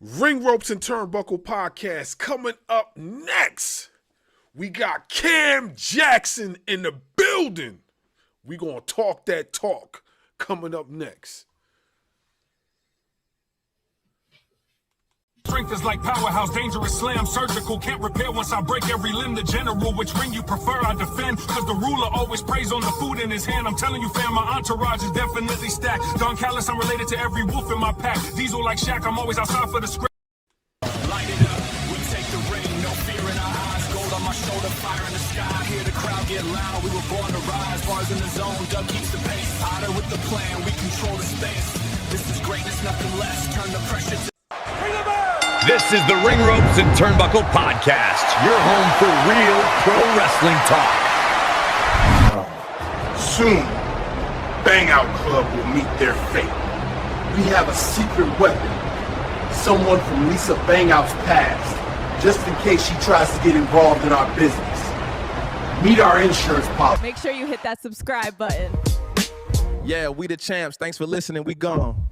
Ring Ropes and Turnbuckle Podcast coming up next. We got Cam Jackson in the building. We gonna talk that talk coming up next. Strength is like powerhouse, dangerous slam, surgical, can't repair once I break every limb. The general, which ring you prefer, I defend, cause the ruler always preys on the food in his hand. I'm telling you fam, my entourage is definitely stacked. Don Callis, I'm related to every wolf in my pack. Diesel like Shaq, I'm always outside for the script. Light it up, we take the ring, no fear in our eyes. Gold on my shoulder, fire in the sky. Hear the crowd get loud, we were born to rise. Bars in the zone, Doug keeps the pace. Otter with the plan, we control the space. This is greatness, nothing less. Turn the pressure to... This is the Ring Ropes and Turnbuckle Podcast, your home for real pro wrestling talk. Soon, Bang Out Club will meet their fate. We have a secret weapon, someone from Lisa Bang Out's past, just in case she tries to get involved in our business. Meet our insurance policy. Make sure you hit that subscribe button. Yeah, we the champs. Thanks for listening. We gone.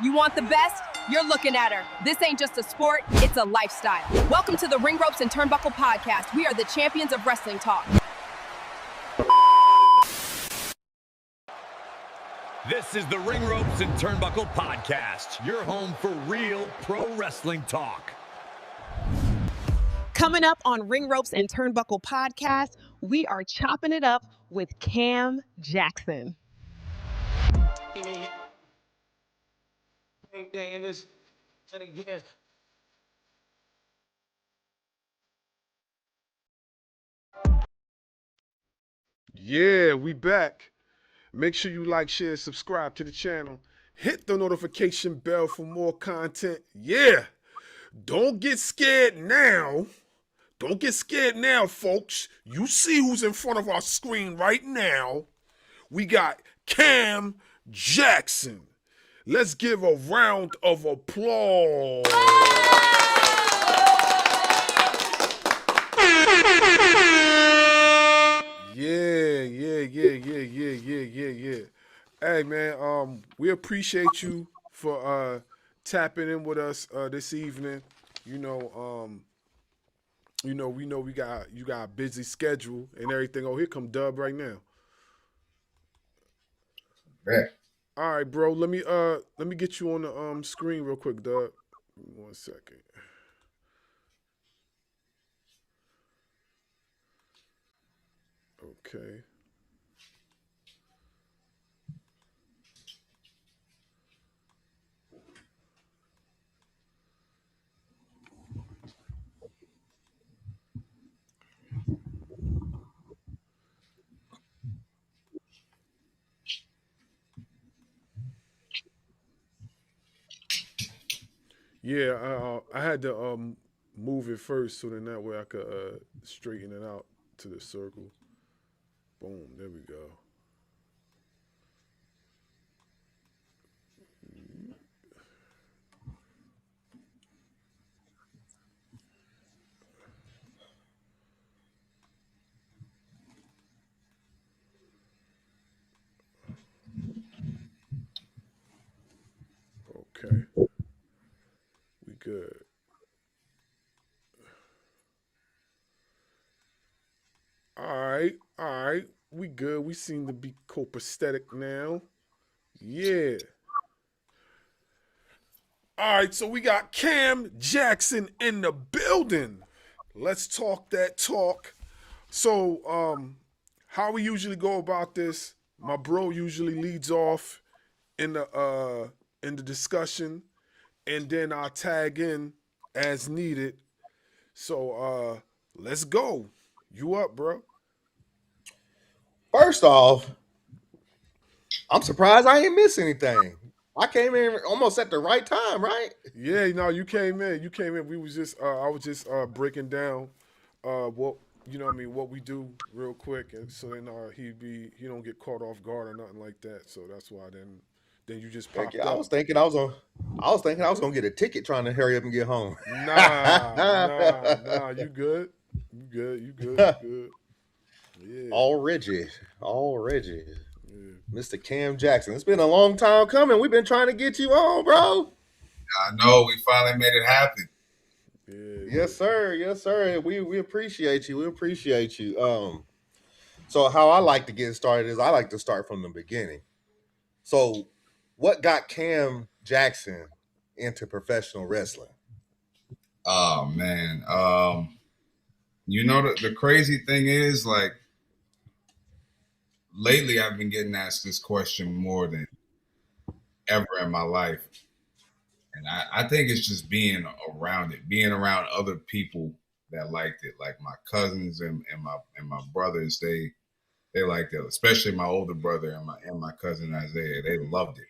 You want the best? You're looking at her. This ain't just a sport, it's a lifestyle. Welcome to the Ring Ropes and Turnbuckle Podcast. We are the champions of wrestling talk. This is the Ring Ropes and Turnbuckle Podcast, your home for real pro wrestling talk. Coming up on Ring Ropes and Turnbuckle Podcast, we are chopping it up with Cam Jackson. Yeah, we back. Make sure you like, share, subscribe to the channel. Hit the notification bell for more content. Yeah. Don't get scared now. Don't get scared now, folks. You see who's in front of our screen right now. We got Cam Jackson. Let's give a round of applause. Yeah. Hey man, we appreciate you for tapping in with us this evening. We know you got a busy schedule and everything. Oh, here come Dub right now. Right. All right, bro. Let me get you on the screen real quick, Dub. Give me 1 second. Okay. Yeah, I had to move it first so then that way I could straighten it out to the circle. Boom, there we go. Okay. We good. All right. We good. We seem to be copacetic now. Yeah. All right, so we got Cam Jackson in the building. Let's talk that talk. So, how we usually go about this, my bro usually leads off in the discussion, and then I'll tag in as needed. So, let's go. You up, bro? First off, I'm surprised I ain't miss anything. I came in almost at the right time, right? Yeah, no, you came in. We was just I was just breaking down what what we do real quick, and so then he don't get caught off guard or nothing like that. So that's why I Then you just Heck popped yeah, I up. was thinking I was gonna get a ticket trying to hurry up and get home. Nah. You good? You good? Yeah. Already. Mr. Cam Jackson. It's been a long time coming. We've been trying to get you on, bro. I know we finally made it happen. Yes, sir. We appreciate you. So how I like to get started is I like to start from the beginning. So what got Cam Jackson into professional wrestling? Oh man. The crazy thing is, like, lately I've been getting asked this question more than ever in my life. And I think it's just being around other people that liked it. Like my cousins and my brothers, they liked it, especially my older brother and my cousin Isaiah. They loved it.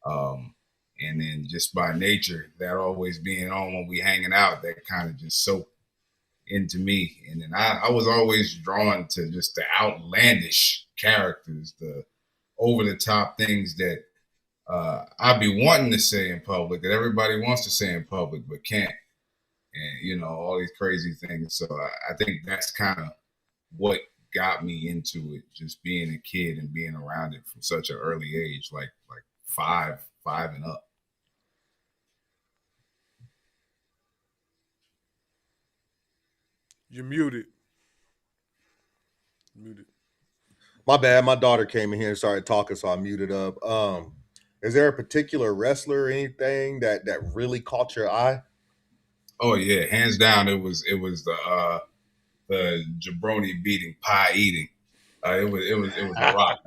And then just by nature, that always being on when we hanging out, that kind of just soaked into me. And then I was always drawn to just the outlandish characters, the over the top things that I'd be wanting to say in public, that everybody wants to say in public but can't. And all these crazy things. So I think that's kind of what got me into it, just being a kid and being around it from such an early age, like five and up. You're muted. My bad. My daughter came in here and started talking, so I muted up. Is there a particular wrestler or anything that really caught your eye? Oh yeah, hands down. It was the jabroni beating, pie eating. It was The Rock.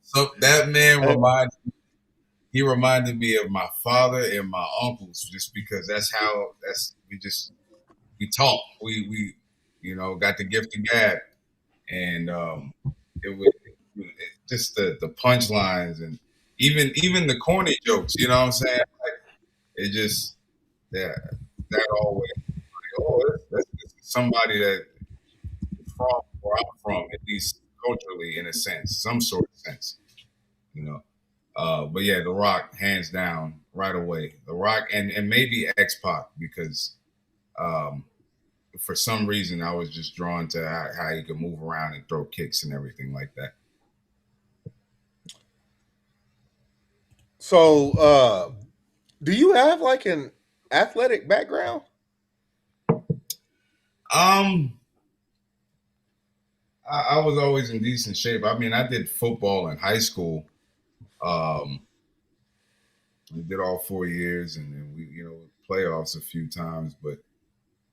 So that man reminded me of my father and my uncles, just because we talk. We got the gift of gab, and it was just the punchlines and even the corny jokes. You know what I'm saying? Like, it just that always that's somebody that is from where I'm from, at least culturally, in a sense, some sort of sense. But yeah, The Rock, hands down, right away. The Rock and maybe X-Pac, because for some reason I was just drawn to how he could move around and throw kicks and everything like that. So, do you have like an athletic background? I was always in decent shape. I mean, I did football in high school. We did all 4 years, and then we, playoffs a few times, but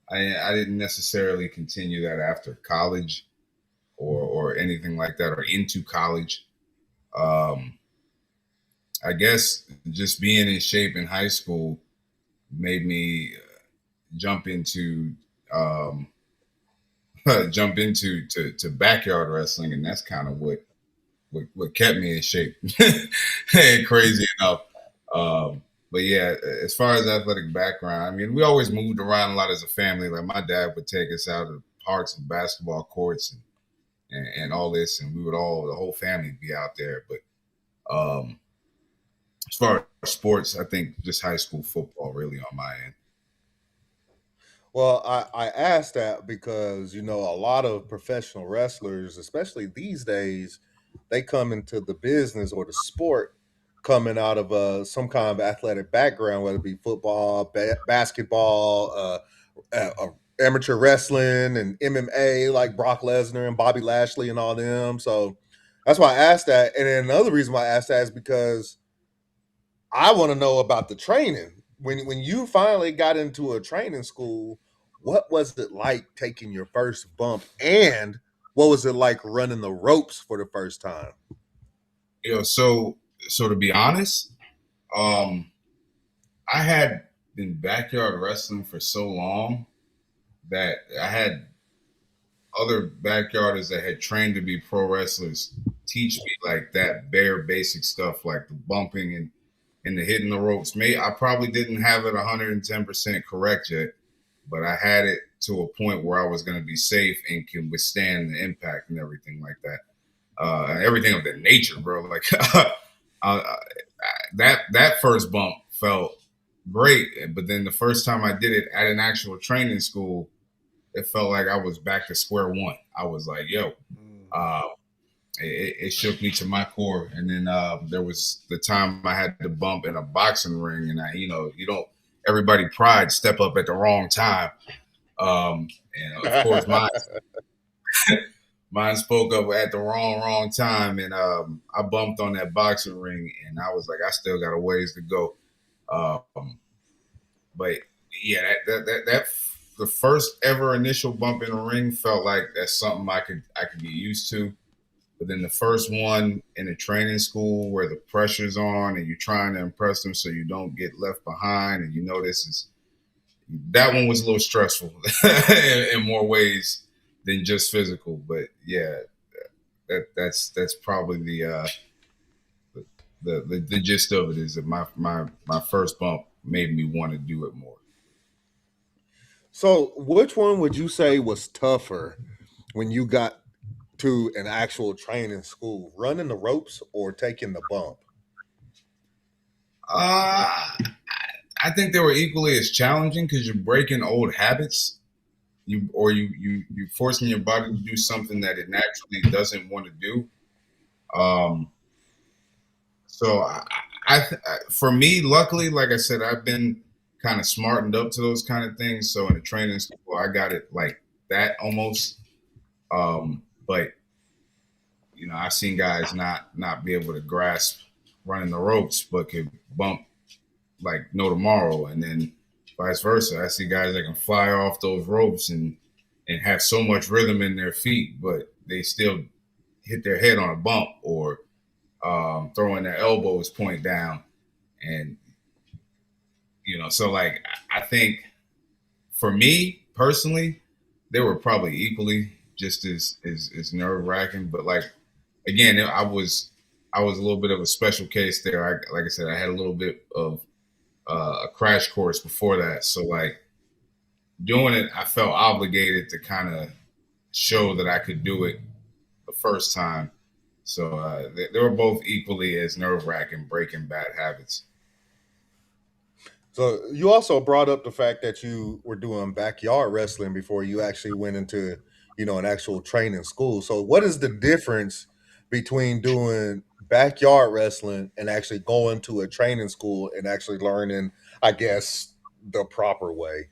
I didn't necessarily continue that after college or anything like that, or into college. I guess just being in shape in high school made me jump into backyard wrestling, and that's kind of what kept me in shape. Crazy enough. But yeah, as far as athletic background, I mean, we always moved around a lot as a family. Like my dad would take us out to parks and basketball courts and all this, and the whole family be out there. But as far as sports, I think just high school football really on my end. Well, I asked that because, a lot of professional wrestlers, especially these days, they come into the business or the sport coming out of some kind of athletic background, whether it be football, basketball, amateur wrestling, and MMA, like Brock Lesnar and Bobby Lashley and all them. So that's why I asked that. And then another reason why I asked that is because I want to know about the training. When you finally got into a training school, what was it like taking your first bump, and what was it like running the ropes for the first time? So to be honest, I had been backyard wrestling for so long that I had other backyarders that had trained to be pro wrestlers teach me like that bare basic stuff, like the bumping and the hitting the ropes. I probably didn't have it 110% correct yet, but I had it to a point where I was going to be safe and can withstand the impact and everything like that. everything of that nature, bro. Like that first bump felt great, but then the first time I did it at an actual training school, it felt like I was back to square one. I was like, yo, it shook me to my core. And then there was the time I had to bump in a boxing ring, and everybody pride step up at the wrong time. And of course mine spoke up at the wrong time, and I bumped on that boxing ring, and I was like, I still got a ways to go. But yeah, that the first ever initial bump in the ring felt like that's something I could get used to. But then the first one in a training school where the pressure's on and you're trying to impress them so you don't get left behind, and that one was a little stressful in more ways than just physical. But yeah, that's probably the gist of it, is that my first bump made me want to do it more. So which one would you say was tougher when you got to an actual training school, running the ropes or taking the bump? I think they were equally as challenging, because you're breaking old habits. You're forcing your body to do something that it naturally doesn't want to do. So for me, luckily, like I said, I've been kind of smartened up to those kind of things. So in the training school, I got it like that almost. But I've seen guys not be able to grasp running the ropes, but could bump like no tomorrow, and then vice versa. I see guys that can fly off those ropes and have so much rhythm in their feet, but they still hit their head on a bump, or throwing their elbows point down. And so like, I think for me personally, they were probably equally just as nerve-wracking. But like, again, I was a little bit of a special case there. Like I said, I had a little bit of a crash course before that. So like, doing it, I felt obligated to kind of show that I could do it the first time. So they were both equally as nerve-wracking, breaking bad habits. So you also brought up the fact that you were doing backyard wrestling before you actually went into, an actual training school. So what is the difference between doing backyard wrestling and actually going to a training school and actually learning, I guess, the proper way?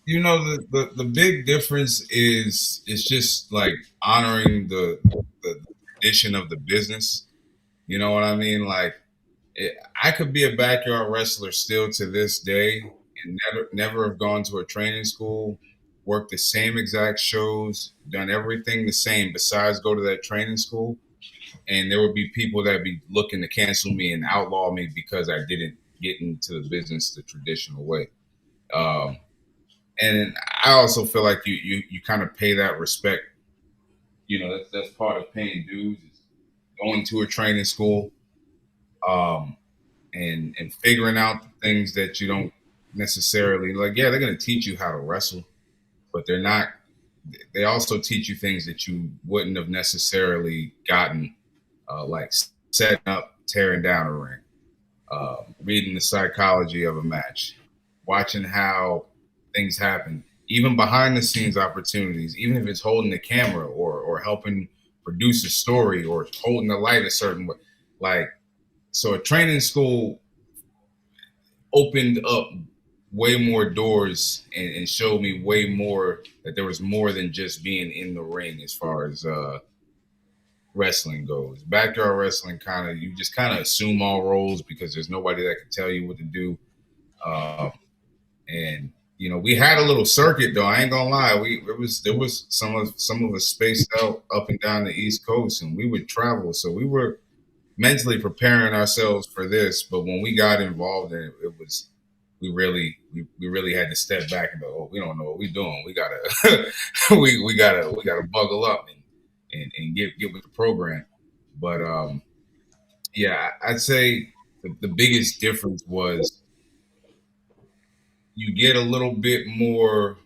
The big difference is just like honoring the tradition of the business. You know what I mean? Like, I could be a backyard wrestler still to this day and never have gone to a training school, worked the same exact shows, done everything the same besides go to that training school. And there would be people that be looking to cancel me and outlaw me because I didn't get into the business the traditional way. And I also feel like you kind of pay that respect. That's part of paying dues, is going to a training school, and figuring out the things that you don't necessarily like. Yeah, they're going to teach you how to wrestle, but they also teach you things that you wouldn't have necessarily gotten, like setting up, tearing down a ring, reading the psychology of a match, watching how things happen, even behind the scenes opportunities, even if it's holding the camera or helping produce a story or holding the light a certain way. Like, so a training school opened up way more doors and showed me way more, that there was more than just being in the ring as far as wrestling goes. Backyard wrestling, you just kind of assume all roles because there's nobody that can tell you what to do. And we had a little circuit though. I ain't gonna lie. There was some of us spaced out up and down the East Coast, and we would travel. So we were mentally preparing ourselves for this. But when we got involved in it, we really had to step back and go, oh, we don't know what we're doing. We gotta we gotta buckle up and get with the program. But yeah, I'd say the biggest difference was you get a little bit more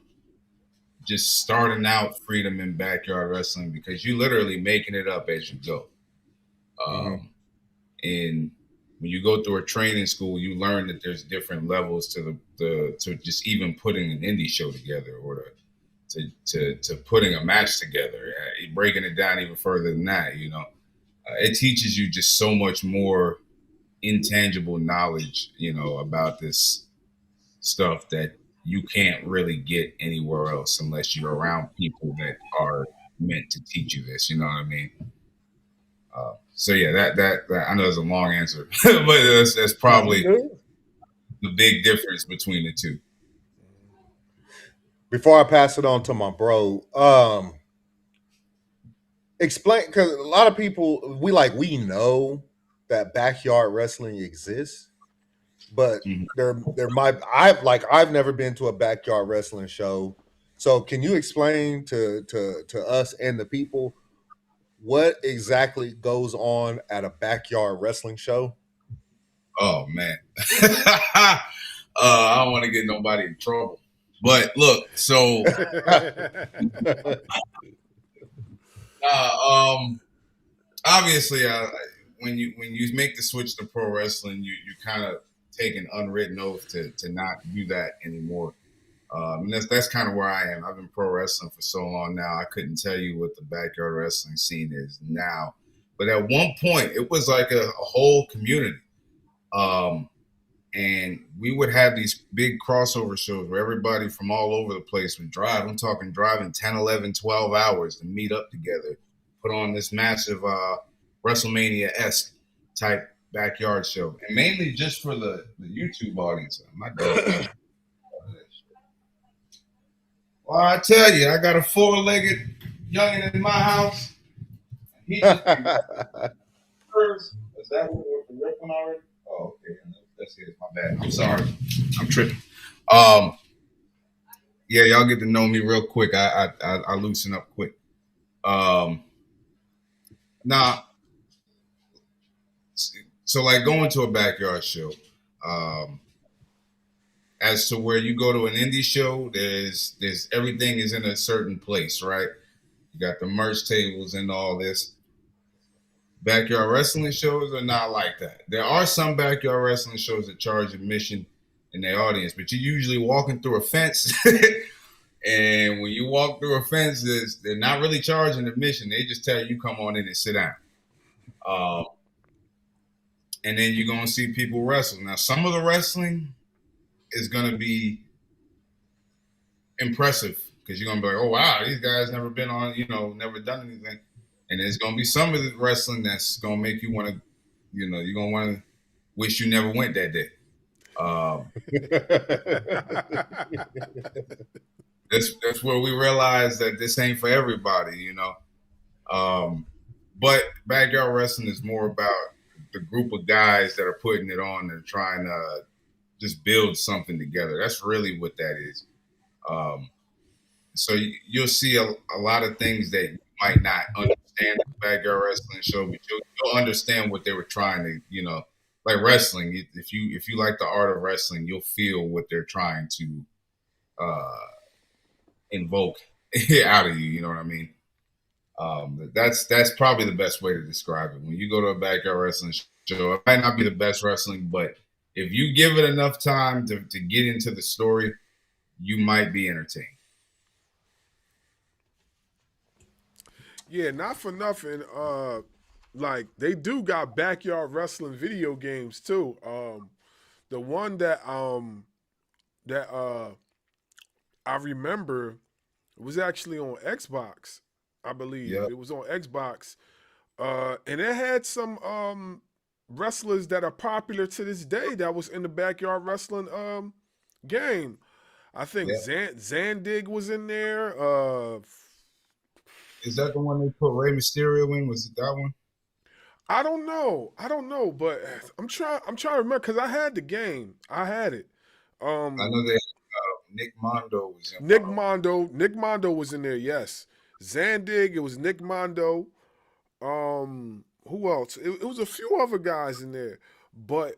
just starting out freedom in backyard wrestling because you literally making it up as you go. And when you go through a training school, you learn that there's different levels to to just even putting an indie show together or to putting a match together, breaking it down even further than that. It teaches you just so much more intangible knowledge, about this stuff that you can't really get anywhere else unless you're around people that are meant to teach you this. You know what I mean? So yeah, that I know it's a long answer, but that's probably the big difference between the two. Before I pass it on to my bro, explain, because a lot of people we know that backyard wrestling exists, but I've never been to a backyard wrestling show. So can you explain to us and the people what exactly goes on at a backyard wrestling show? Oh man. I don't want to get nobody in trouble. But look, so obviously when you make the switch to pro wrestling, you kind of take an unwritten oath to not do that anymore. And that's kind of where I am. I've been pro wrestling for so long now. I couldn't tell you what the backyard wrestling scene is now. But at one point, it was like a whole community. And we would have these big crossover shows where everybody from all over the place would drive. I'm talking driving 10, 11, 12 hours to meet up together, put on this massive WrestleMania-esque type backyard show. And mainly just for the YouTube audience. My God. Well, I tell you, I got a 4-legged youngin' in my house. He just is that what we're ripping already? Oh, okay. That's it. My bad. I'm sorry. I'm tripping. Yeah, y'all get to know me real quick. I loosen up quick. Now, so like going to a backyard show, as to where you go to an indie show, there's everything is in a certain place, right? You got the merch tables and all this. Backyard wrestling shows are not like that. There are some backyard wrestling shows that charge admission in their audience, but you're usually walking through a fence. And when you walk through a fence, they're not really charging admission. They just tell you come on in and sit down. And then you're going to see people wrestle. Now, some of the wrestling is going to be impressive because you're going to be like, oh, wow, these guys never been on, never done anything. And there's going to be some of the wrestling that's going to make you want to, you're going to want to wish you never went that day. That's where we realize that this ain't for everybody, But backyard wrestling is more about the group of guys that are putting it on and trying to just build something together. That's really what that is. So you'll see a lot of things that you might not understand in the backyard wrestling show, but you'll understand what they were trying to, like wrestling. If you like the art of wrestling, you'll feel what they're trying to invoke out of you. You know what I mean? That's probably the best way to describe it. When you go to a backyard wrestling show, it might not be the best wrestling, but if you give it enough time to get into the story, you might be entertained. Yeah, not for nothing. Like they do got backyard wrestling video games too. The one that I remember was actually on Xbox, I believe. Yep. It was on Xbox, and it had some wrestlers that are popular to this day that was in the backyard wrestling game. I think Zandig was in there. Is that the one they put Rey Mysterio in? Was it that one? I don't know, but I'm trying to remember because I had the game. I had it. I know that Nick Mondo was in. Nick Mondo was in there. Yes, Zandig. It was Nick Mondo. Who else? It was a few other guys in there, but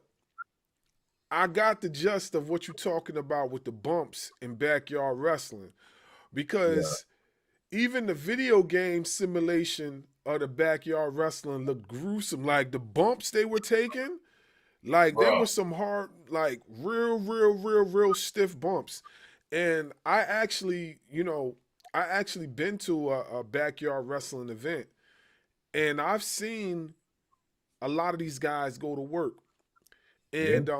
I got the gist of what you're talking about with the bumps in backyard wrestling. because even the video game simulation of the backyard wrestling looked gruesome. Like the bumps they were taking, like there Bro. were some hard, like real stiff bumps. And I actually, been to a backyard wrestling event, and I've seen a lot of these guys go to work, and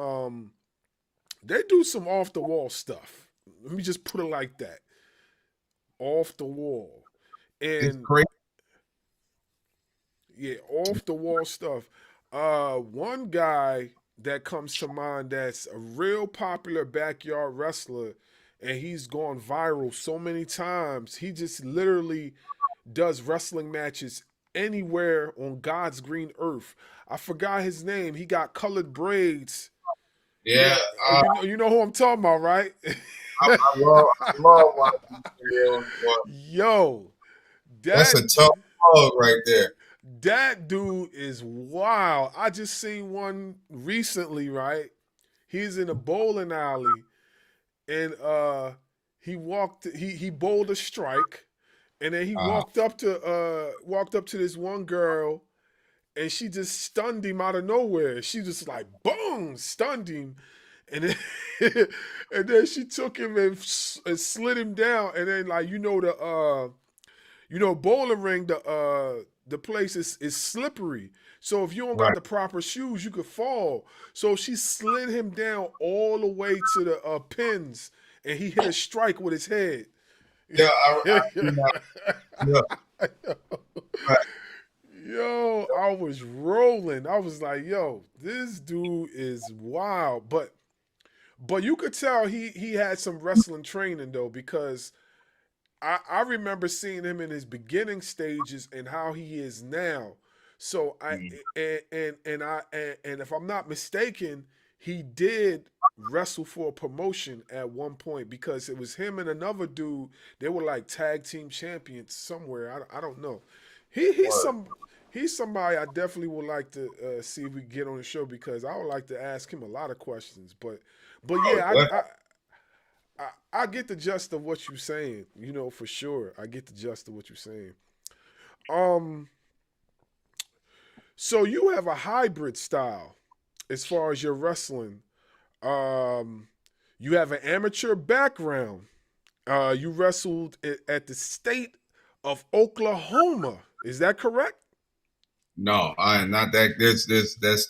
they do some off the wall stuff. Let me just put it like that, off the wall, It's and crazy. yeah, off the wall stuff. One guy that comes to mind that's a real popular backyard wrestler, and he's gone viral so many times. He just literally does wrestling matches anywhere on God's green earth. I forgot his name. He got colored braids. Yeah, You know who I'm talking about, right? I love watching videos. Yo, That's a tough plug right there. that dude is wild. I just seen one recently, right? He's in a bowling alley, and he bowled a strike, and then he walked up to this one girl, and she just stunned him out of nowhere. She just like boom, stunned him, and then and then she took him and slid him down, and then like bowling ring, the place is slippery. So if you don't got the proper shoes, you could fall. So she slid him down all the way to the pins, and he hit a strike with his head. Yeah, yeah. Yo, I was rolling. I was like, yo, this dude is wild. But you could tell he had some wrestling training though, because I remember seeing him in his beginning stages and how he is now. So and if I'm not mistaken, he did wrestle for a promotion at one point, because it was him and another dude. They were like tag team champions somewhere. I don't know. He's somebody I definitely would like to see if we can get on the show, because I would like to ask him a lot of questions. But yeah, I get the gist of what you're saying, for sure. I get the gist of what you're saying. So you have a hybrid style as far as your wrestling. You have an amateur background. You wrestled at the state of Oklahoma. Is that correct? No, I am not that.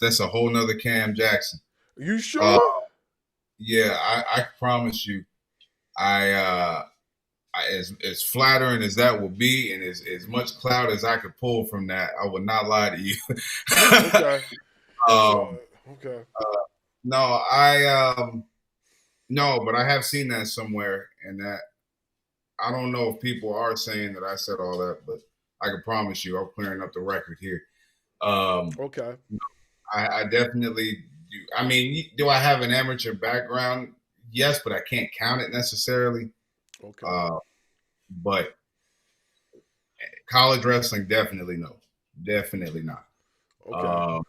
That's a whole nother Cam Jackson. You sure? Yeah, I promise you. As flattering as that will be, and as much clout as I could pull from that, I would not lie to you. Okay. Okay. No, but I have seen that somewhere, and that I don't know if people are saying that I said all that, but I can promise you, I'm clearing up the record here. Okay. I definitely do. I mean, do I have an amateur background? Yes, but I can't count it necessarily. Okay. But college wrestling, definitely no. Definitely not. Okay.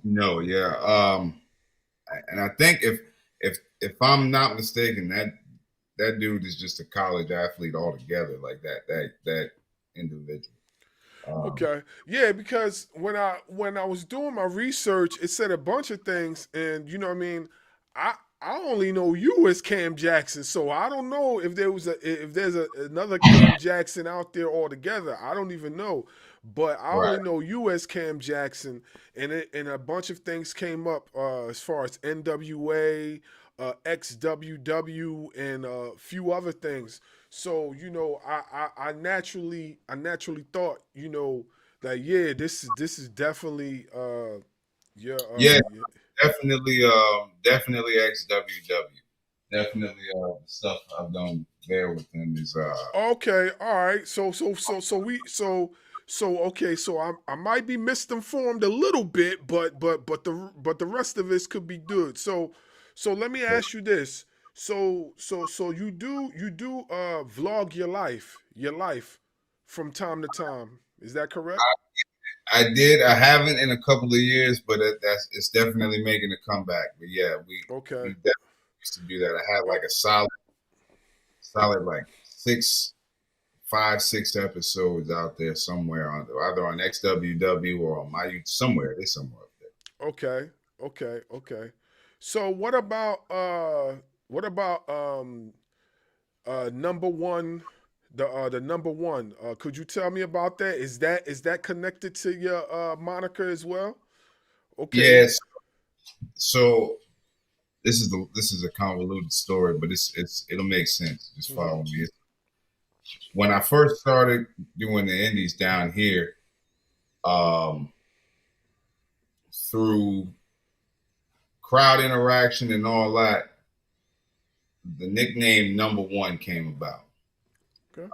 No, yeah. And I think if I'm not mistaken, that dude is just a college athlete altogether, like that individual. Okay. Yeah, because when I was doing my research, it said a bunch of things, and you know what I mean, I only know you as Cam Jackson, so I don't know if there's another Cam Jackson out there altogether. I don't even know, but I only know you as Cam Jackson, and a bunch of things came up as far as NWA, XWW, and a few other things. So I naturally thought that this is definitely Definitely XWW. Definitely stuff I've done there with them is okay, all right. So okay, so I might be misinformed a little bit, but the rest of this could be good. So let me ask you this. So you do vlog your life from time to time. Is that correct? I did. I haven't in a couple of years, but it's definitely making a comeback. But yeah, we definitely used to do that. I had like a solid like 6 episodes out there somewhere on either on XWW or on my YouTube, somewhere. They're somewhere up there. Okay. So what about number one? The number one. Could you tell me about that? Is that connected to your moniker as well? Okay. Yes. So this is a convoluted story, but it'll make sense. Just follow me. When I first started doing the indies down here, through crowd interaction and all that, the nickname Number One came about. Okay.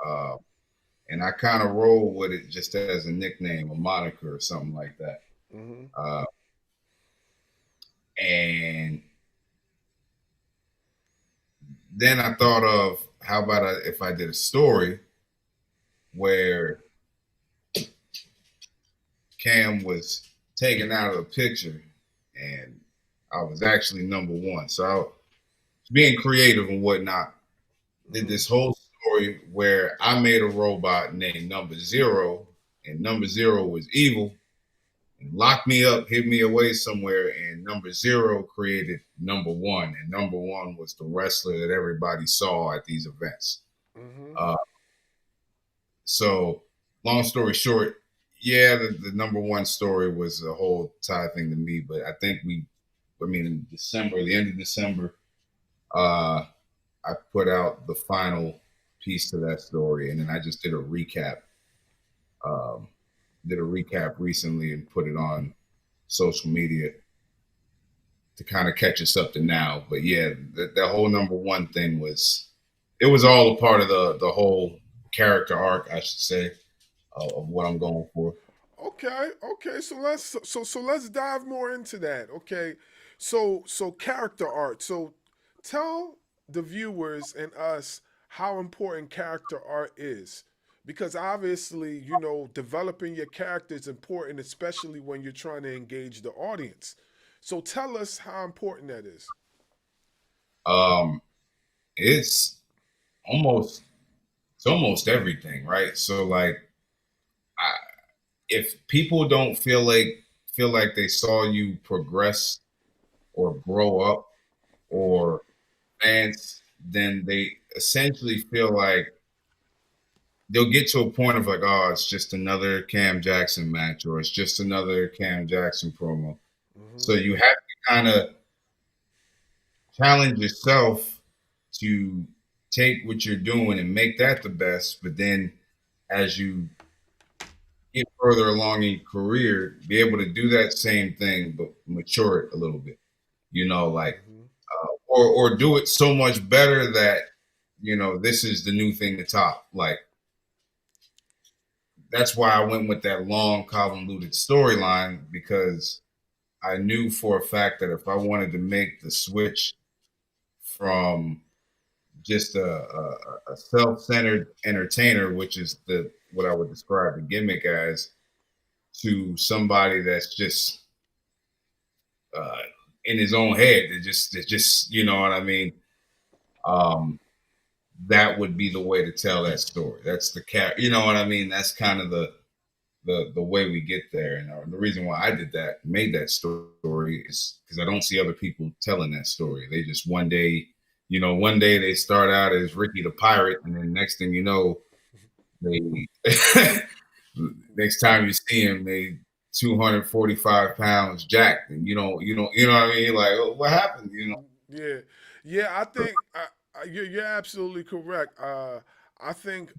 And I kind of roll with it just as a nickname, a moniker or something like that. Mm-hmm. And then I thought of, how about if I did a story where Cam was taken out of the picture and I was actually number one. So I was being creative and whatnot. Did this whole story where I made a robot named Number Zero, and Number Zero was evil and locked me up, hid me away somewhere, and Number Zero created Number One, and Number One was the wrestler that everybody saw at these events. Mm-hmm. So long story short, yeah, the Number One story was a whole entire thing to me, but I think in December, the end of December, I put out the final piece to that story, and then I just did a recap. Did a recap recently and put it on social media to kind of catch us up to now. But yeah, that whole Number One thing was all a part of the whole character arc, I should say, of what I'm going for. Okay. So let's dive more into that. Okay. So character art. So tell the viewers and us how important character art is. Because obviously, developing your character is important, especially when you're trying to engage the audience. So tell us how important that is. It's almost everything, right? So like, if people don't feel like they saw you progress or grow up or advance, then they essentially feel like they'll get to a point of like, oh, it's just another Cam Jackson match, or it's just another Cam Jackson promo. Mm-hmm. So you have to kind of challenge yourself to take what you're doing and make that the best. But then as you get further along in your career, be able to do that same thing, but mature it a little bit, or do it so much better that, this is the new thing to top. Like, that's why I went with that long convoluted storyline, because I knew for a fact that if I wanted to make the switch from just a self-centered entertainer, which is what I would describe the gimmick as, to somebody that's just in his own head, it just you know what I mean. That would be the way to tell that story. That's the you know what I mean. That's kind of the way we get there. And the reason why I made that story is because I don't see other people telling that story. They just one day they start out as Ricky the Pirate, and then next thing you know, they next time you see him, they 245 pounds jacked, and you know what I mean? Like, oh, what happened? Yeah. I think you're absolutely correct. I think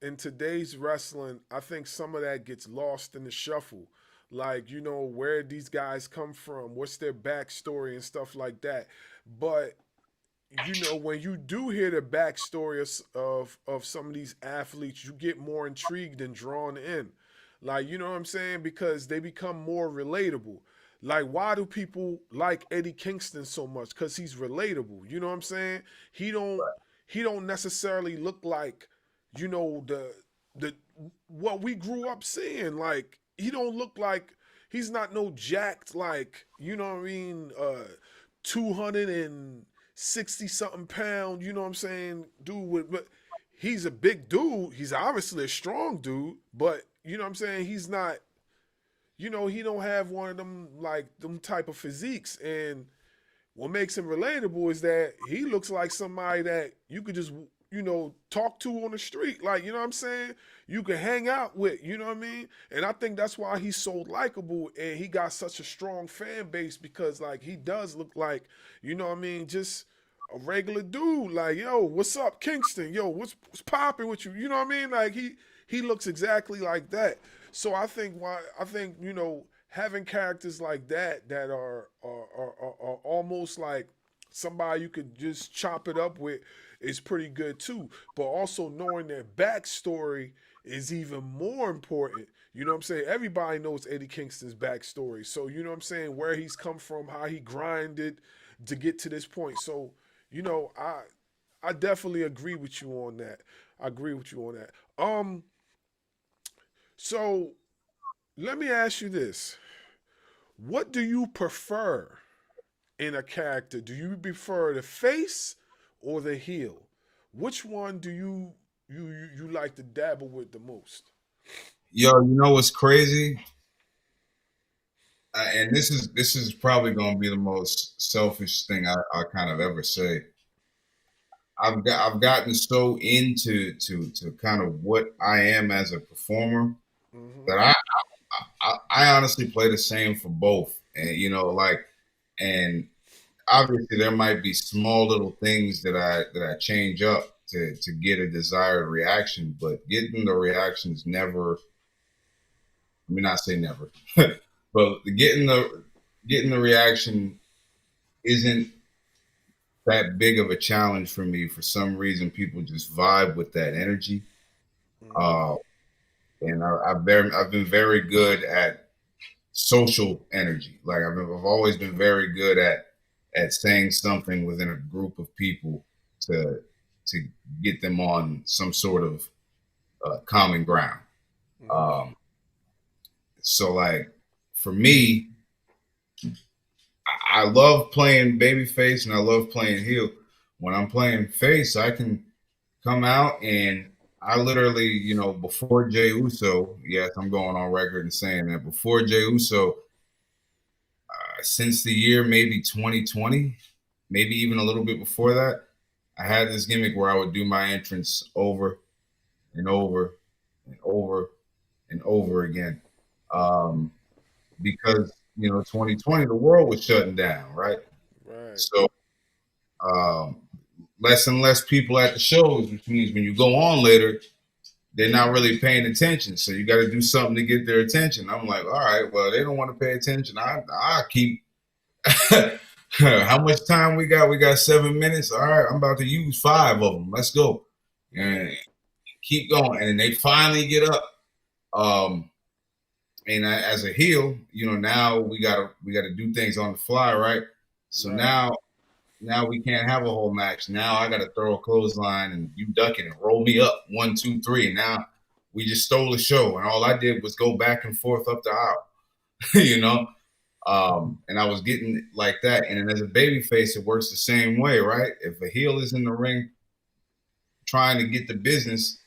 in today's wrestling, I think some of that gets lost in the shuffle. Like, where these guys come from, what's their backstory and stuff like that. But when you do hear the backstory of some of these athletes, you get more intrigued and drawn in. Like, you know what I'm saying? Because they become more relatable. Like, why do people like Eddie Kingston so much? Because he's relatable. You know what I'm saying? He don't necessarily look like, the what we grew up seeing. Like, he don't look like, he's not no jacked, like, 260 60-something pound, you know what I'm saying, dude but he's a big dude. He's obviously a strong dude, but you know what I'm saying, he's not, you know, he don't have one of them like them type of physiques. And what makes him relatable is that he looks like somebody that you could just, you know, talk to on the street. Like, you know what I'm saying? You can hang out with, you know what I mean? And I think that's why he's so likable and he got such a strong fan base, because like he does look like, you know what I mean, just a regular dude. Like, yo, what's up, Kingston? Yo, what's popping with you? You know what I mean? Like he looks exactly like that. So I think you know, having characters like that are almost like somebody you could just chop it up with is pretty good too. But also knowing their backstory is even more important. You know what I'm saying? Everybody knows Eddie Kingston's backstory. So you know what I'm saying, where he's come from, how he grinded to get to this point. So, you know, I definitely agree with you on that. I agree with you on that. So let me ask you this. What do you prefer in a character? Do you prefer the face or the heel? Which one do you like to dabble with the most? Yo, you know what's crazy? And this is probably going to be the most selfish thing I kind of ever say. I've gotten so into to kind of what I am as a performer that I honestly play the same for both. And you know, like, and obviously there might be small little things that I change up to get a desired reaction, but getting the reactions never, I mean, not say never, but getting the reaction isn't that big of a challenge for me. For some reason, people just vibe with that energy. And I've been very good at social energy. Like I've always been very good at saying something within a group of people to get them on some sort of common ground. So like for me, I love playing babyface and I love playing heel. When I'm playing face, I can come out and I literally, you know, before Jey Uso, yes, I'm going on record and saying that before Jey Uso, since the year maybe 2020, maybe even a little bit before that, I had this gimmick where I would do my entrance over and over and over and over again. Because, you know, 2020, the world was shutting down, right? Right. So less and less people at the shows, which means when you go on later, they're not really paying attention. So you got to do something to get their attention. I'm like, all right, well, they don't want to pay attention. I keep how much time we got? We got 7 minutes. All right, I'm about to use 5 of them. Let's go. And keep going. And they finally get up. And as a heel, you know, now we gotta do things on the fly, right? So now we can't have a whole match. Now I gotta throw a clothesline and you duck it and roll me up 1, 2, 3. And now we just stole the show, and all I did was go back and forth up the aisle, you know. And I was getting like that. And then as a babyface, it works the same way, right? If a heel is in the ring trying to get the business,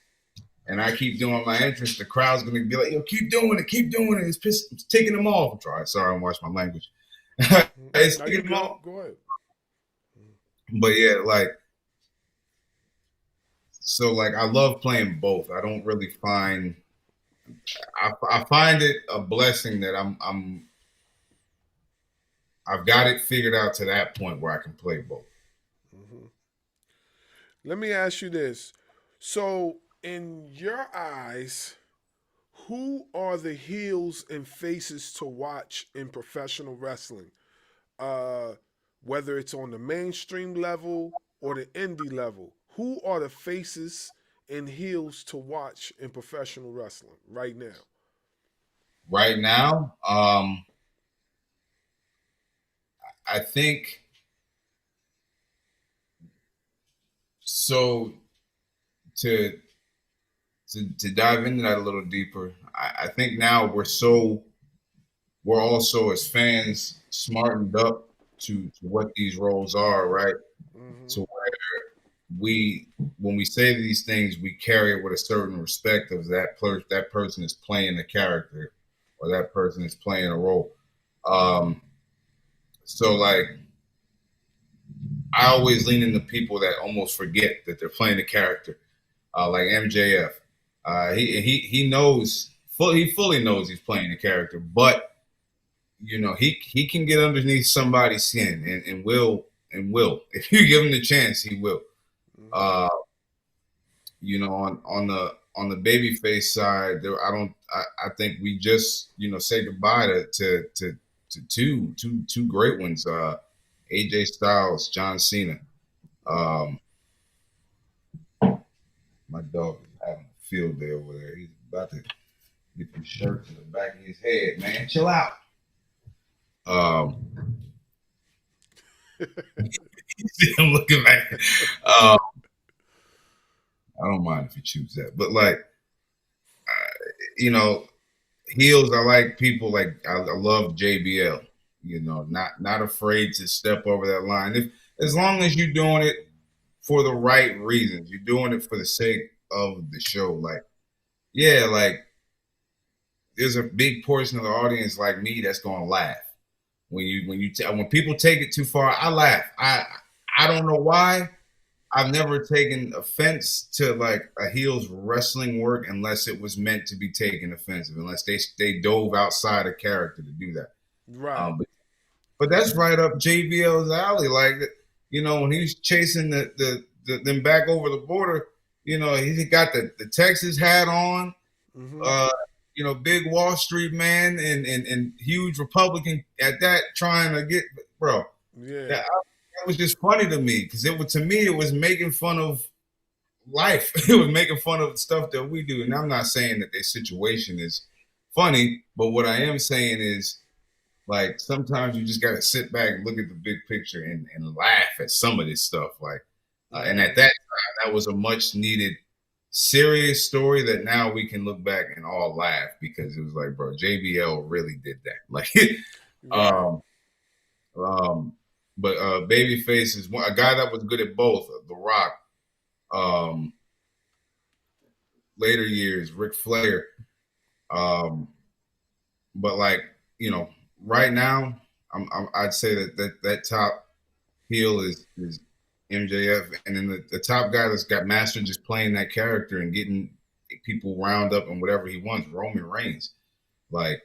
and I keep doing my entrance, the crowd's gonna be like, "Yo, keep doing it. It's taking them off." Sorry, I'm watching my language. It's taking them off. Go ahead. But yeah, like, so like I love playing both. I don't really find. I find it a blessing that I've got it figured out to that point where I can play both. Let me ask you this. So, in your eyes, who are the heels and faces to watch in professional wrestling? Whether it's on the mainstream level or the indie level, who are the faces and heels to watch in professional wrestling right now? Right now, I think so. To dive into that a little deeper, I think now we're also as fans smartened up to what these roles are, right? To where when we say these things, we carry it with a certain respect of that person is playing a character or that person is playing a role. So like I always lean into people that almost forget that they're playing a character, like MJF. He knows he fully knows he's playing a character, but you know he can get underneath somebody's skin and will if you give him the chance, he will. You know, on the babyface side, I think we just say goodbye to two great ones. AJ Styles, John Cena. My dog is having a field day over there. He's about to get the shirt to the back of his head, man. Chill out. See him looking back. I don't mind if you choose that, but like, heels. I like people like I love JBL. Not afraid to step over that line. As long as you're doing it for the right reasons, you're doing it for the sake of the show. Like, yeah, like there's a big portion of the audience like me that's gonna laugh when people take it too far. I laugh. I don't know why. I've never taken offense to like a heel's wrestling work unless it was meant to be taken offensive, unless they dove outside a character to do that. Right. But that's right up JBL's alley. Like, when he's chasing them back over the border, he got the Texas hat on, big Wall Street man and huge Republican at that, trying to get, bro. Yeah. That was just funny to me because it was making fun of life. It was making fun of the stuff that we do. And I'm not saying that their situation is funny, but what I am saying is, like, sometimes you just got to sit back and look at the big picture and laugh at some of this stuff. Like, and at that time, that was a much needed, serious story that now we can look back and all laugh because it was like, bro, JBL really did that. Like, but Babyface is a guy that was good at both. The Rock, later years, Ric Flair. But like, right now, I'd say that top heel is MJF, and then the top guy that's got mastered just playing that character and getting people wound up and whatever he wants, Roman Reigns. Like,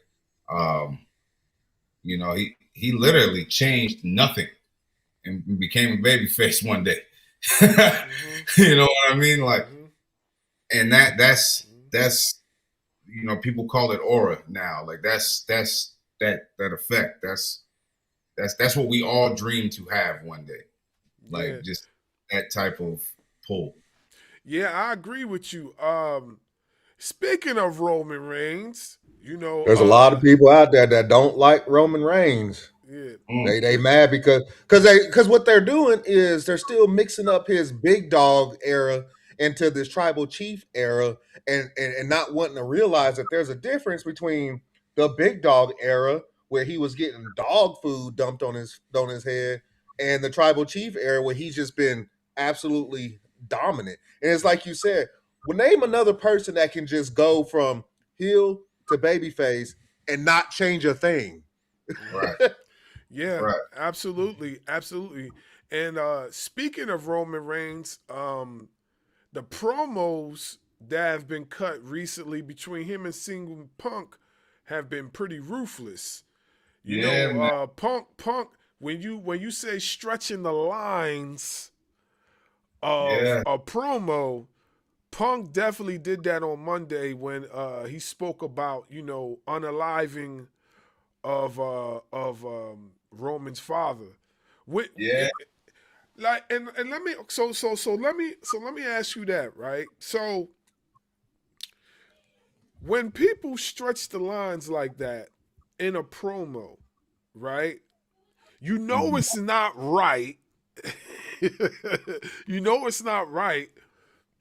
he literally changed nothing and became a babyface one day. You know what I mean? Like, and that's people call it aura now. Like that's that effect. That's what we all dream to have one day. Like, just that type of pull. Yeah, I agree with you. Speaking of Roman Reigns, there's a lot of people out there that don't like Roman Reigns. Yeah. They mad because what they're doing is they're still mixing up his big dog era into this tribal chief era and not wanting to realize that there's a difference between the big dog era where he was getting dog food dumped on his head and the tribal chief era where he's just been absolutely dominant. And it's like you said, well, name another person that can just go from heel to babyface and not change a thing. Right. Yeah, right. Absolutely. And speaking of Roman Reigns, the promos that have been cut recently between him and CM Punk have been pretty ruthless. Punk. When you say stretching the lines of a promo, Punk definitely did that on Monday when he spoke about unaliving of Roman's father. And let me let me ask you that, right? So when people stretch the lines like that in a promo, right? It's not right. It's not right,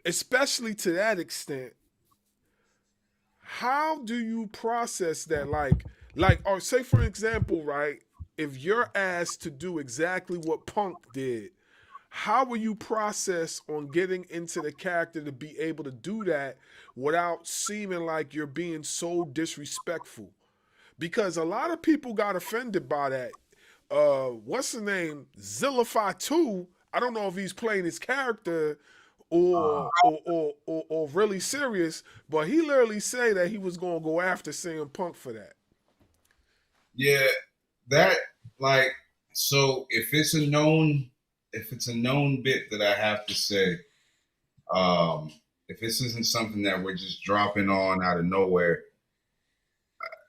especially to that extent. How do you process that? Like, or say for example, right? if you're asked to do exactly what Punk did, how will you process on getting into the character to be able to do that without seeming like you're being so disrespectful? Because a lot of people got offended by that. What's the name? Zillify 2. I don't know if he's playing his character or really serious, but he literally say that he was gonna go after CM Punk for that. Yeah, that like so if it's a known bit that I have to say, if this isn't something that we're just dropping on out of nowhere,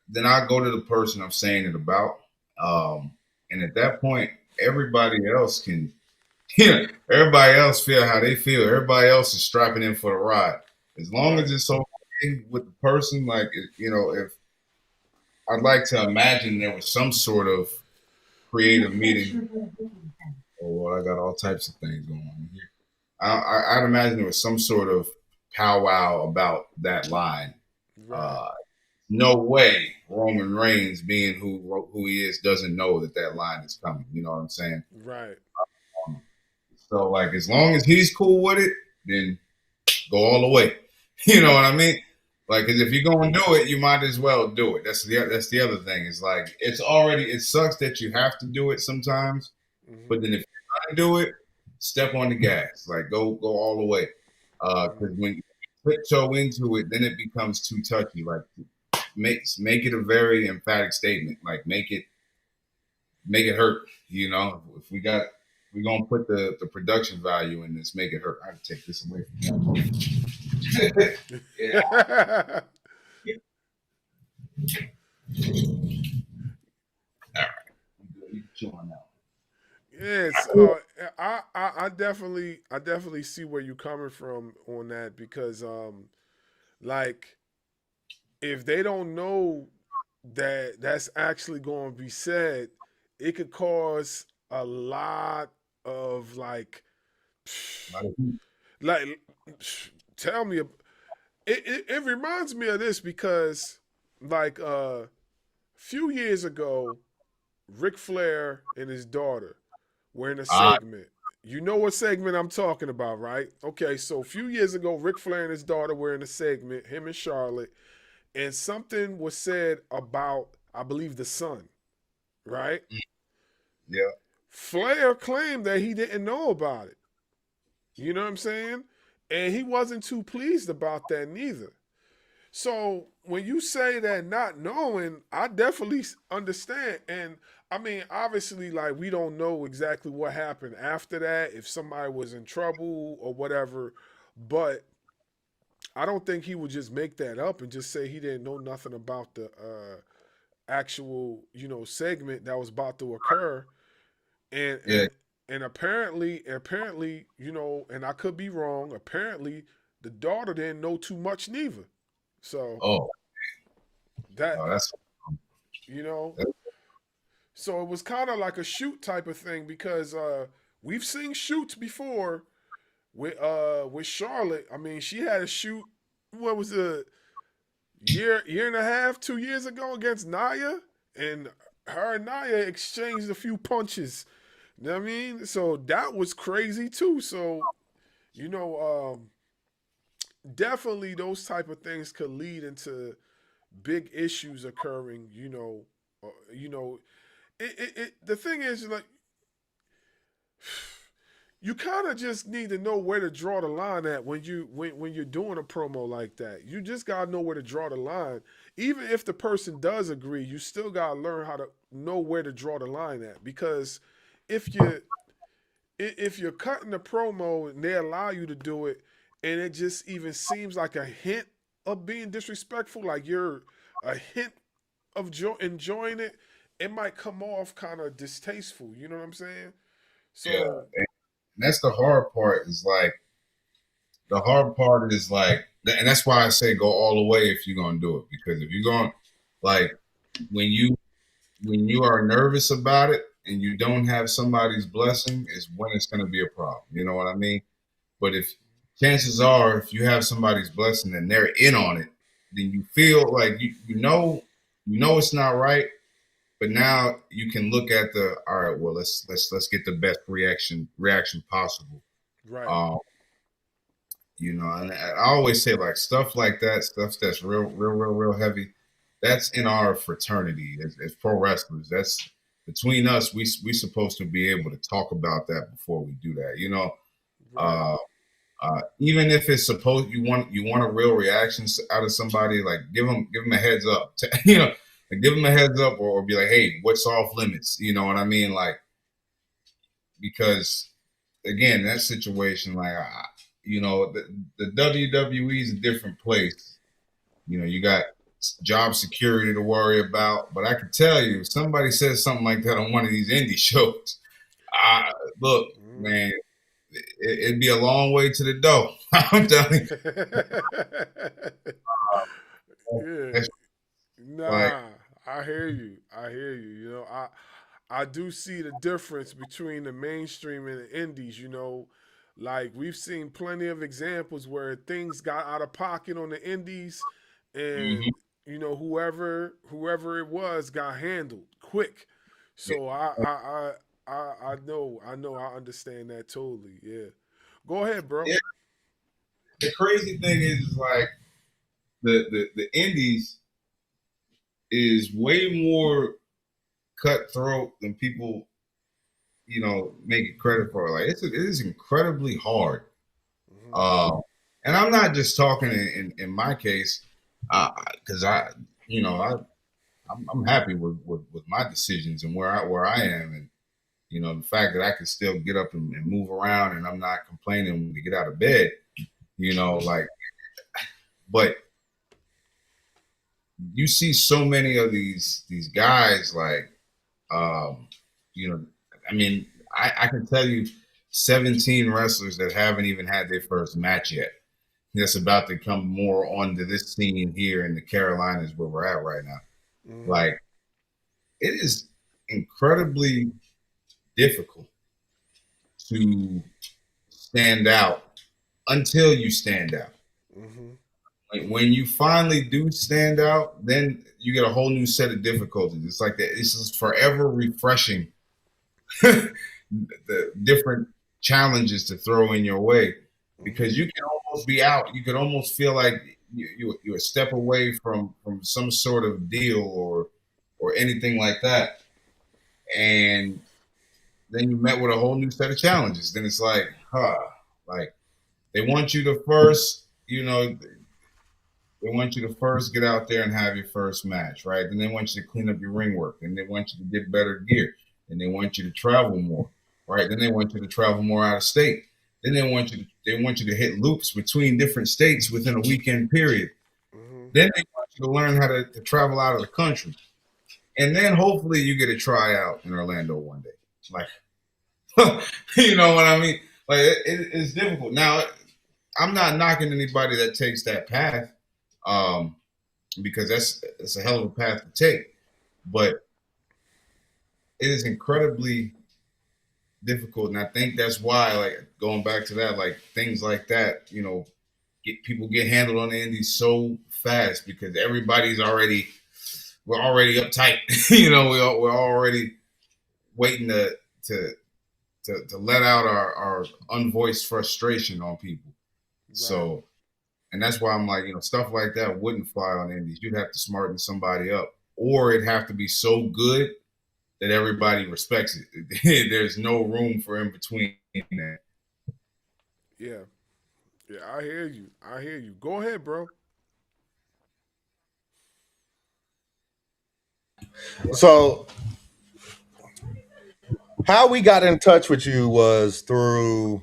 then I go to the person I'm saying it about. And at that point, everybody else can, everybody else feel how they feel. Everybody else is strapping in for the ride. As long as it's okay with the person, like, if I'd like to imagine there was some sort of creative meeting. Oh, well, I got all types of things going on here. I'd imagine there was some sort of powwow about that line. Right. No way Roman Reigns, being who he is, doesn't know that line is coming. You know what I'm saying? Right. So, like, as long as he's cool with it, then go all the way. You know what I mean? Like, 'cause if you're going to do it, you might as well do it. That's the other thing. It's like, it sucks that you have to do it sometimes. Mm-hmm. But then if you're going to do it, step on the gas. Like, go all the way. Because when you tiptoe into it, then it becomes too touchy. Like, make it a very emphatic statement. Like, make it hurt. You know, if we're gonna put the production value in this, make it hurt. I have to take this away from you. Yeah. All right. You can chill on that. Yes, I definitely see where you're coming from on that, because like, if they don't know that that's actually going to be said, it could cause a lot of like tell me, it reminds me of this, because like a few years ago, Ric Flair and his daughter were in a segment. You know what segment I'm talking about, right? Okay, so a few years ago, Ric Flair and his daughter were in a segment, him and Charlotte, and something was said about, I believe, the son, right? Yeah. Flair claimed that he didn't know about it. You know what I'm saying? And he wasn't too pleased about that neither. So when you say that not knowing, I definitely understand. And I mean, obviously, like, we don't know exactly what happened after that, if somebody was in trouble or whatever, but I don't think he would just make that up and just say he didn't know nothing about the actual, segment that was about to occur. And apparently, and I could be wrong, apparently the daughter didn't know too much neither. So that's so it was kind of like a shoot type of thing, because we've seen shoots before with Charlotte. I mean, she had a shoot, what was it, year and a half, 2 years ago against Nia, and her and Nia exchanged a few punches. You know what I mean? So that was crazy too. So, definitely those type of things could lead into big issues occurring. The thing is, like, you kind of just need to know where to draw the line at when you're doing a promo like that. You just gotta know where to draw the line. Even if the person does agree, you still gotta learn how to know where to draw the line at. Because if you're cutting the promo and they allow you to do it, and it just even seems like a hint of being disrespectful, like you're a hint of enjoying it, it might come off kind of distasteful. You know what I'm saying? So yeah. And that's the hard part. Is like, and that's why I say go all the way if you're gonna do it. Because if you're going, like, when you are nervous about it and you don't have somebody's blessing, is when it's gonna be a problem. You know what I mean? But if chances are, if you have somebody's blessing and they're in on it, then you feel like you know it's not right, But now you can look at all right, well, let's get the best reaction possible. Right. And I always say, like, stuff like that, stuff that's real heavy, that's in our fraternity as pro wrestlers. That's between us. We supposed to be able to talk about that before we do that. Right. Even if it's supposed you want a real reaction out of somebody, like give them a heads up, like give them a heads up, or be like, hey, what's off limits? You know what I mean? Like, because again, that situation, like, the WWE is a different place. You got job security to worry about, but I can tell you, if somebody says something like that on one of these indie shows, look, man, it'd be a long way to the door. I'm telling you. Yeah. Nah, I hear you. I do see the difference between the mainstream and the indies. Like, we've seen plenty of examples where things got out of pocket on the indies, and whoever it was got handled quick. So I know, I understand that totally. Yeah, go ahead, bro. Yeah. The crazy thing is like the indies is way more cutthroat than people make it credit for. Like, it is incredibly hard. And I'm not just talking in my case, because I'm happy with my decisions and where I am, and the fact that I can still get up and move around, and I'm not complaining when we get out of bed. But you see so many of these guys, like, I mean, I can tell you 17 wrestlers that haven't even had their first match yet. That's about to come more onto this scene here in the Carolinas where we're at right now. Like, it is incredibly difficult to stand out until you stand out. Like, when you finally do stand out, then you get a whole new set of difficulties. It's like that. This is forever refreshing the different challenges to throw in your way, because you can almost be out. You could almost feel like you're a step away from some sort of deal or anything like that. And then you met with a whole new set of challenges. Then it's like, like, they want you to first, they want you to first get out there and have your first match, right? Then they want you to clean up your ring work. Then they want you to get better gear. Then they want you to travel more, right? Then they want you to travel more out of state. Then they want you to hit loops between different states within a weekend period. Then they want you to learn how to travel out of the country. And then hopefully you get a tryout in Orlando one day. Like, you know what I mean? Like, it's difficult. Now, I'm not knocking anybody that takes that path, because it's a hell of a path to take. But it is incredibly difficult. And I think that's why, like, going back to that, like, things like that, people get handled on the indies so fast because we're already uptight. We're already waiting to let out our unvoiced frustration on people. Right. So, and that's why I'm like, stuff like that wouldn't fly on indies. You'd have to smarten somebody up, or it'd have to be so good that everybody respects it. There's no room for in between that. Yeah. Yeah, I hear you. Go ahead, bro. So, how we got in touch with you was through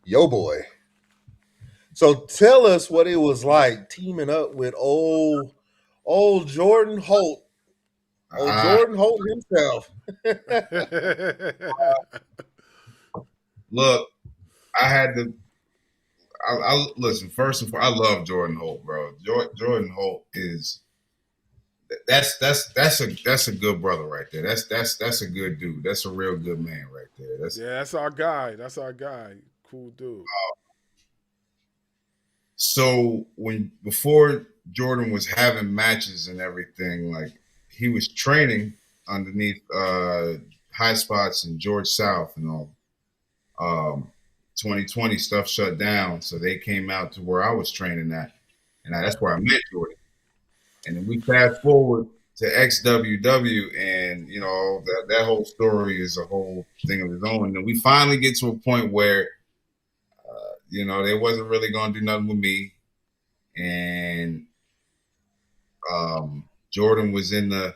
Yo Boy. So tell us what it was like teaming up with old Jordan Holt. Jordan Holt himself. Look, I had to. I listen. First and foremost, I love Jordan Holt, bro. Jordan Holt is that's a good brother right there. That's a good dude. That's a real good man right there. That's our guy. Cool dude. So before Jordan was having matches and everything, like, he was training underneath High Spots and George South and all. 2020 stuff shut down, so they came out to where I was training at, and that's where I met Jordan. And then we fast forward to XWW, and you know that whole story is a whole thing of its own. And we finally get to a point where, you know, they wasn't really gonna do nothing with me, and Jordan was in the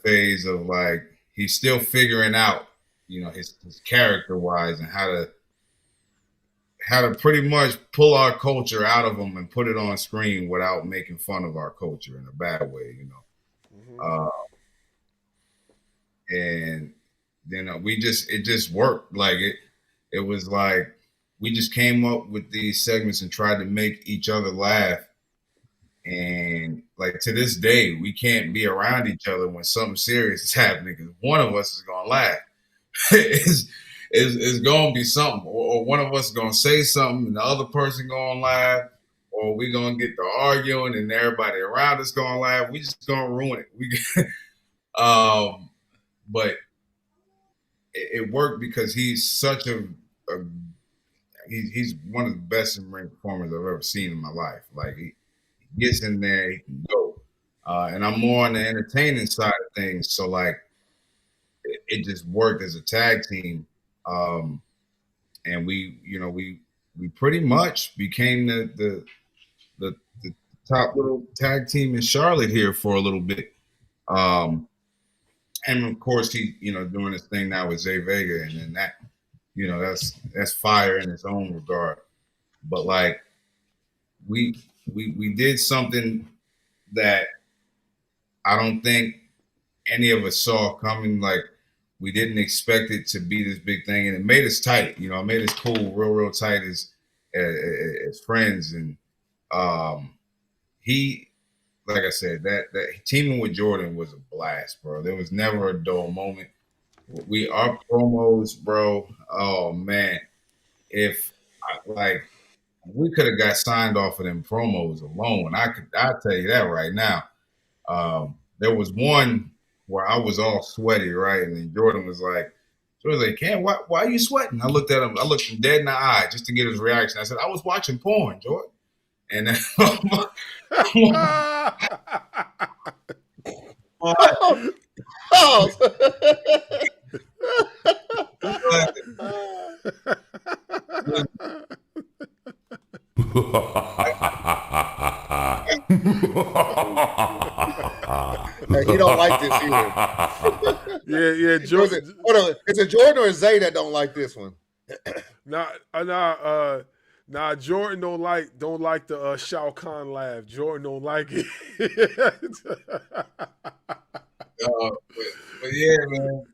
phase of like he's still figuring out, you know, his character wise and how to pretty much pull our culture out of him and put it on screen without making fun of our culture in a bad way, you know. And then it just worked. Like it was like we just came up with these segments and tried to make each other laugh. And like to this day, we can't be around each other when something serious is happening because one of us is gonna laugh. It's gonna be something, or one of us is gonna say something and the other person gonna laugh, or we gonna get to arguing and everybody around us gonna laugh. We just gonna ruin it. But it worked because he's such he's one of the best in-ring performers I've ever seen in my life. Like he gets in there, he can go. And I'm more on the entertaining side of things, so like it just worked as a tag team. And we pretty much became the top little tag team in Charlotte here for a little bit. And of course he, you know, doing his thing now with Zay Vega, and then that, you know, that's fire in its own regard. But like we did something that I don't think any of us saw coming. Like we didn't expect it to be this big thing, and it made us tight. You know, it made us cool, real tight as friends. And he, like I said, that teaming with Jordan was a blast, bro. There was never a dull moment. Our promos, bro. Oh man, we could have got signed off of them promos alone. I'll tell you that right now. There was one where I was all sweaty, right? And then Jordan was like, Cam, why are you sweating? I looked at him. I looked him dead in the eye just to get his reaction. I said, I was watching porn, Jordan. And then He don't like this either. Yeah, Jordan. Is it Jordan or Zay that don't like this one? Nah, Jordan don't like the Shao Kahn laugh. Jordan don't like it. But yeah, man,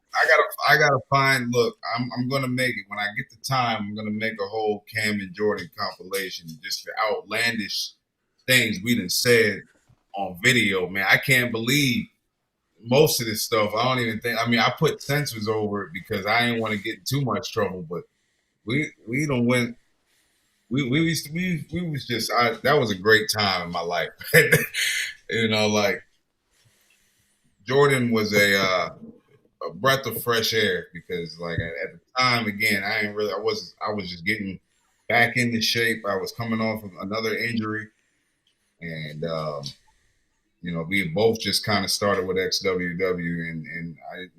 I gotta find. Look, I'm gonna make it when I get the time. I'm gonna make a whole Cam and Jordan compilation, just the outlandish things we done said on video. Man, I can't believe most of this stuff. I don't even think. I mean, I put censors over it because I didn't want to get in too much trouble. But we don't win. We was just that was a great time in my life. You know, like Jordan was a breath of fresh air because like at the time, again, I was just getting back into shape. I was coming off of another injury, and you know, we both just kind of started with XWW, and I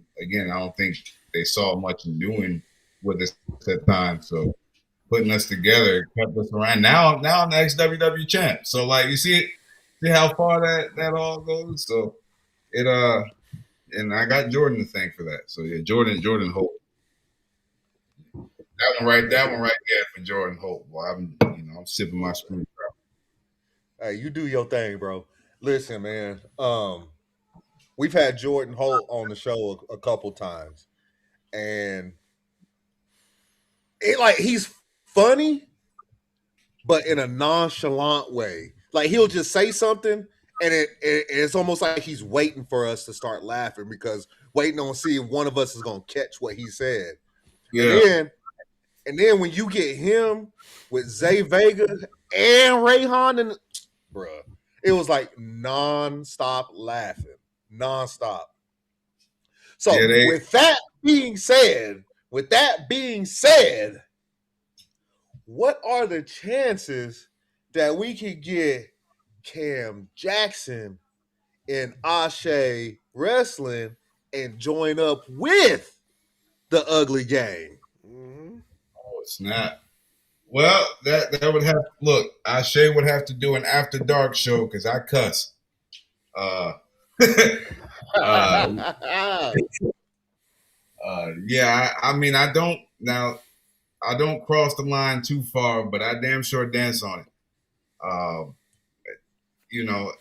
don't think they saw much in doing with us at the time, so putting us together kept us around. Now I'm the XWW champ. So like you see how far that all goes. So it and I got Jordan to thank for that. So yeah, Jordan Hope. That one right there for Jordan Hope. Boy, I'm sipping my screwdriver. Hey, you do your thing, bro. Listen, man. We've had Jordan Holt on the show a couple times, and he's funny, but in a nonchalant way. Like he'll just say something, and it's almost like he's waiting for us to start laughing because waiting on see if one of us is gonna catch what he said. Yeah. And then when you get him with Zay Vega and Rayhan, and bruh, it was like nonstop laughing, nonstop. So Yeah, with that being said, what are the chances that we could get Cam Jackson in Ashe Wrestling and join up with the Ugly Gang? Oh, snap. Well, that would have look. Ashe would have to do an after dark show because I cuss. Yeah. I mean, I don't cross the line too far, but I damn sure dance on it. You know,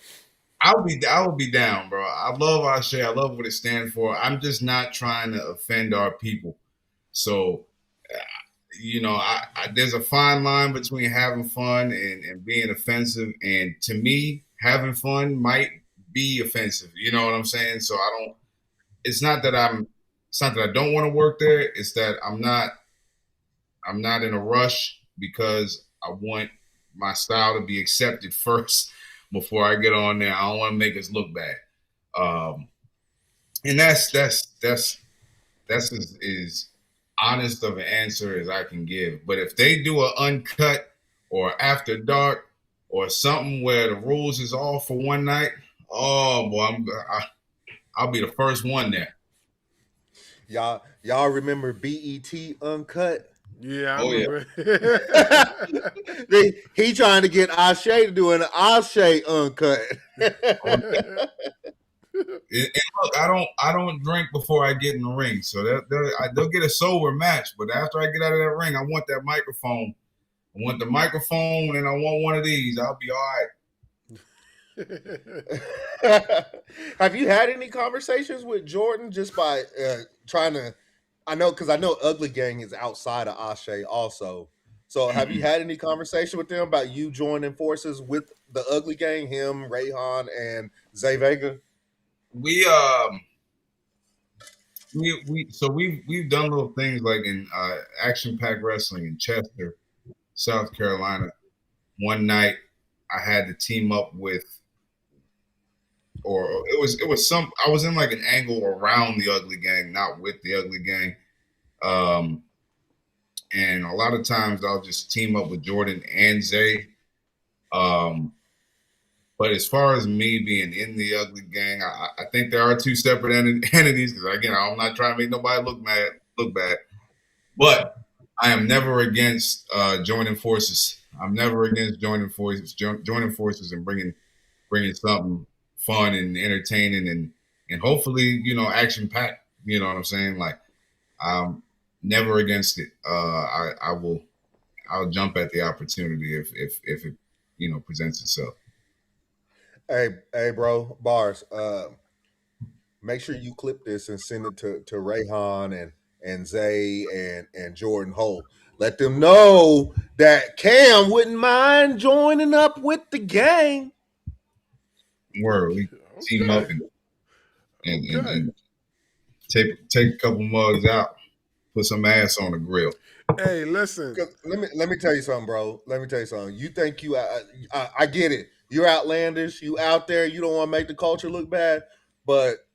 I would be down, bro. I love Ashe. I love what it stands for. I'm just not trying to offend our people. So, there's a fine line between having fun and being offensive. And to me, having fun might be offensive. You know what I'm saying? So it's not that I don't want to work there. It's that I'm not in a rush because I want my style to be accepted first before I get on there. I don't want to make us look bad. And that's as honest of an answer as I can give. But if they do an uncut or after dark or something where the rules is all for one night, oh boy, I'll be the first one there. Y'all remember BET Uncut? Yeah, I remember. Yeah. He trying to get Ashe to do an Ashe Uncut. And look, I don't drink before I get in the ring, so they'll get a sober match. But after I get out of that ring, I want that microphone. I want the microphone, and I want one of these. I'll be all right. Have you had any conversations with Jordan just by trying to? I know Ugly Gang is outside of Ashe also. So have you had any conversation with them about you joining forces with the Ugly Gang, him, Rayhan, and Zay Vega? We've done little things like in Action Pack Wrestling in Chester, South Carolina. One night I had to team up with, or it was I was in like an angle around the Ugly Gang, not with the Ugly Gang. And a lot of times I'll just team up with Jordan and Zay. But as far as me being in the Ugly Gang, I think there are two separate entities. Because again, I'm not trying to make nobody look bad. But I am never against joining forces. I'm never against joining forces. Joining forces and bringing something fun and entertaining and hopefully action packed. You know what I'm saying? Like I'm never against it. I'll jump at the opportunity if it presents itself. Hey, bro, Bars. Make sure you clip this and send it to Rayhan and Zay and Jordan Holt. Let them know that Cam wouldn't mind joining up with the gang. Word, we team up and take a couple mugs out, put some ass on the grill. Hey, listen. Let me tell you something, bro. Let me tell you something. You think I get it. You're outlandish. You out there. You don't want to make the culture look bad, but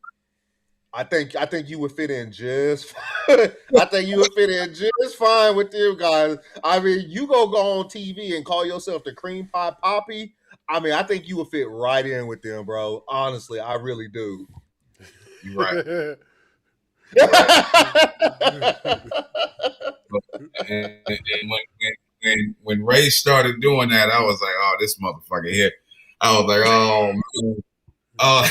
I think you would fit in just. I think you would fit in just fine with them guys. I mean, you go on TV and call yourself the Cream Pie Poppy. I mean, I think you would fit right in with them, bro. Honestly, I really do. You're right. And when Ray started doing that, I was like, "Oh, this motherfucker here." I was like, "Oh man." I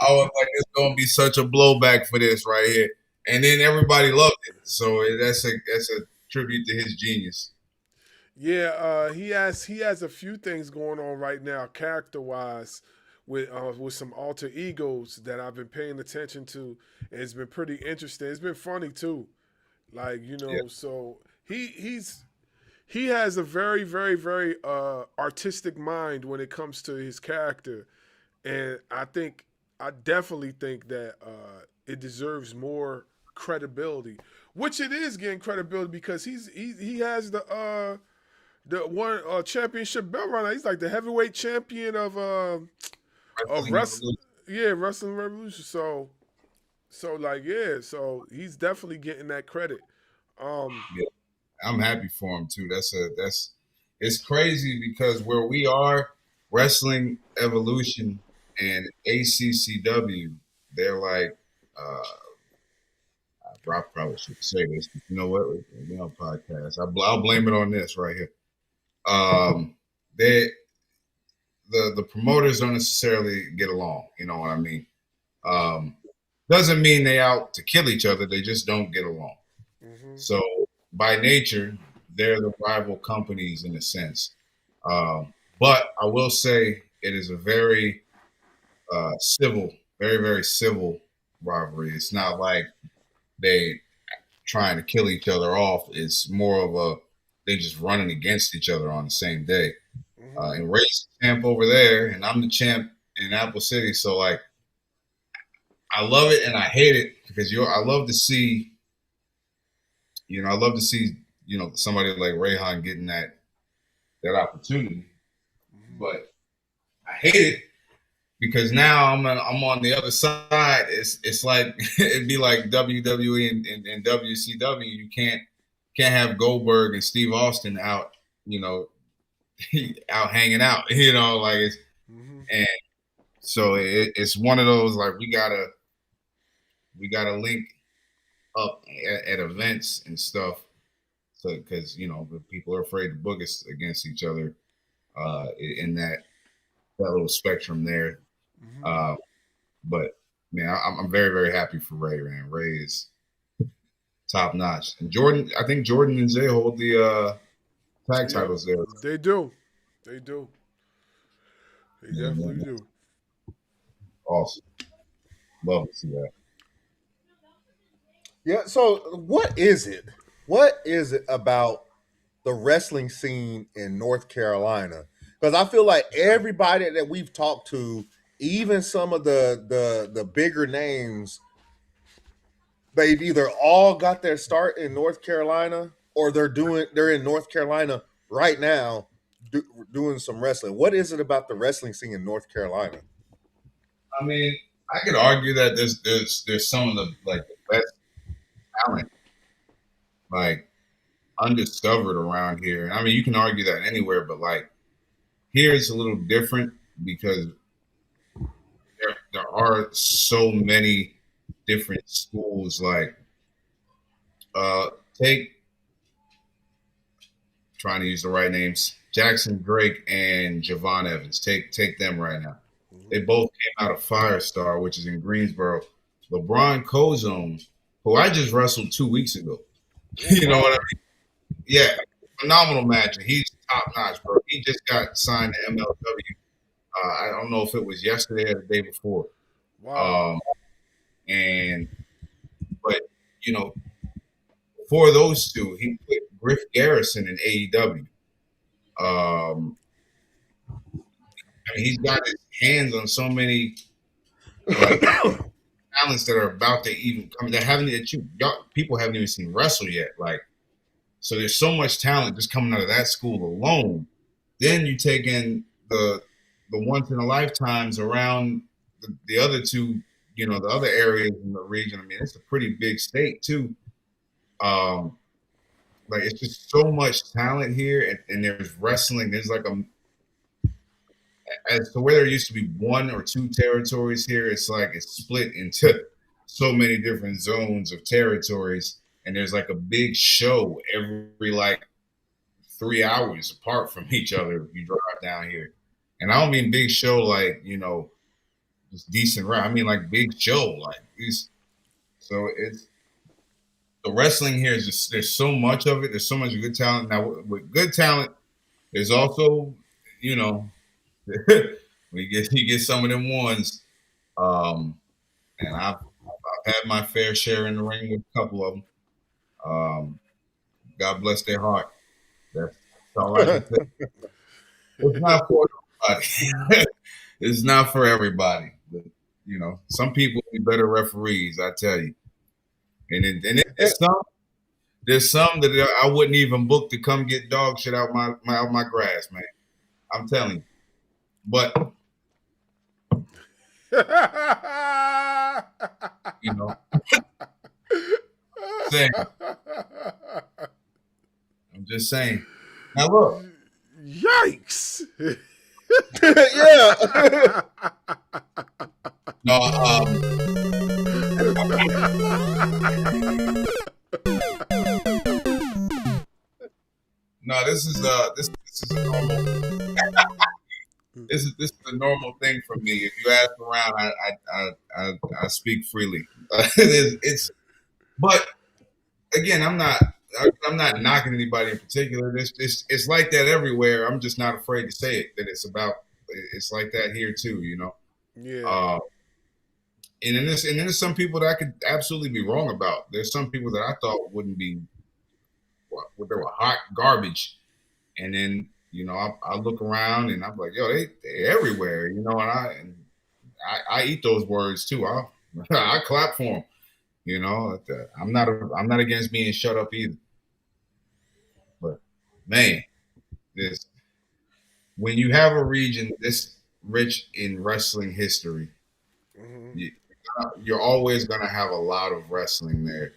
was like, "It's gonna be such a blowback for this right here," and then everybody loved it. So that's a tribute to his genius. Yeah, he has a few things going on right now, character wise, with some alter egos that I've been paying attention to. And it's been pretty interesting. It's been funny too, like yeah. So he has a very, very, very artistic mind when it comes to his character. And I definitely think that it deserves more credibility, which it is getting credibility because he has the one championship belt right now. He's like the heavyweight champion of wrestling. Yeah, Wrestling Revolution. So So like, yeah, so he's definitely getting that credit. Yeah, I'm happy for him too. It's crazy because where we are, Wrestling Evolution and ACCW, they're like, I probably should say this. You know what? We on podcast. I'll blame it on this right here. They the promoters don't necessarily get along. You know what I mean? Doesn't mean they out to kill each other. They just don't get along. Mm-hmm. So by nature, they're the rival companies in a sense. But I will say it is a very civil, very, very civil rivalry. It's not like they trying to kill each other off. It's more of a they just running against each other on the same day. And Ray's the champ over there, and I'm the champ in Apple City. So like, I love it and I hate it because I love to see, somebody like Rayhan getting that opportunity. But I hate it because now I'm on the other side. It's like it'd be like WWE and WCW. You can't have Goldberg and Steve Austin out, out hanging out, like it's and so it's one of those like we gotta link up at events and stuff, so because people are afraid to book us against each other in that little spectrum there. But man, I'm very, very happy for Ray, man. Ray is top notch. And Jordan, I think Jordan and Zay hold the tag titles there. They do. They definitely do. Awesome. Love to see that. Yeah, so what is it? What is it about the wrestling scene in North Carolina? Because I feel like everybody that we've talked to, even some of the bigger names, they've either all got their start in North Carolina or they're in North Carolina right now doing some wrestling. What is it about the wrestling scene in North Carolina? I mean, I could argue that there's some of the best talent undiscovered around here. I mean, you can argue that anywhere, but here it's a little different because there are so many different schools. Trying to use the right names, Jackson Drake and Javon Evans. Take them right now. They both came out of Firestar, which is in Greensboro. LeBron Cozone, who I just wrestled 2 weeks ago. You know what I mean? Yeah, phenomenal match. He's top notch, bro. He just got signed to MLW. I don't know if it was yesterday or the day before. Wow. But for those two, he put Griff Garrison in AEW. I mean, he's got his hands on so many talents that are about to even come. People haven't even seen wrestle yet. So there's so much talent just coming out of that school alone. Then you take in the once in a lifetimes around the other two, the other areas in the region. I mean, it's a pretty big state too. It's just so much talent here, and there's wrestling. There's as to where there used to be one or two territories here, it's split into so many different zones of territories, and there's a big show every 3 hours apart from each other if you drive down here. And I don't mean big show just decent, right? I mean big show So it's the wrestling here is just there's so much of it. There's so much good talent. Now with good talent, there's also you get some of them ones, and I've had my fair share in the ring with a couple of them. God bless their heart. That's all I can say. It's not for everybody. It's not for everybody. But, some people be better referees, I tell you. And there's some that I wouldn't even book to come get dog shit out my grass, man. I'm telling you. But You know, saying. I'm just saying. Now look. Yikes! Yeah. No, no, this is a normal this is a normal thing for me. If you ask around, I speak freely. But again, I'm not knocking anybody in particular. It's like that everywhere. I'm just not afraid to say it. That it's like that here too. You know. Yeah. And then there's some people that I could absolutely be wrong about. There's some people that I thought wouldn't be, they were hot garbage. And then, you know, I look around and I'm like, yo, they everywhere, you know, and I eat those words too. I clap for them, you know. I'm not against being shut up either. But man, when you have a region this rich in wrestling history, you're always going to have a lot of wrestling there.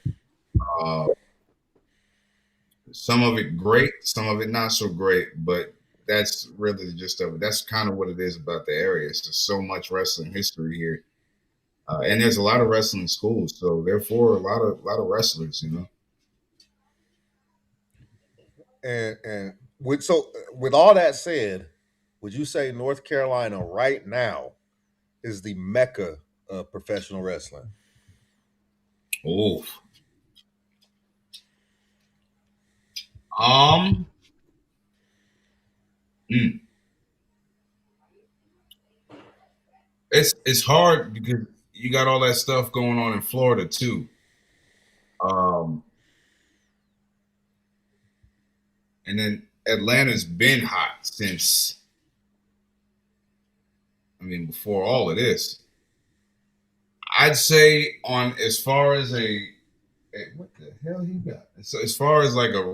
Some of it great, some of it not so great, but that's really the gist of it. That's kind of what it is about the area. It's just so much wrestling history here, and there's a lot of wrestling schools, so therefore a lot of wrestlers, you know. And with all that said, would you say North Carolina right now is the mecca of professional wrestling? Oh, it's hard because you got all that stuff going on in Florida too. And then Atlanta's been hot since, before all of this. I'd say on as far as what the hell he got? So as far as like on a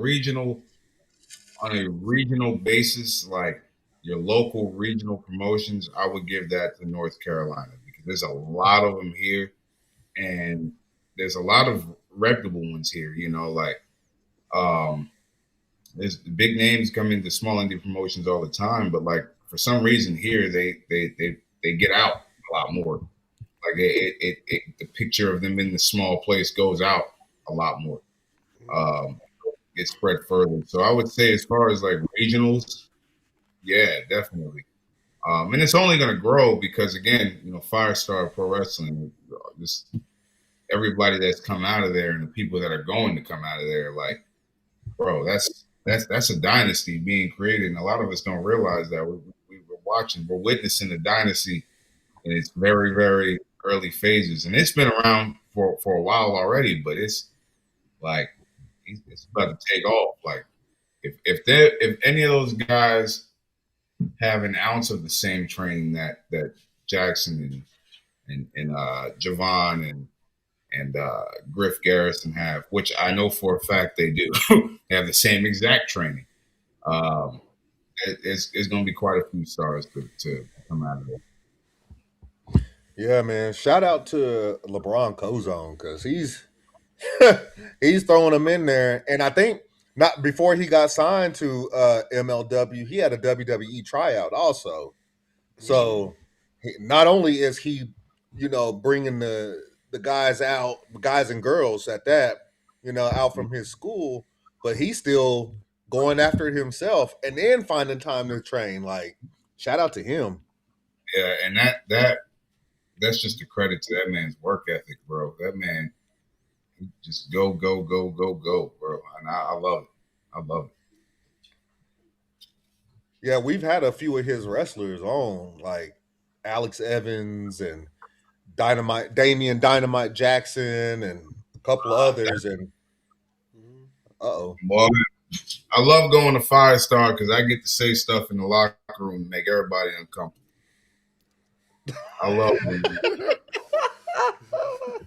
regional basis, like your local regional promotions, I would give that to North Carolina because there's a lot of them here, and there's a lot of reputable ones here. You know, like there's big names come into small indie promotions all the time, but like for some reason here they get out a lot more. Like the picture of them in the small place goes out a lot more. It's spread further. So I would say as far as like regionals, yeah, definitely. And it's only going to grow because again, you know, Firestar Pro Wrestling, just everybody that's come out of there and the people that are going to come out of there, like, bro, that's a dynasty being created. And a lot of us don't realize that we're witnessing a dynasty in its very, very early phases. And it's been around for a while already, but it's like, it's about to take off. Like if any of those guys have an ounce of the same training that Jackson and Javon and Griff Garrison have, which I know for a fact they do, they have the same exact training. It's going to be quite a few stars to come out of it. Yeah, man. Shout out to LeBron Cozone because he's throwing them in there. And I think not before he got signed to MLW, he had a WWE tryout also. So not only is he, you know, bringing the guys out, guys and girls at that, you know, out from his school, but he's still going after it himself and then finding time to train. Like, shout out to him. Yeah, and that's just a credit to that man's work ethic, bro. That man, he just go, bro. And I love it. I love it. Yeah, we've had a few of his wrestlers on, like Alex Evans and Damian Dynamite Jackson and a couple of others. And Boy, I love going to Firestar because I get to say stuff in the locker room and make everybody uncomfortable. I love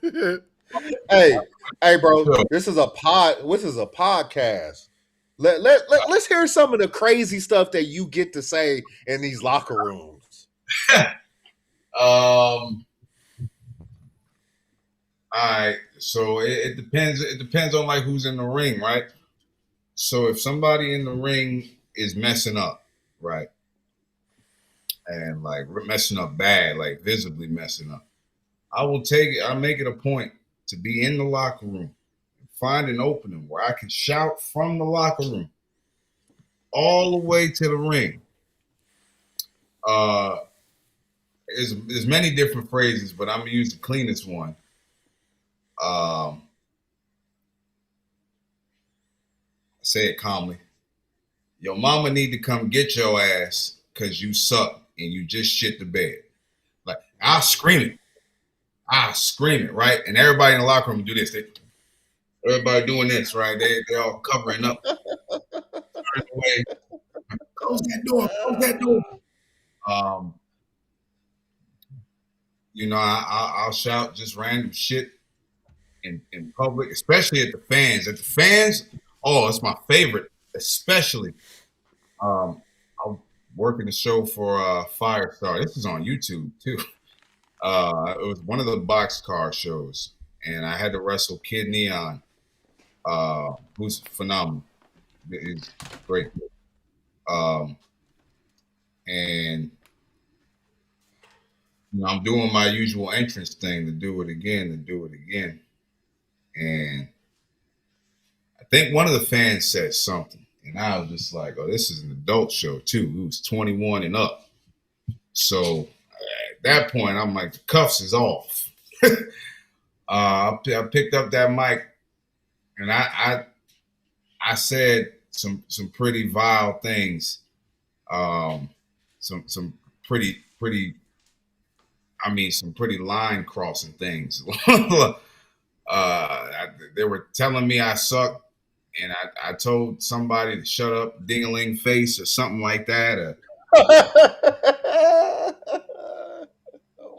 it. Hey, bro, this is a podcast. Let's hear some of the crazy stuff that you get to say in these locker rooms. All right, so it depends. It depends on like who's in the ring, right? So if somebody in the ring is messing up, right, and like messing up bad, like visibly messing up, I will take it. I make it a point to be in the locker room, find an opening where I can shout from the locker room all the way to the ring. There's many different phrases, but I'm gonna use the cleanest one. Say it calmly. Your mama need to come get your ass because you suck and you just shit the bed. Like, I'll scream it, right? And everybody in the locker room do this. Everybody doing this, right? They're all covering up. Turn away. Close that door. Close that door. I'll shout just random shit in public, especially at the fans. At the fans, oh, it's my favorite, especially. I'm working the show for Firestar. This is on YouTube too. It was one of the boxcar shows, and I had to wrestle Kid Neon, who's phenomenal. He's great. And I'm doing my usual entrance thing to do it again. And I think one of the fans said something, and I was just like, oh, this is an adult show too. It was 21 and up. So at that point, I'm like, the cuffs is off. I picked up that mic, and I said some pretty vile things. Some pretty line crossing things. They were telling me I suck, and I told somebody to shut up, ding-a-ling face, or something like that.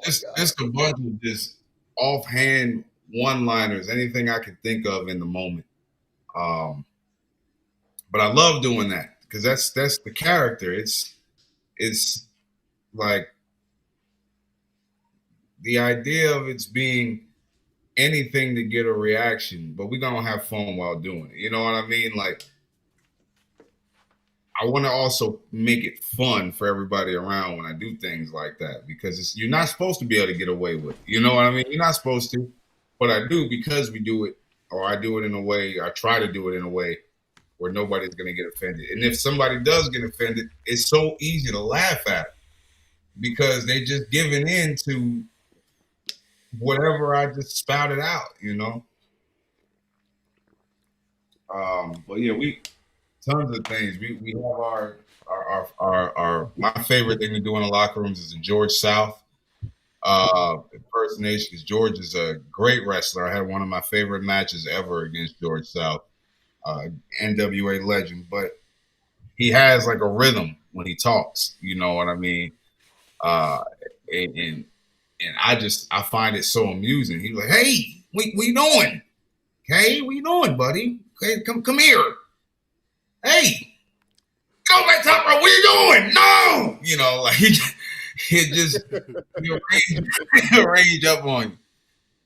Just a bunch of just offhand one-liners, anything I could think of in the moment. But I love doing that because that's the character. It's like the idea of it's being anything to get a reaction, but we're gonna have fun while doing it. You know what I mean? Like, I want to also make it fun for everybody around when I do things like that, because you're not supposed to be able to get away with it. You know what I mean? You're not supposed to, but I do because we do it, or I do it in a way, I try to do it in a way where nobody's gonna get offended. And if somebody does get offended, it's so easy to laugh at it because they just giving in to whatever I just spouted out, you know. But yeah, we tons of things. We have our my favorite thing to do in the locker rooms is the George South impersonation, because George is a great wrestler. I had one of my favorite matches ever against George South, NWA legend, but he has like a rhythm when he talks, you know what I mean? And I find it so amusing. He's like, hey, we doing? Okay, what you doing, buddy? Okay, come here. Hey, go back top row. What you doing? No, you know, like he just he'll range up on you.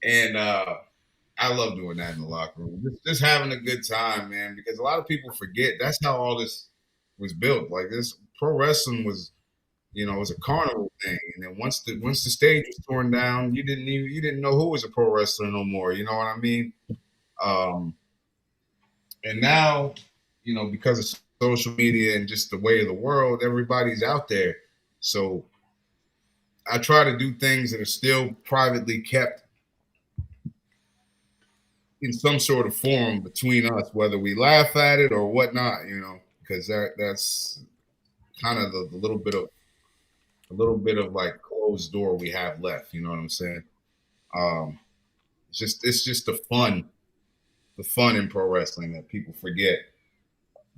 And I love doing that in the locker room. Just having a good time, man, because a lot of people forget that's how all this was built. Like, this pro wrestling was, you know, it was a carnival thing. And then once the stage was torn down, you didn't know who was a pro wrestler no more. You know what I mean? And now, you know, because of social media and just the way of the world, everybody's out there. So I try to do things that are still privately kept in some sort of forum between us, whether we laugh at it or whatnot, you know, because that's kind of the little bit of like closed door we have left. You know what I'm saying? It's just the fun in pro wrestling that people forget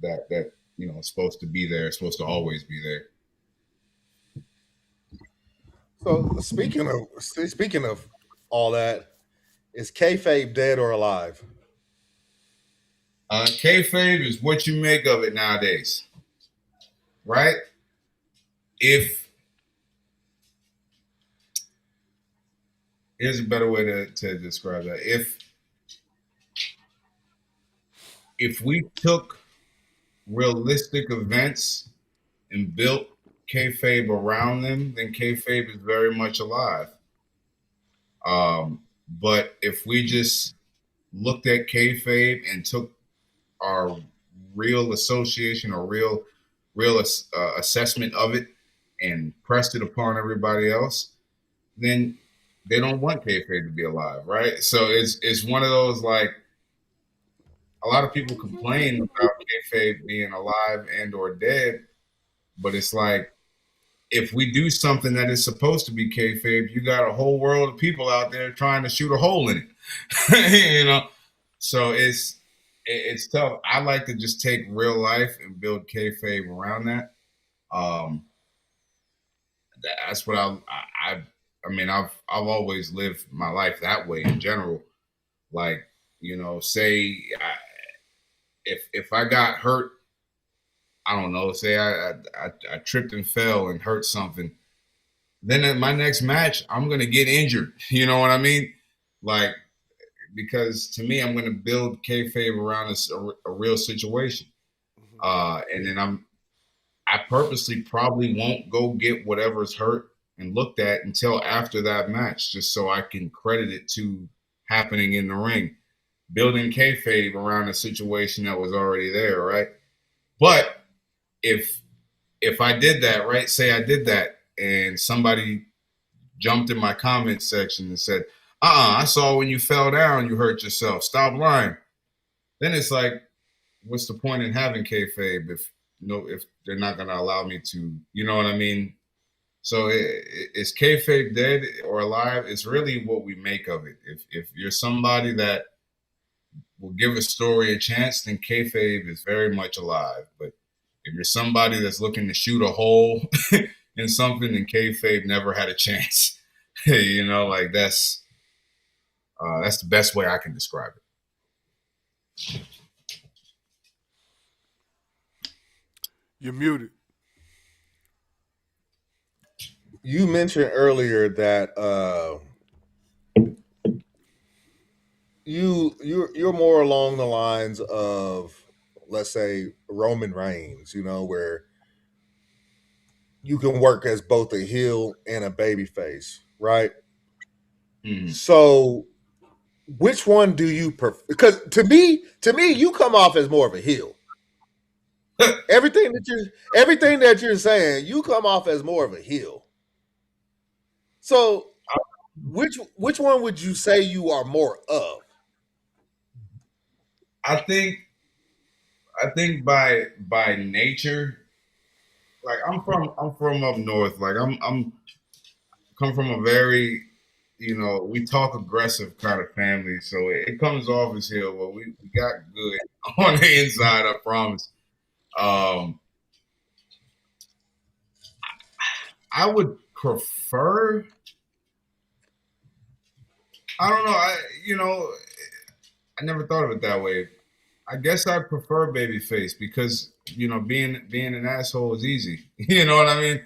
that you know, it's supposed to be there. It's supposed to always be there. So speaking of all that, is kayfabe dead or alive? Kayfabe is what you make of it nowadays, right? If here's a better way to describe that. If we took realistic events and built kayfabe around them, then kayfabe is very much alive. But if we just looked at kayfabe and took our real association or real assessment of it and pressed it upon everybody else, then they don't want kayfabe to be alive, right? So it's one of those, like, a lot of people complain about kayfabe being alive and or dead, but it's like, if we do something that is supposed to be kayfabe, you got a whole world of people out there trying to shoot a hole in it, you know. So it's tough. I like to just take real life and build kayfabe around that. That's what I mean. I've always lived my life that way in general. Like, you know, say if I got hurt, I don't know, say I tripped and fell and hurt something, then at my next match, I'm going to get injured. You know what I mean? Like, because to me, I'm going to build kayfabe around a real situation. And then I purposely probably won't go get whatever's hurt and looked at until after that match, just so I can credit it to happening in the ring, building kayfabe around a situation that was already there, right? But if I did that, right, say I did that and somebody jumped in my comment section and said, I saw when you fell down, you hurt yourself, stop lying. Then it's like, what's the point in having kayfabe if they're not going to allow me to, you know what I mean? So is kayfabe dead or alive? It's really what we make of it. If you're somebody that will give a story a chance, then kayfabe is very much alive. But if you're somebody that's looking to shoot a hole in something, then kayfabe never had a chance. You know, like that's the best way I can describe it. You're muted. You mentioned earlier that you're more along the lines of, let's say, Roman Reigns, you know, where you can work as both a heel and a babyface, right? Mm-hmm. So which one do you prefer? Because to me, you come off as more of a heel. Everything that you're saying, you come off as more of a heel. So which one would you say you are more of? I think by nature, like I'm from up north. Like I'm come from a very, you know, we talk aggressive kind of family. So it comes off as heel, but we got good on the inside, I promise. I would prefer, I don't know, I never thought of it that way. I guess I prefer babyface because, you know, being an asshole is easy. You know what I mean?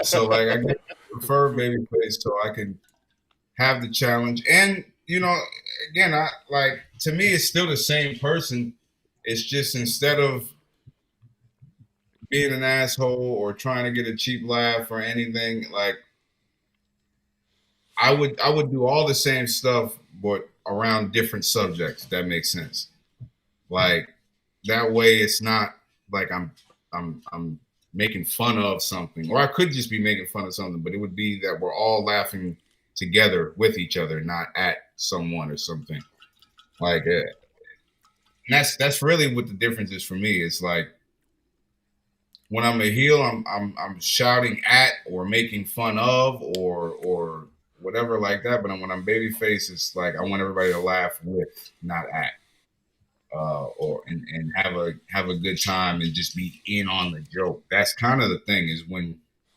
So like I prefer babyface so I can have the challenge. And, you know, again, to me it's still the same person. It's just instead of being an asshole or trying to get a cheap laugh or anything, like I would do all the same stuff but around different subjects, if that makes sense. Like that way it's not like I'm making fun of something, or I could just be making fun of something, but it would be that we're all laughing together with each other, not at someone or something. Like that's really what the difference is for me. It's like when I'm a heel, I'm shouting at or making fun of or whatever like that. But when I'm babyface, it's like I want everybody to laugh with, not at, and have a good time and just be in on the joke. That's kind of the thing.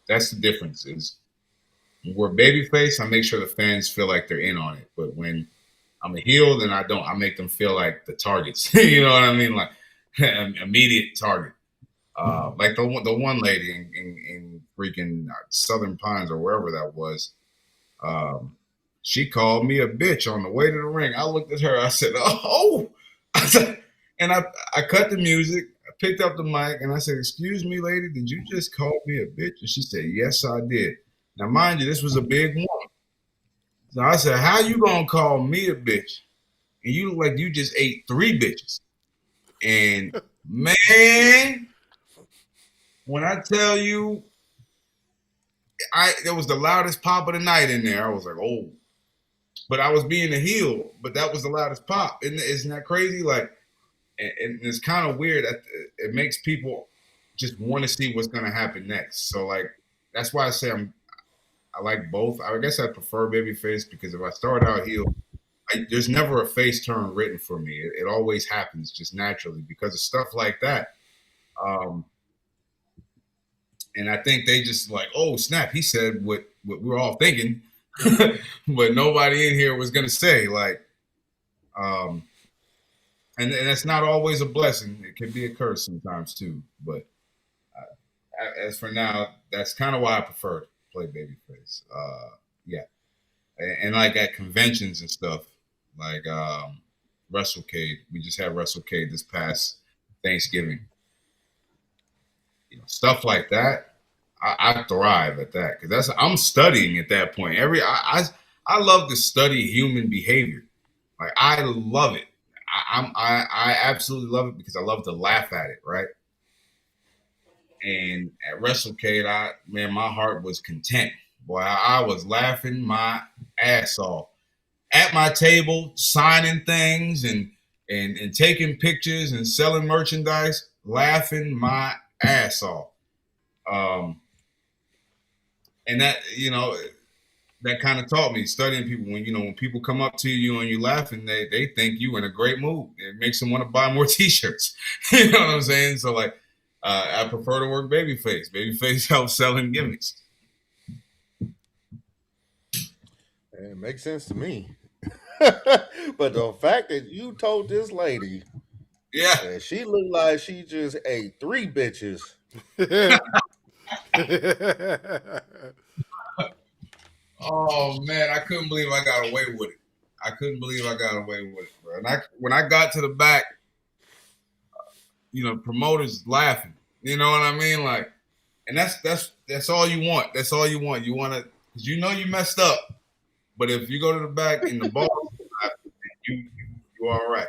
That's the difference. Is when we're babyface, I make sure the fans feel like they're in on it. But when I'm a heel, then I don't. I make them feel like the targets. You know what I mean? Like immediate target. Like the one lady in freaking Southern Pines or wherever that was. she called me a bitch on the way to the ring. I looked at her. I said, "Oh," I said, and I cut the music. I picked up the mic and I said, "Excuse me, lady, did you just call me a bitch?" And she said, "Yes, I did." Now, mind you, this was a big woman. So I said, "How you gonna call me a bitch? And you look like you just ate 3 bitches." And man, when I tell you, it was the loudest pop of the night in there. I was like, "Oh," but I was being a heel. But that was the loudest pop. Isn't that crazy? Like, and it's kind of weird. It makes people just want to see what's gonna happen next. So like, that's why I say I like both. I guess I prefer babyface because if I start out heel, there's never a face turn written for me. It always happens just naturally because of stuff like that. And I think they just like, oh snap, he said what we're all thinking, but nobody in here was gonna say like, and that's not always a blessing. It can be a curse sometimes too. But as for now, that's kind of why I prefer to play babyface. Yeah, and like at conventions and stuff, like WrestleCade. We just had WrestleCade this past Thanksgiving. Stuff like that, I thrive at that because I'm studying at that point. I love to study human behavior. Like I love it. I absolutely love it because I love to laugh at it, right? And at WrestleCade, my heart was content. Boy, I was laughing my ass off at my table, signing things and taking pictures and selling merchandise, laughing my ass off. And that, that kind of taught me studying people. When people come up to you and you laughing, they think you in a great mood. It makes them want to buy more T-shirts. You know what I'm saying? So like, I prefer to work babyface. Babyface helps selling gimmicks. It makes sense to me. But the fact that you told this lady, that she looked like she just ate 3 bitches. Oh man, I couldn't believe I got away with it. Bro. And when I got to the back, promoters laughing. You know what I mean? Like, and that's all you want. That's all you want. You want to, because you messed up. But if you go to the back and the ball, you all right.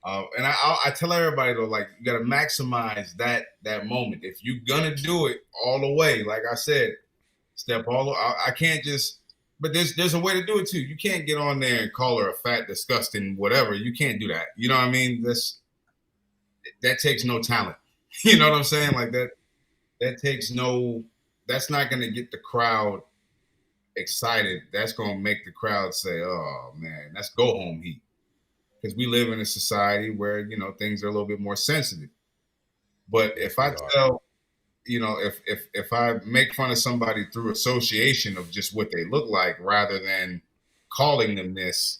And I tell everybody though, like you got to maximize that moment. If you're gonna do it all the way, like I said, step all. I can't just. But there's a way to do it too. You can't get on there and call her a fat, disgusting, whatever. You can't do that. You know what I mean? That takes no talent. You know what I'm saying? Like that takes no. That's not gonna get the crowd excited. That's gonna make the crowd say, "Oh man, that's go home heat." Because we live in a society where things are a little bit more sensitive. But if I tell, if I make fun of somebody through association of just what they look like rather than calling them this,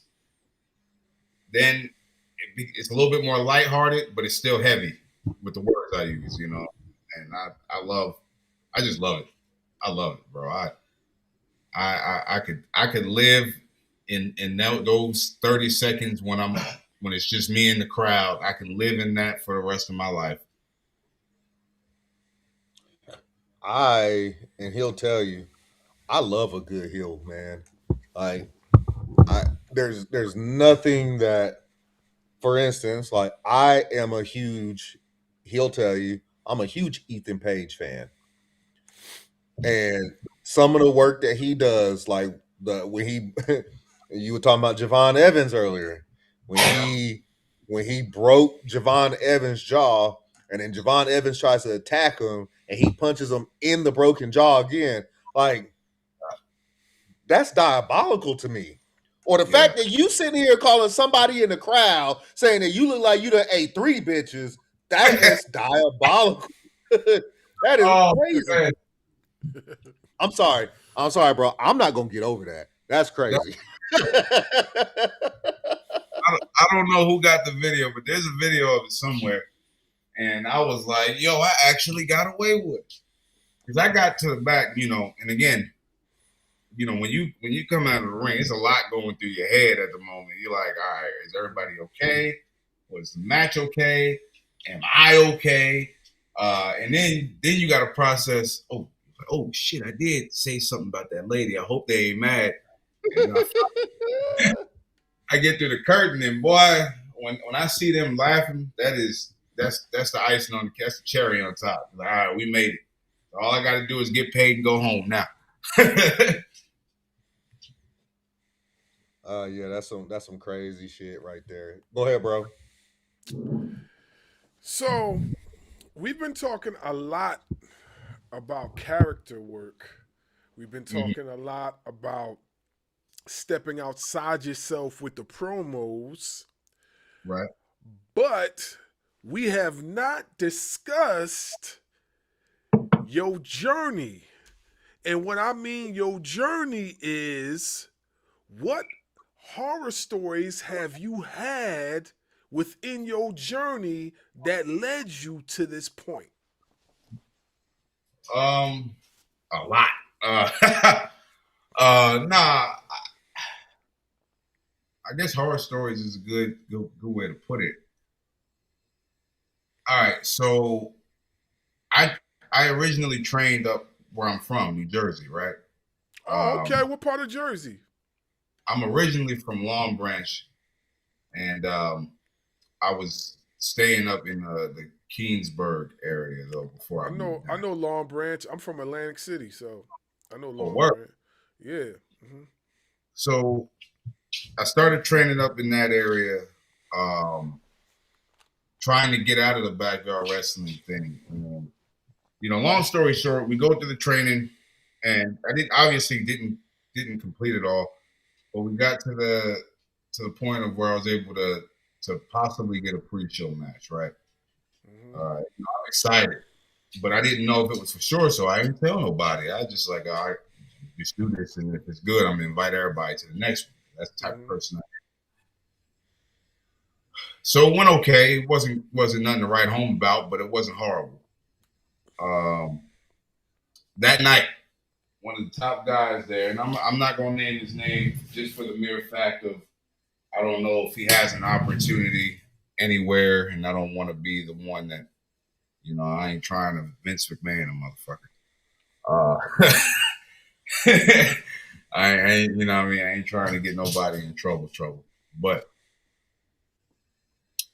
then it's a little bit more lighthearted, but it's still heavy with the words I use, And I just love it. I love it, bro. I could live in those 30 seconds when it's just me and the crowd. I can live in that for the rest of my life. And he'll tell you, I love a good heel, man. Like there's nothing that, for instance, like he'll tell you, I'm a huge Ethan Page fan. And some of the work that he does, like when you were talking about Javon Evans earlier, when he broke Javon Evans' jaw, and then Javon Evans tries to attack him, and he punches him in the broken jaw again. Like, that's diabolical to me. Or the fact that you sitting here calling somebody in the crowd saying that you look like you done ate 3 bitches, that is diabolical. That is crazy. Man. I'm sorry, bro. I'm not gonna get over that. That's crazy. I don't know who got the video, but there's a video of it somewhere. And I was like, yo, I actually got away with it. Because I got to the back, and again, you know, when you come out of the ring, it's a lot going through your head at the moment. You're like, all right, is everybody okay? Was the match okay? Am I okay? And then you got to process. Oh shit! I did say something about that lady. I hope they ain't mad. And I get through the curtain, and boy, when I see them laughing, that's the icing on the cherry on top. Like, all right, we made it. All I got to do is get paid and go home now. Yeah, that's some crazy shit right there. Go ahead, bro. So, we've been talking a lot about character work. We've been talking a lot about stepping outside yourself with the promos. Right. But we have not discussed your journey. And what I mean your journey is, what horror stories have you had within your journey that led you to this point? A lot. Nah. I guess horror stories is a good way to put it. All right, so I originally trained up where I'm from, New Jersey, right? Oh, okay. What part of Jersey? I'm originally from Long Branch, and I was staying up in the Keensburg area though before I know Long Branch. I'm from Atlantic City, so I know Long Branch. Yeah. Mm-hmm. So I started training up in that area, trying to get out of the backyard wrestling thing. And, you know, long story short, we go through the training, and I didn't complete it all, but we got to the point of where I was able to possibly get a pre-show match, right? Mm-hmm. I'm excited, but I didn't know if it was for sure, so I didn't tell nobody. I just like, all right, just do this, and if it's good, I'm gonna invite everybody to the next one. That's the type of person I am. So it went okay. It wasn't nothing to write home about, but it wasn't horrible. That night, one of the top guys there, and I'm not gonna name his name just for the mere fact of I don't know if he has an opportunity anywhere, and I don't want to be the one that, you know, I ain't trying to Vince McMahon a motherfucker. I ain't, you know what I mean? I ain't trying to get nobody in trouble. But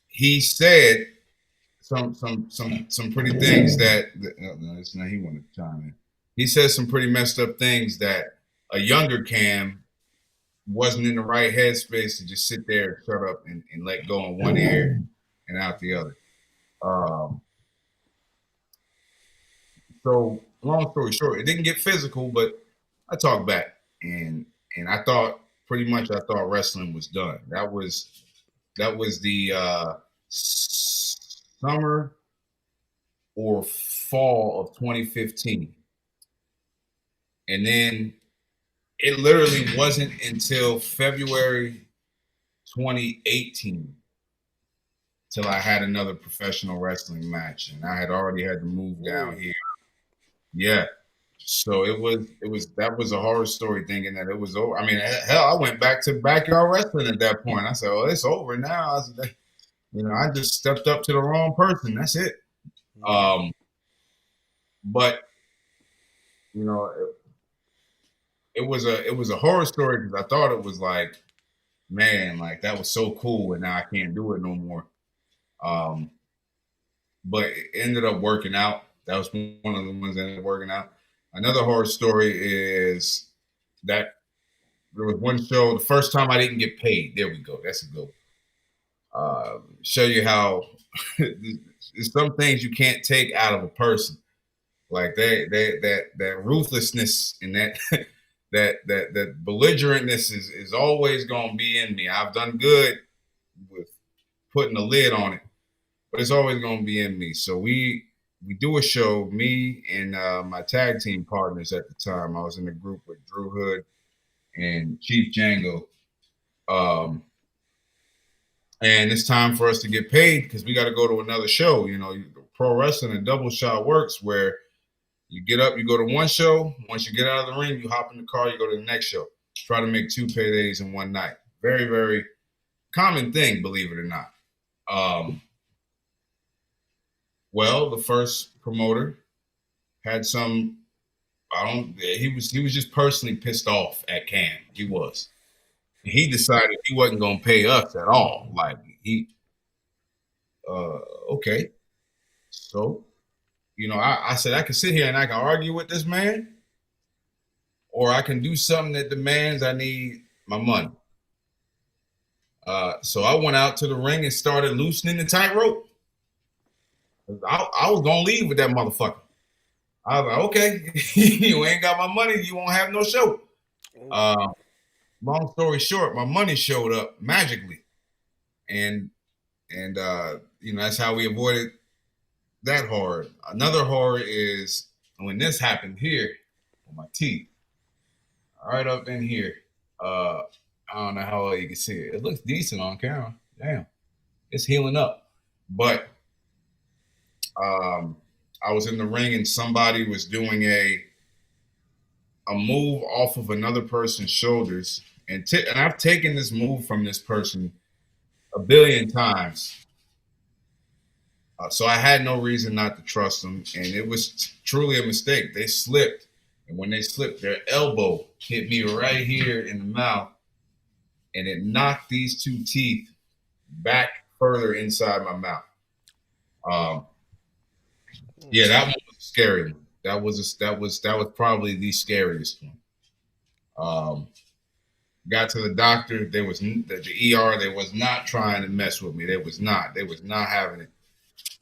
he said some pretty things that no, it's not, he wanted to chime in. He said some pretty messed up things that a younger Cam wasn't in the right headspace to just sit there and shut up and let go in one ear and out the other. So long story short, it didn't get physical, but I talked back and I thought wrestling was done. That was the summer or fall of 2015. And then it literally wasn't until February 2018 till I had another professional wrestling match, and I had already had to move down here. Yeah. So it was a horror story thinking that it was over. I mean, hell, I went back to backyard wrestling at that point. I said, "Oh, it's over now." I just stepped up to the wrong person. That's it. But you know, it was a horror story because I thought it was like, man, like that was so cool, and now I can't do it no more. But it ended up working out. That was one of the ones that ended up working out. Another horror story is that there was one show, the first time I didn't get paid. There we go. That's a good one. Show you how there's some things you can't take out of a person. Like that ruthlessness and that that belligerentness is always going to be in me. I've done good with putting a lid on it, but it's always going to be in me. So we do a show, me and my tag team partners at the time. I was in a group with Drew Hood and Chief Django. And it's time for us to get paid because we got to go to another show. You know, pro wrestling and double shot works where You get up, you go to one show. Once you get out of the ring, you hop in the car, you go to the next show. Try to make 2 paydays in one night. Very, very common thing, believe it or not. Well, the first promoter had some. He was just personally pissed off at Cam. He was. He decided he wasn't gonna pay us at all. Like okay. So, I said I can sit here and I can argue with this man, or I can do something that demands I need my money. So I went out to the ring and started loosening the tightrope. I was gonna leave with that motherfucker. I was like, okay, you ain't got my money, you won't have no show. Long story short, my money showed up magically, and that's how we avoided that horror. Another horror is when this happened here on my teeth, right up in here. I don't know how well you can see it. It looks decent on camera. Damn, it's healing up. But I was in the ring and somebody was doing a move off of another person's shoulders, and I've taken this move from this person a billion times. So I had no reason not to trust them, and it was truly a mistake. They slipped, and when they slipped, their elbow hit me right here in the mouth, and it knocked these 2 teeth back further inside my mouth. Yeah, that one was a scary one. That was probably the scariest one. Got to the doctor. The ER. They was not trying to mess with me. They was not having it.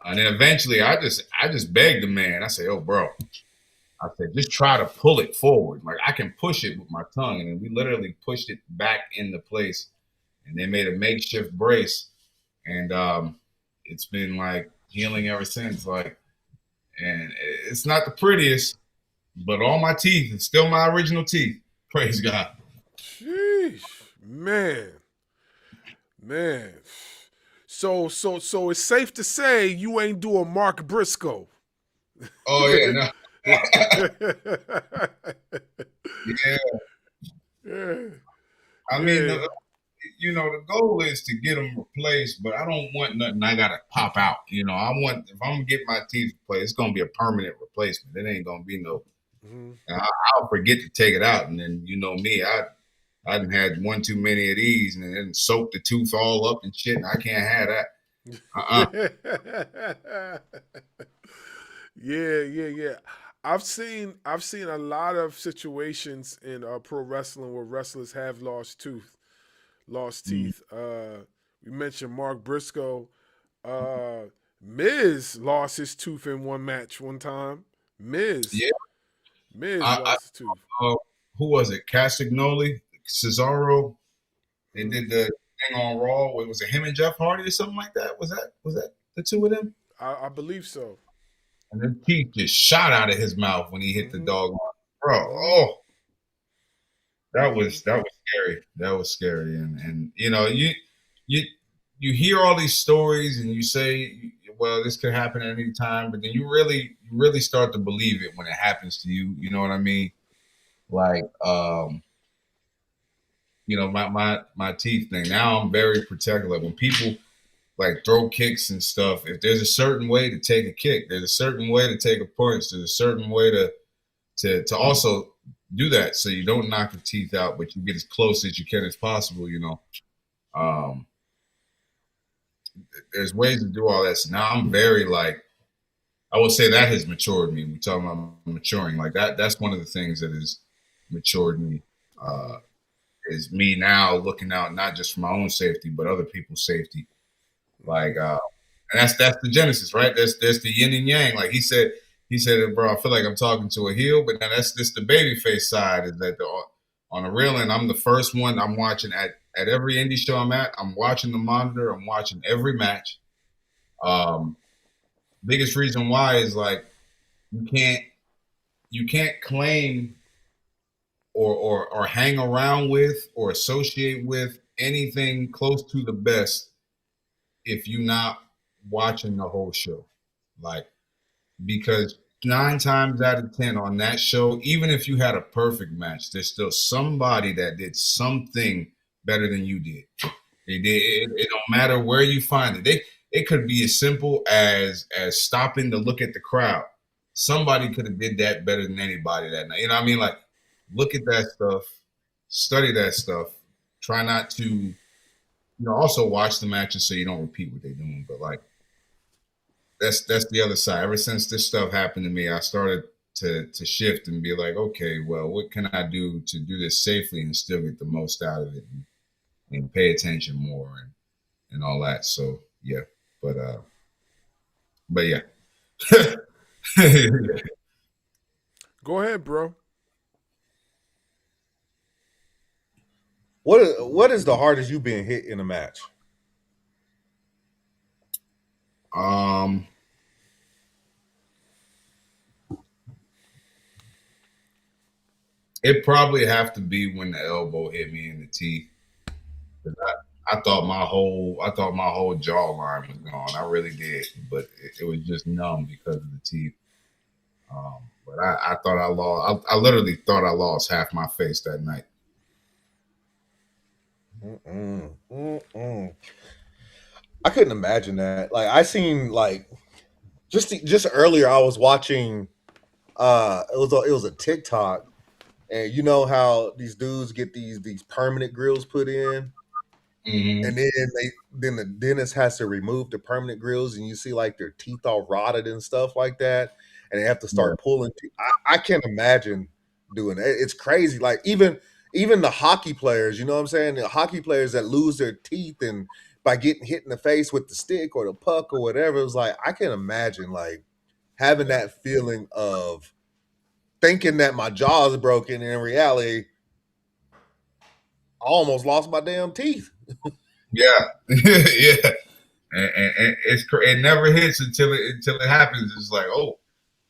And then eventually, I just begged the man. I said, "Oh, bro," I said, "just try to pull it forward. Like I can push it with my tongue." And then we literally pushed it back into place, and they made a makeshift brace, and it's been like healing ever since. Like, and it's not the prettiest, but all my teeth, it's still my original teeth. Praise God. Sheesh, man. So it's safe to say you ain't doing Mark Briscoe. Oh yeah, no. Yeah. I mean, the goal is to get them replaced, but I don't want nothing I gotta pop out. If I'm gonna get my teeth replaced, it's gonna be a permanent replacement. It ain't gonna be no. I'll forget to take it out, and then me, I done had one too many of these, and then soaked the tooth all up and shit, and I can't have that. Yeah. I've seen a lot of situations in pro wrestling where wrestlers have lost teeth. We mentioned Mark Briscoe. Miz lost his tooth in one match one time. Miz lost his tooth. Who was it? Castagnoli, Cesaro. They did the thing on Raw. Was it him and Jeff Hardy or something like that? Was that the two of them? I believe so. And his teeth just shot out of his mouth when he hit the dog. Bro, oh, that was scary. That was scary. And you hear all these stories and you say, well, this could happen at any time, but then you really start to believe it when it happens to you. You know what I mean? Like, my teeth thing. Now I'm very protective. Like when people like throw kicks and stuff, if there's a certain way to take a kick, there's a certain way to take a punch, there's a certain way to also do that so you don't knock the teeth out, but you get as close as you can as possible, There's ways to do all that. So now I'm very I would say that has matured me. We're talking about maturing. Like that's one of the things that has matured me. Is me now looking out not just for my own safety, but other people's safety. And that's the genesis, right? There's the yin and yang. Like he said, bro, I feel like I'm talking to a heel, but now that's just the babyface side. Is that on the real end, I'm the first one I'm watching at every indie show I'm at. I'm watching the monitor. I'm watching every match. Biggest reason why is like you can't claim or hang around with or associate with anything close to the best if you're not watching the whole show. Like, because 9 times out of 10 on that show, even if you had a perfect match, there's still somebody that did something better than you did. They did. It don't matter where you find it. It could be as simple as stopping to look at the crowd. Somebody could have did that better than anybody that night. You know what I mean? Like, look at that stuff, study that stuff. Try not to, also watch the matches so you don't repeat what they're doing. But like, that's the other side. Ever since this stuff happened to me, I started to shift and be like, okay, well, what can I do to do this safely and still get the most out of it and pay attention more and all that. So yeah, but yeah. Go ahead, bro. What is the hardest you've been hit in a match? It probably have to be when the elbow hit me in the teeth. I thought my whole jawline was gone. I really did, but it was just numb because of the teeth. But I thought I lost. I literally thought I lost half my face that night. I couldn't imagine that. Like, I seen, like, just earlier I was watching. It was a TikTok, and you know how these dudes get these permanent grills put in. Mm-hmm. And then the dentist has to remove the permanent grills, and you see like their teeth all rotted and stuff like that, and they have to start pulling. I can't imagine doing it. It's crazy. Like even the hockey players, you know what I'm saying? The hockey players that lose their teeth and by getting hit in the face with the stick or the puck or whatever, it's like I can't imagine like having that feeling of thinking that my jaw is broken, and in reality, I almost lost my damn teeth. Yeah, yeah, and it never hits until it happens. It's like, oh,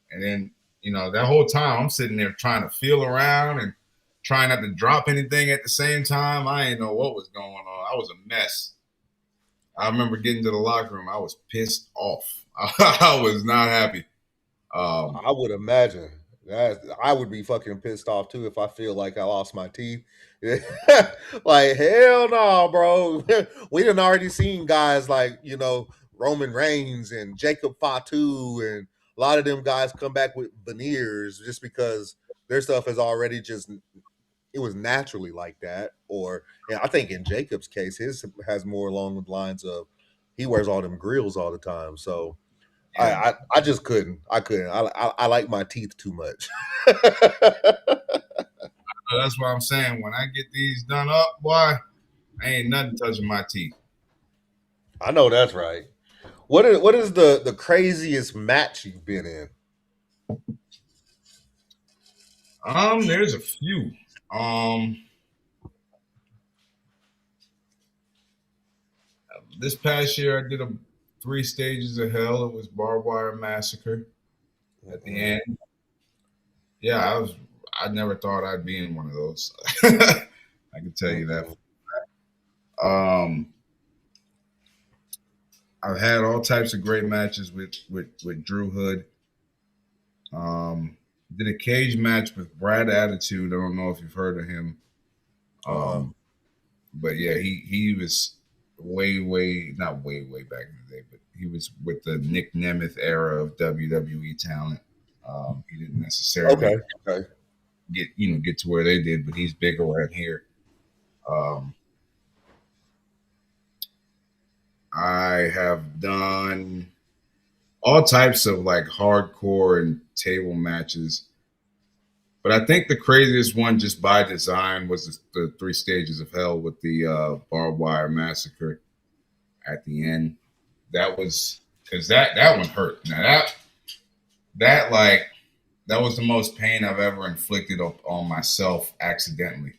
and then that whole time I'm sitting there trying to feel around and trying not to drop anything at the same time. I didn't know what was going on. I was a mess. I remember getting to the locker room. I was pissed off. I was not happy. I would imagine that I would be fucking pissed off too if I feel like I lost my teeth. Like, hell no, bro. We done already seen guys like, Roman Reigns and Jacob Fatu and a lot of them guys come back with veneers just because their stuff is already it was naturally like that. Or I think in Jacob's case, his has more along the lines of he wears all them grills all the time. So I just couldn't. I like my teeth too much. That's what I'm saying. When I get these done up, boy, ain't nothing touching my teeth. I know that's right. What is the craziest match you've been in? There's a few. This past year I did 3 stages of hell. It was Barbed Wire Massacre at the end. Yeah, I never thought I'd be in one of those. I can tell you that. I've had all types of great matches with Drew Hood. Did a cage match with Brad Attitude. I don't know if you've heard of him. But yeah, he was not way back in the day, but he was with the Nick Nemeth era of WWE talent. He didn't necessarily get to where they did, but he's big around here. I have done all types of like hardcore and table matches, but I think the craziest one just by design was the 3 stages of hell with the Barbed Wire Massacre at the end. That was because that one hurt. Now that was the most pain I've ever inflicted on myself accidentally.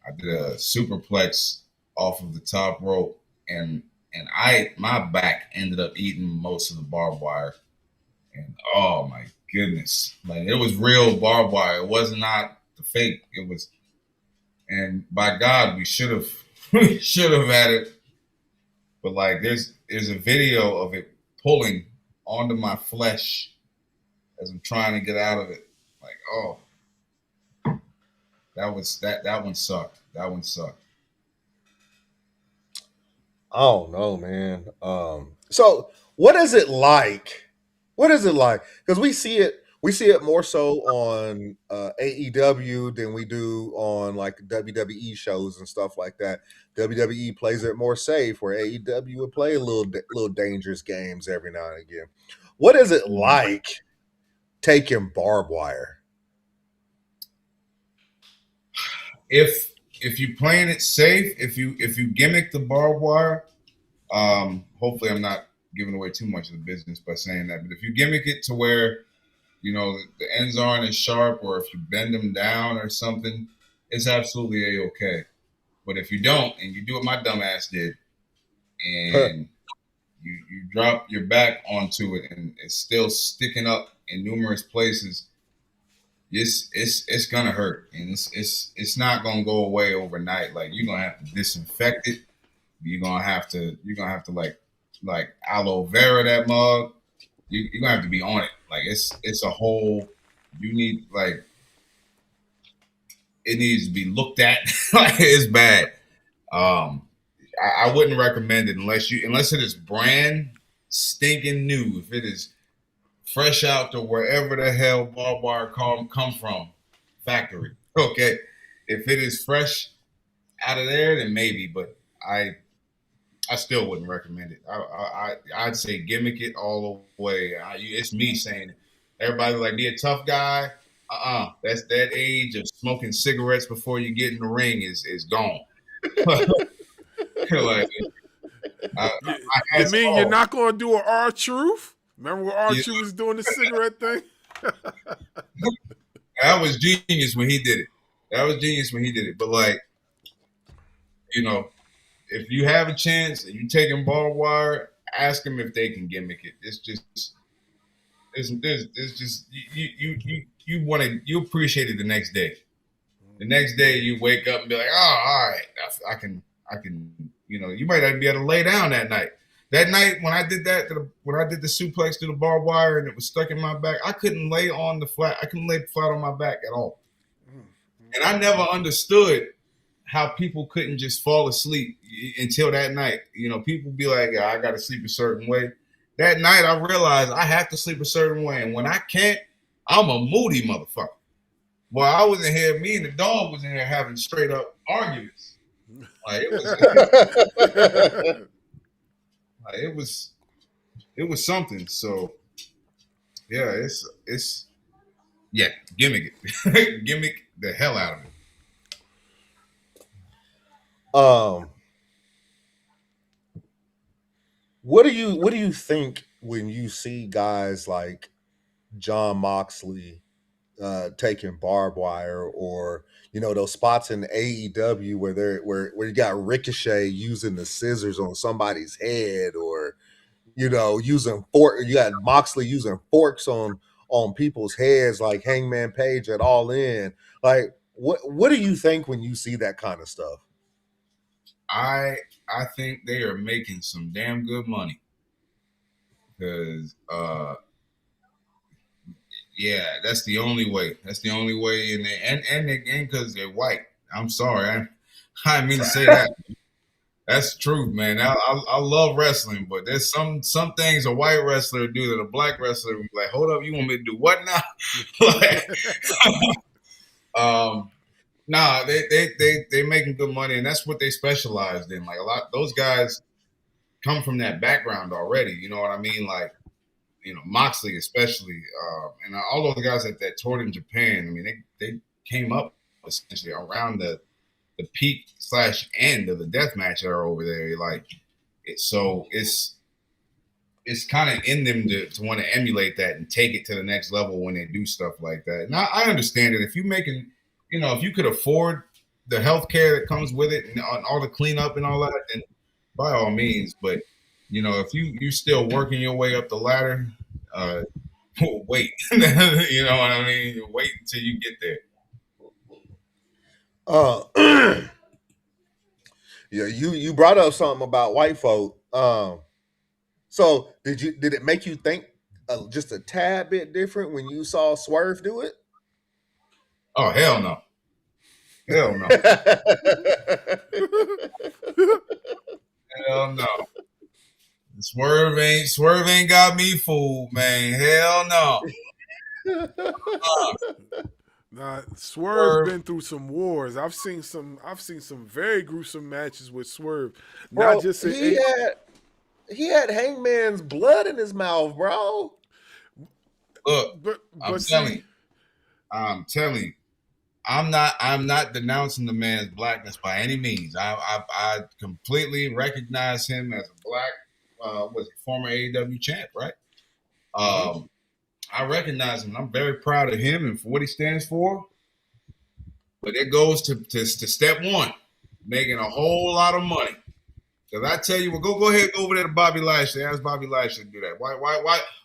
I did a superplex off of the top rope, and my back ended up eating most of the barbed wire. And oh my goodness, like it was real barbed wire. It was not the fake. It was, and by God, we should have had it. But like there's a video of it pulling onto my flesh as I'm trying to get out of it. Like, oh, that one sucked. That one sucked. I don't know, man. So what is it like? What is it like? Because we see it more so on AEW than we do on like WWE shows and stuff like that. WWE plays it more safe, where AEW would play little dangerous games every now and again. What is it like taking barbed wire? If you're playing it safe, if you gimmick the barbed wire, hopefully I'm not giving away too much of the business by saying that, but if you gimmick it to where, you know, the ends aren't as sharp, or if you bend them down or something, it's absolutely A-okay. But if you don't, and you do what my dumb ass did, and you drop your back onto it and it's still sticking up in numerous places, it's gonna hurt, and it's not gonna go away overnight. Like, you're gonna have to disinfect it. You're gonna have to like aloe vera that mug. You're gonna have to be on it. Like, it's a whole. You need, like, it needs to be looked at. Like, it's bad. I wouldn't recommend it unless it is brand stinking new. If it is fresh out to wherever the hell barbed wire come from, factory. Okay, if it is fresh out of there, then maybe. But I still wouldn't recommend it. I'd say gimmick it all the way. It's me saying it. Everybody like, be a tough guy. That's that age of smoking cigarettes before you get in the ring is gone. Like, you mean you're not going to do an R-Truth? Remember when R-Truth was doing the cigarette thing? That was genius when he did it. But, like, you know, if you have a chance and you taking barbed wire, ask them if they can gimmick it. It's just you appreciate it the next day. The next day you wake up and be like, oh, all right, I can, you know, you might not be able to lay down that night. That night when I did when I did the suplex to the barbed wire and it was stuck in my back, I couldn't lay flat on my back at all. And I never understood how people couldn't just fall asleep until that night. You know, people be like, yeah, I got to sleep a certain way. That night I realized I have to sleep a certain way. And when I can't, I'm a moody motherfucker. Well, I was in here, me and the dog was in here having straight up arguments. Like, it was something. So yeah, gimmick it. Gimmick the hell out of it. What do you think when you see guys like Jon Moxley taking barbed wire, or, you know, those spots in AEW where you got Ricochet using the scissors on somebody's head, or, you know, you got Moxley using forks on people's heads like Hangman Page at All In. Like, what do you think when you see that kind of stuff? I think they are making some damn good money, because yeah, that's the only way. That's the only way. And because they're white. I'm sorry, I didn't mean to say that. That's the truth, man. I love wrestling, but there's some things a white wrestler do that a black wrestler would be like, hold up, you want me to do what now? Like, nah, they making good money, and that's what they specialized in. Like, a lot those guys come from that background already. You know what I mean? Like, you know, Moxley especially, and all those guys that toured in Japan. I mean, they came up essentially around the peak / end of the deathmatch era over there. Like, so it's kind of in them to want to emulate that and take it to the next level when they do stuff like that. And I understand it. If you making, you know, if you could afford the healthcare that comes with it and all the cleanup and all that, then by all means. But, you know, if you still working your way up the ladder, wait. You know what I mean? Wait until you get there. Yeah, you brought up something about white folk. So did it make you think just a tad bit different when you saw Swerve do it? Oh, hell no. Hell no. Hell no. Swerve ain't got me fooled, man. Hell no. Nah, Swerve's been through some wars. I've seen some very gruesome matches with Swerve. Bro, Not just he had Hangman's blood in his mouth, bro. Look, but I'm see, telling you, I'm not denouncing the man's blackness by any means. I completely recognize him as a black was a former AEW champ, right? I recognize him. I'm very proud of him and for what he stands for. But it goes to step one, making a whole lot of money. Because I tell you what, go ahead, go over there to Bobby Lashley. Ask Bobby Lashley to do that. Why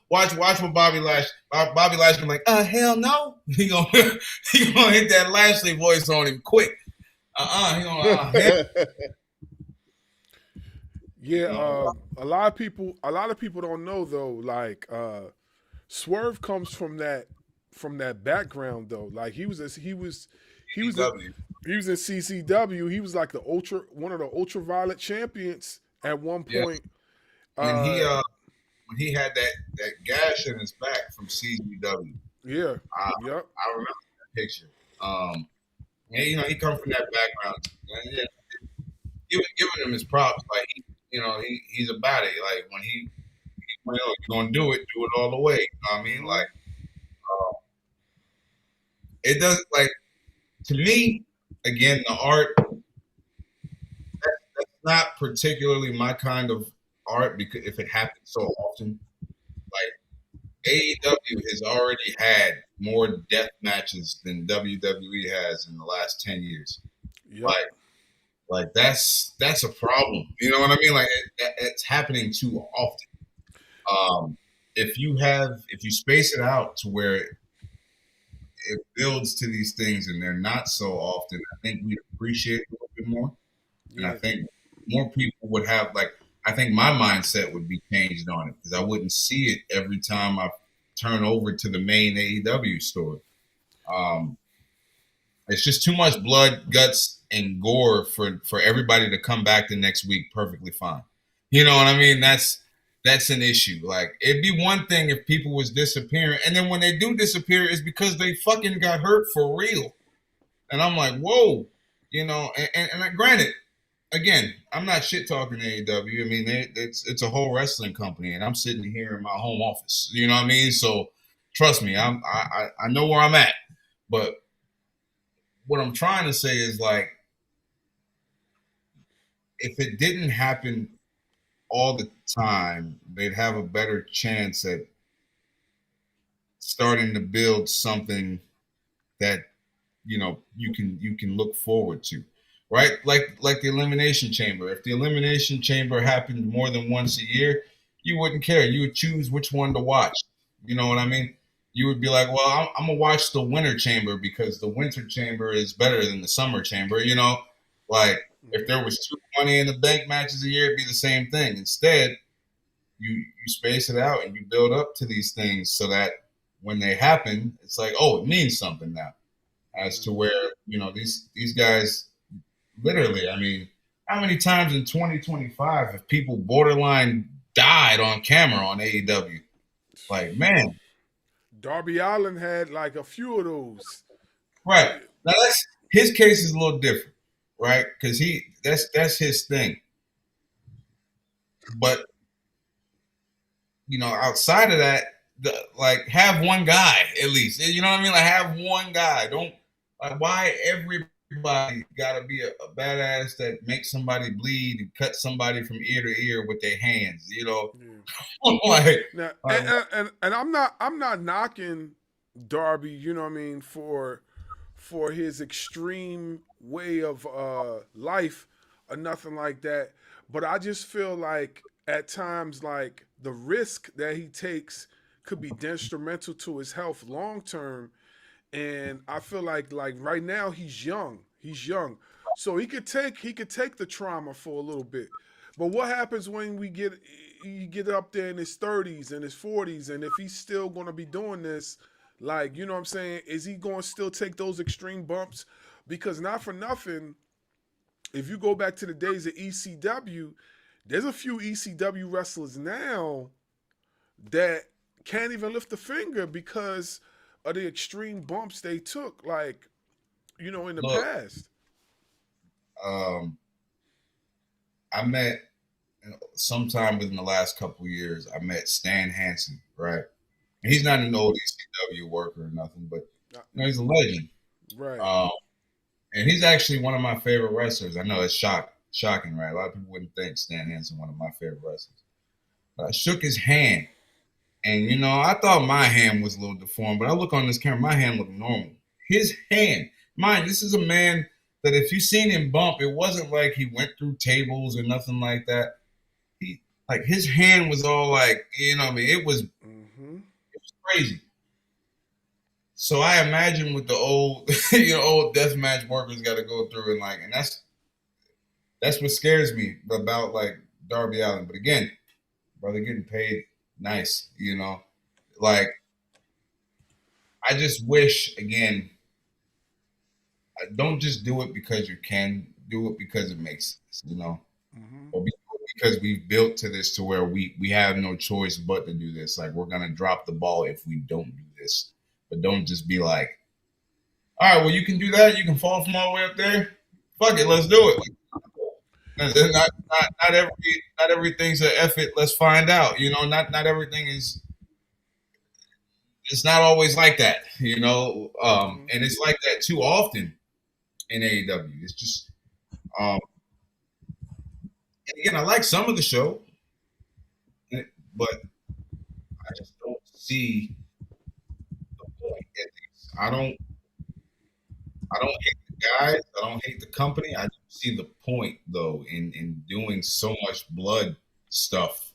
watch what Bobby Lashley like, hell no. He gonna hit that Lashley voice on him quick. He gonna yeah, a lot of people don't know though, like Swerve comes from that background though. Like he was in CCW. He was like one of the ultraviolet champions at one point. And when he had that gash in his back from CCW. Yeah. I remember that picture. And he comes from that background. And, giving him his props, like he's about it. Like when he's gonna do it all the way. You know what I mean? Like it does, like, to me, again, the art that's not particularly my kind of art, because if it happens so often, like AEW has already had more death matches than WWE has in the last 10 years. Yep. Like that's a problem. You know what I mean? Like it's happening too often. If you space it out to where it builds to these things and they're not so often, I think we'd appreciate it a little bit more. And I think more people would have, like, I think my mindset would be changed on it, because I wouldn't see it every time I turn over to the main AEW store. It's just too much blood, guts, and gore for everybody to come back the next week perfectly fine. You know what I mean? That's an issue. Like, it'd be one thing if people was disappearing, and then when they do disappear, it's because they fucking got hurt for real. And I'm like, whoa, and granted, again, I'm not shit talking AEW. I mean, it's a whole wrestling company, and I'm sitting here in my home office. You know what I mean? So trust me, I know where I'm at. But what I'm trying to say is, like, if it didn't happen all the time, they'd have a better chance at starting to build something that you can look forward to, right? Like the Elimination Chamber. If the Elimination Chamber happened more than once a year, you wouldn't care. You would choose which one to watch. You know what I mean? You would be like, well, I'm gonna watch the Winter Chamber because the Winter Chamber is better than the Summer Chamber. Like, if there was 2 Money in the Bank matches a year, it'd be the same thing. Instead, you space it out and you build up to these things so that when they happen, it's like, oh, it means something now. As to where, these guys, literally, I mean, how many times in 2025 have people borderline died on camera on AEW? Like, man. Darby Allin had like a few of those. Right. Now his case is a little different, right? Because that's his thing. But outside of that, have one guy at least. You know what I mean? Like, have one guy. Don't, like, why everybody gotta be a badass that makes somebody bleed and cut somebody from ear to ear with their hands? Now, and I'm not knocking Darby, you know what I mean, for his extreme way of life or nothing like that. But I just feel like at times, like, the risk that he takes could be detrimental to his health long term. And I feel like right now he's young. So he could take the trauma for a little bit. But what happens when you get up there in his 30s and his 40s, and if he's still going to be doing this, like, you know what I'm saying, is he going to still take those extreme bumps? Because not for nothing, if you go back to the days of ECW, there's a few ECW wrestlers now that can't even lift a finger because of the extreme bumps they took, like, you know, in the past. I met sometime within the last couple of years, I met Stan Hansen, right? And he's not an old ECW worker or nothing, but you know, he's a legend. Right. And he's actually one of my favorite wrestlers. I know it's shocking, right? A lot of people wouldn't think Stan Hansen one of my favorite wrestlers. But I shook his hand. And, you know, I thought my hand was a little deformed, but I look on this camera, my hand looked normal. His hand, this is a man that if you seen him bump, it wasn't like he went through tables or nothing like that. Like his hand was all like, you know what I mean? It was crazy. So I imagine what the old, old deathmatch workers got to go through, and that's what scares me about like Darby Allin. But again, brother getting paid nice, you know, like I just wish, again, don't just do it because you can, do it because it makes sense, you know, or because we've built to this to where we have no choice but to do this. Like, we're going to drop the ball if we don't do this, but don't just be like, all right, well, you can do that. You can fall from all the way up there. Fuck it. Let's do it. Not everything's an effort. Let's find out, you know, not everything is, it's not always like that, you know? And it's like that too often in AEW. It's just, and again, I like some of the show, but I just don't see the point. I don't hate the guys. I don't hate the company. I don't see the point, though, in doing so much blood stuff.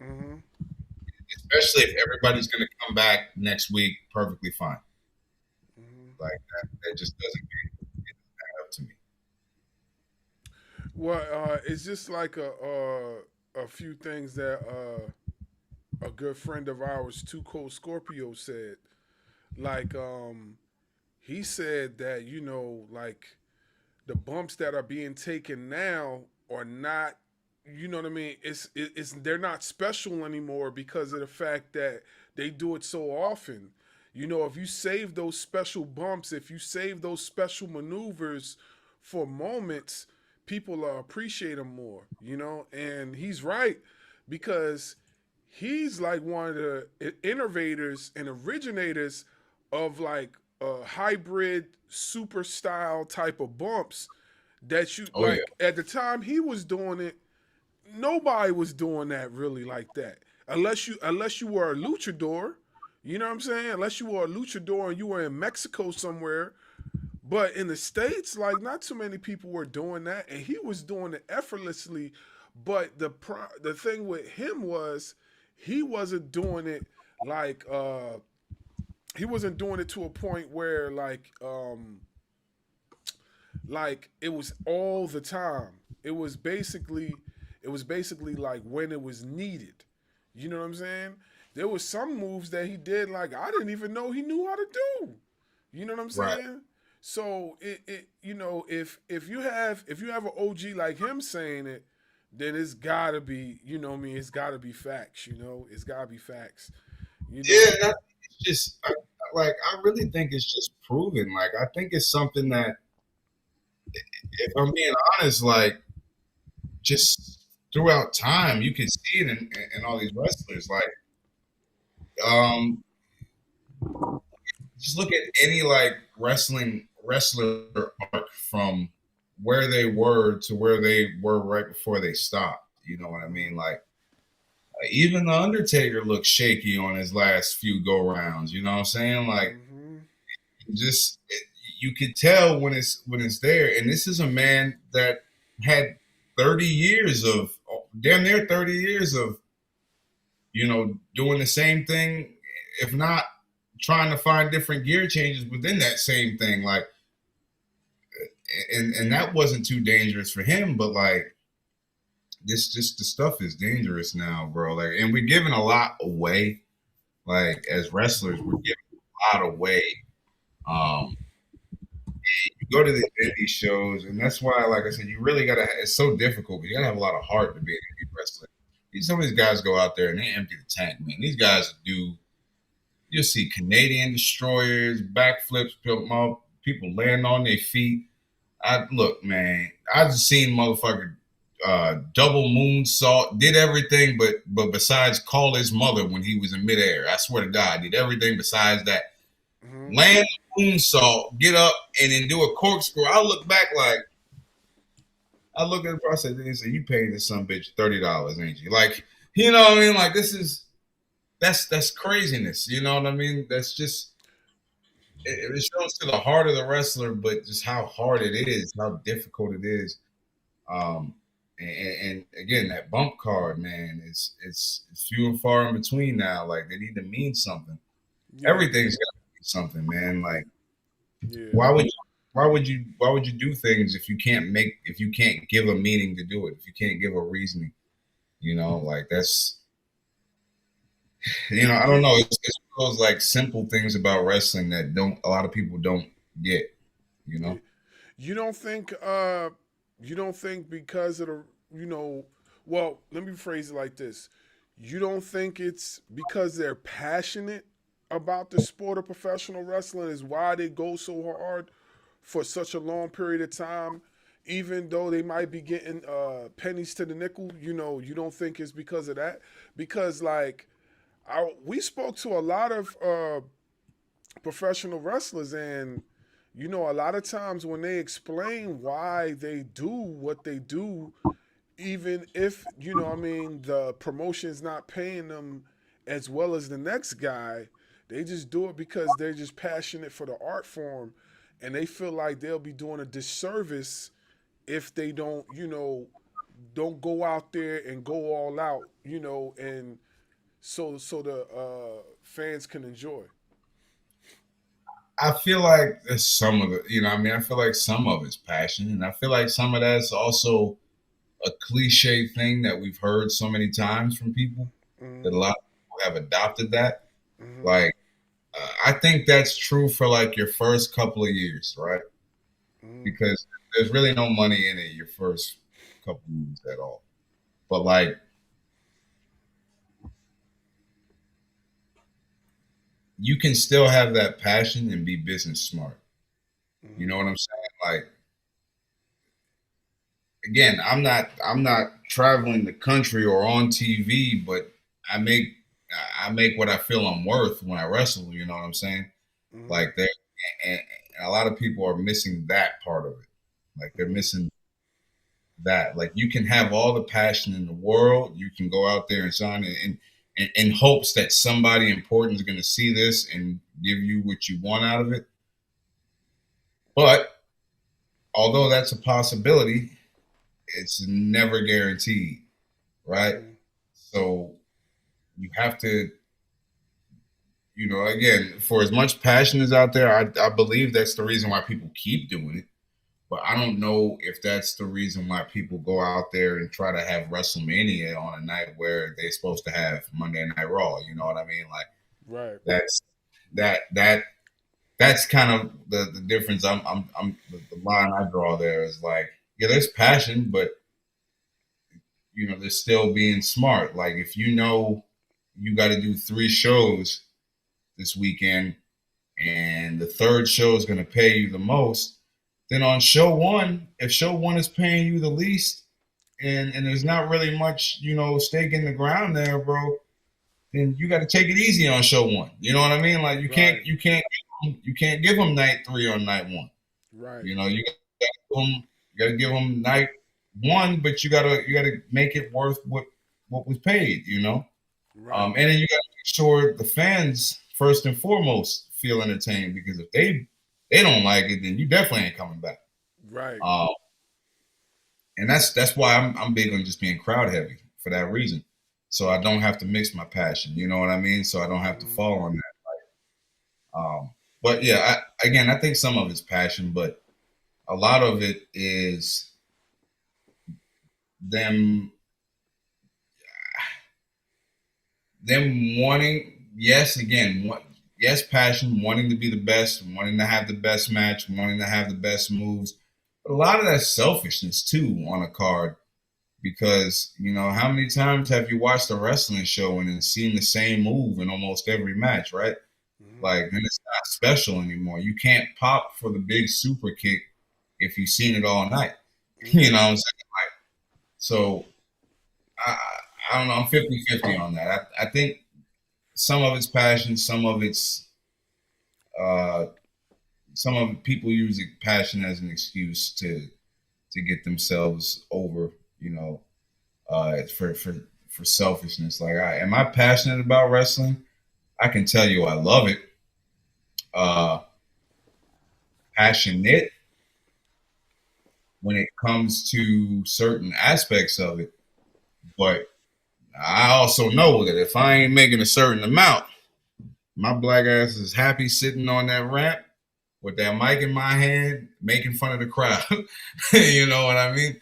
Especially if everybody's going to come back next week perfectly fine. Like, that just doesn't get up to me. Well, it's just like a few things that a good friend of ours, Too Cold Scorpio, said. Like, he said that, you know, like, the bumps that are being taken now are not, you know what I mean? It's they're not special anymore because of the fact that they do it so often. You know, if you save those special bumps, if you save those special maneuvers for moments, people appreciate them more, you know? And he's right, because he's like one of the innovators and originators of like hybrid super style type of bumps that you at the time he was doing it, nobody was doing that really like that. Unless you were a luchador, you know what I'm saying? Unless you were a luchador and you were in Mexico somewhere. But in the States, like, not too many people were doing that, and he was doing it effortlessly. But the thing with him was he wasn't doing it like he wasn't doing it to a point where like it was all the time. It was basically like when it was needed. You know what I'm saying? There was some moves that he did like I didn't even know he knew how to do. You know what I'm saying? Right. So it you know, if you have an OG like him saying it, then it's gotta be, you know what I mean, it's gotta be facts, you know? It's gotta be facts. You know? Yeah, it's just I really think it's just proven. Like, I think it's something that, if I'm being honest, like, just throughout time, you can see it in all these wrestlers. Like, just look at any like wrestler arc from where they were to where they were right before they stopped. You know what I mean? Like, even the Undertaker looked shaky on his last few go rounds. You know what I'm saying? Like, you could tell when it's there. And this is a man that had 30 years of, damn near 30 years of, you know, doing the same thing, if not trying to find different gear changes within that same thing. Like, and that wasn't too dangerous for him, but like, this just the stuff is dangerous now, bro. Like, and we're giving a lot away. Like, as wrestlers, we're giving a lot away. You go to the indie shows, and that's why, like I said, you really gotta. It's so difficult, but you gotta have a lot of heart to be an indie wrestler. Some of these guys go out there and they empty the tank, man. These guys do. You'll see Canadian destroyers, backflips, people land on their feet. Look, man. I just seen motherfucker double moonsault, did everything, but besides call his mother when he was in midair. I swear to God, did everything besides that. Land moonsault, get up, and then do a corkscrew. I look back like, I look at the process and say, "You paid this some bitch $30, ain't you?" Like, you know what I mean? Like, that's craziness. You know what I mean? That's just it shows to the heart of the wrestler, but just how hard it is, how difficult it is. And again, that bump card, man, it's few and far in between now. Like, they need to mean something. Yeah. Everything's got to mean something, man. Like, why would you do things if you can't give a meaning to do it, if you can't give a reasoning? You know, like, that's, you know, I don't know. It's those like simple things about wrestling that a lot of people don't get, you know? You don't think because of the, you know, well, let me phrase it like this. You don't think it's because they're passionate about the sport of professional wrestling is why they go so hard for such a long period of time, even though they might be getting pennies to the nickel? You know, you don't think it's because of that? Because, like, we spoke to a lot of professional wrestlers, and, you know, a lot of times when they explain why they do what they do, even if, you know, I mean, the promotion's not paying them as well as the next guy, they just do it because they're just passionate for the art form, and they feel like they'll be doing a disservice if they don't, you know, don't go out there and go all out, you know, and so the fans can enjoy. I feel like there's some of it, you know, I mean, I feel like some of it's passion, and I feel like some of that's also a cliche thing that we've heard so many times from people, that a lot of people have adopted that. Like, I think that's true for like your first couple of years, right? Because there's really no money in it your first couple of years at all. But like, you can still have that passion and be business smart. You know what I'm saying? Like, again, I'm not traveling the country or on TV, but I make what I feel I'm worth when I wrestle. You know what I'm saying? Like, and a lot of people are missing that part of it. Like, they're missing that. Like, you can have all the passion in the world. You can go out there and sign it in hopes that somebody important is going to see this and give you what you want out of it. But although that's a possibility, it's never guaranteed, right? So you have to, you know, again, for as much passion is out there, I believe that's the reason why people keep doing it. But I don't know if that's the reason why people go out there and try to have WrestleMania on a night where they're supposed to have Monday Night Raw. You know what I mean? Like, right. That's kind of the difference. I'm the line I draw there is like, yeah, there's passion, but, you know, there's still being smart. Like, if you know you got to do 3 shows this weekend and the third show is going to pay you the most, then on show 1, if show 1 is paying you the least and there's not really much, you know, stake in the ground there, bro, then you got to take it easy on show 1. You know what I mean? Like, you can't give them night 3 on night 1. Right. You know, you got to give them night 1, but you gotta make it worth what was paid, you know? Right. And then you got to make sure the fans, first and foremost, feel entertained, because if they don't like it, then you definitely ain't coming back. Right. And that's why I'm big on just being crowd heavy for that reason. So I don't have to mix my passion. You know what I mean? So I don't have to fall on that. But yeah, I think some of it's passion, but a lot of it is them them wanting, yes, passion, wanting to be the best, wanting to have the best match, wanting to have the best moves. But a lot of that selfishness too on a card, because how many times have you watched a wrestling show and then seen the same move in almost every match, right? Like, then it's not special anymore. You can't pop for the big super kick if you've seen it all night. You know what I'm saying? Like, so I don't know. I'm 50-50 on that. I think some of it's passion, some of people use passion as an excuse to get themselves over, for selfishness. Like, am I passionate about wrestling? I can tell you I love it. Passionate when it comes to certain aspects of it. But I also know that if I ain't making a certain amount, my black ass is happy sitting on that ramp with that mic in my hand, making fun of the crowd. You know what I mean?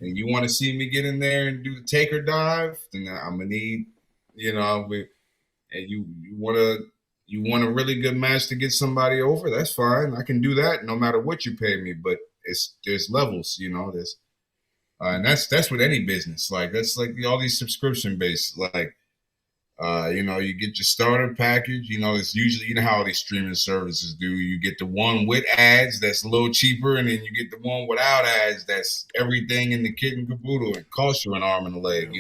And you want to see me get in there and do the taker dive, then I'm gonna need, and you want a really good match to get somebody over, that's fine. I can do that no matter what you pay me. But there's levels, there's and that's with any business. Like, that's like all these subscription based, like, you get your starter package. It's usually, how all these streaming services do. You get the one with ads that's a little cheaper, and then you get the one without ads that's everything in the kit and caboodle. It costs you an arm and a leg.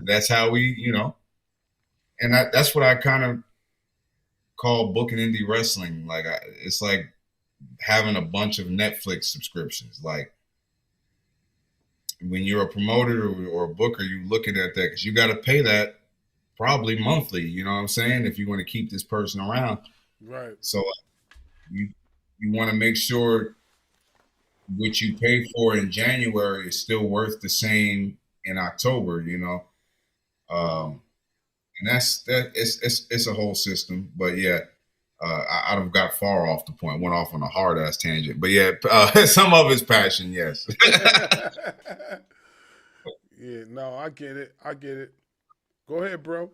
That's how we, and that's what I kind of call booking indie wrestling. Like, it's like having a bunch of Netflix subscriptions. Like, when you're a promoter or a booker, you're looking at that because you got to pay that probably monthly. You know what I'm saying? If you want to keep this person around, right? So you want to make sure what you pay for in January is still worth the same in October. And that's it's a whole system. But yeah. I've got far off the point, went off on a hard ass tangent, but yeah, some of it's passion, yes. Yeah, no, I get it. Go ahead, bro.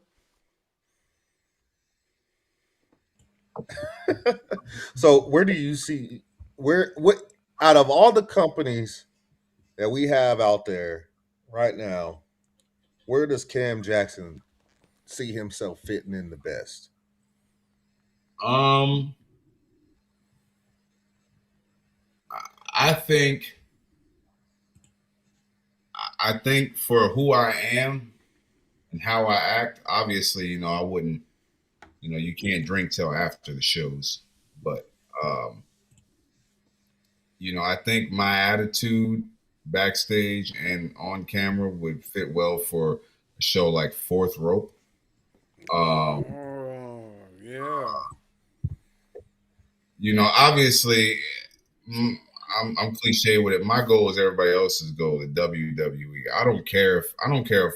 So where do you see what out of all the companies that we have out there right now, where does Cam Jackson see himself fitting in the best? I think for who I am and how I act, obviously, I wouldn't, you can't drink till after the shows, but, I think my attitude backstage and on camera would fit well for a show like Fourth Rope. Yeah. Obviously, I'm cliche with it. My goal is everybody else's goal at WWE. I don't care if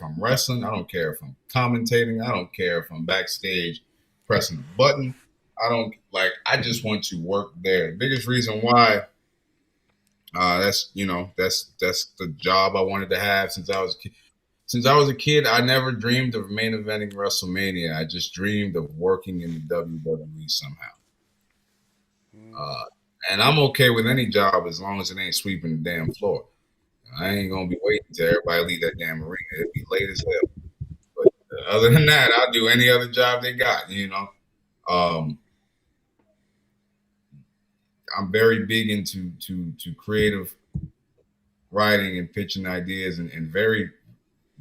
I'm wrestling. I don't care if I'm commentating. I don't care if I'm backstage pressing the button. I just want to work there. The biggest reason why that's the job I wanted to have since I was a kid. Since I was a kid, I never dreamed of main eventing WrestleMania. I just dreamed of working in the WWE somehow. And I'm okay with any job as long as it ain't sweeping the damn floor. I ain't gonna be waiting till everybody leave that damn arena. It'd be late as hell. But other than that, I'll do any other job they got. I'm very big into creative writing and pitching ideas, and very,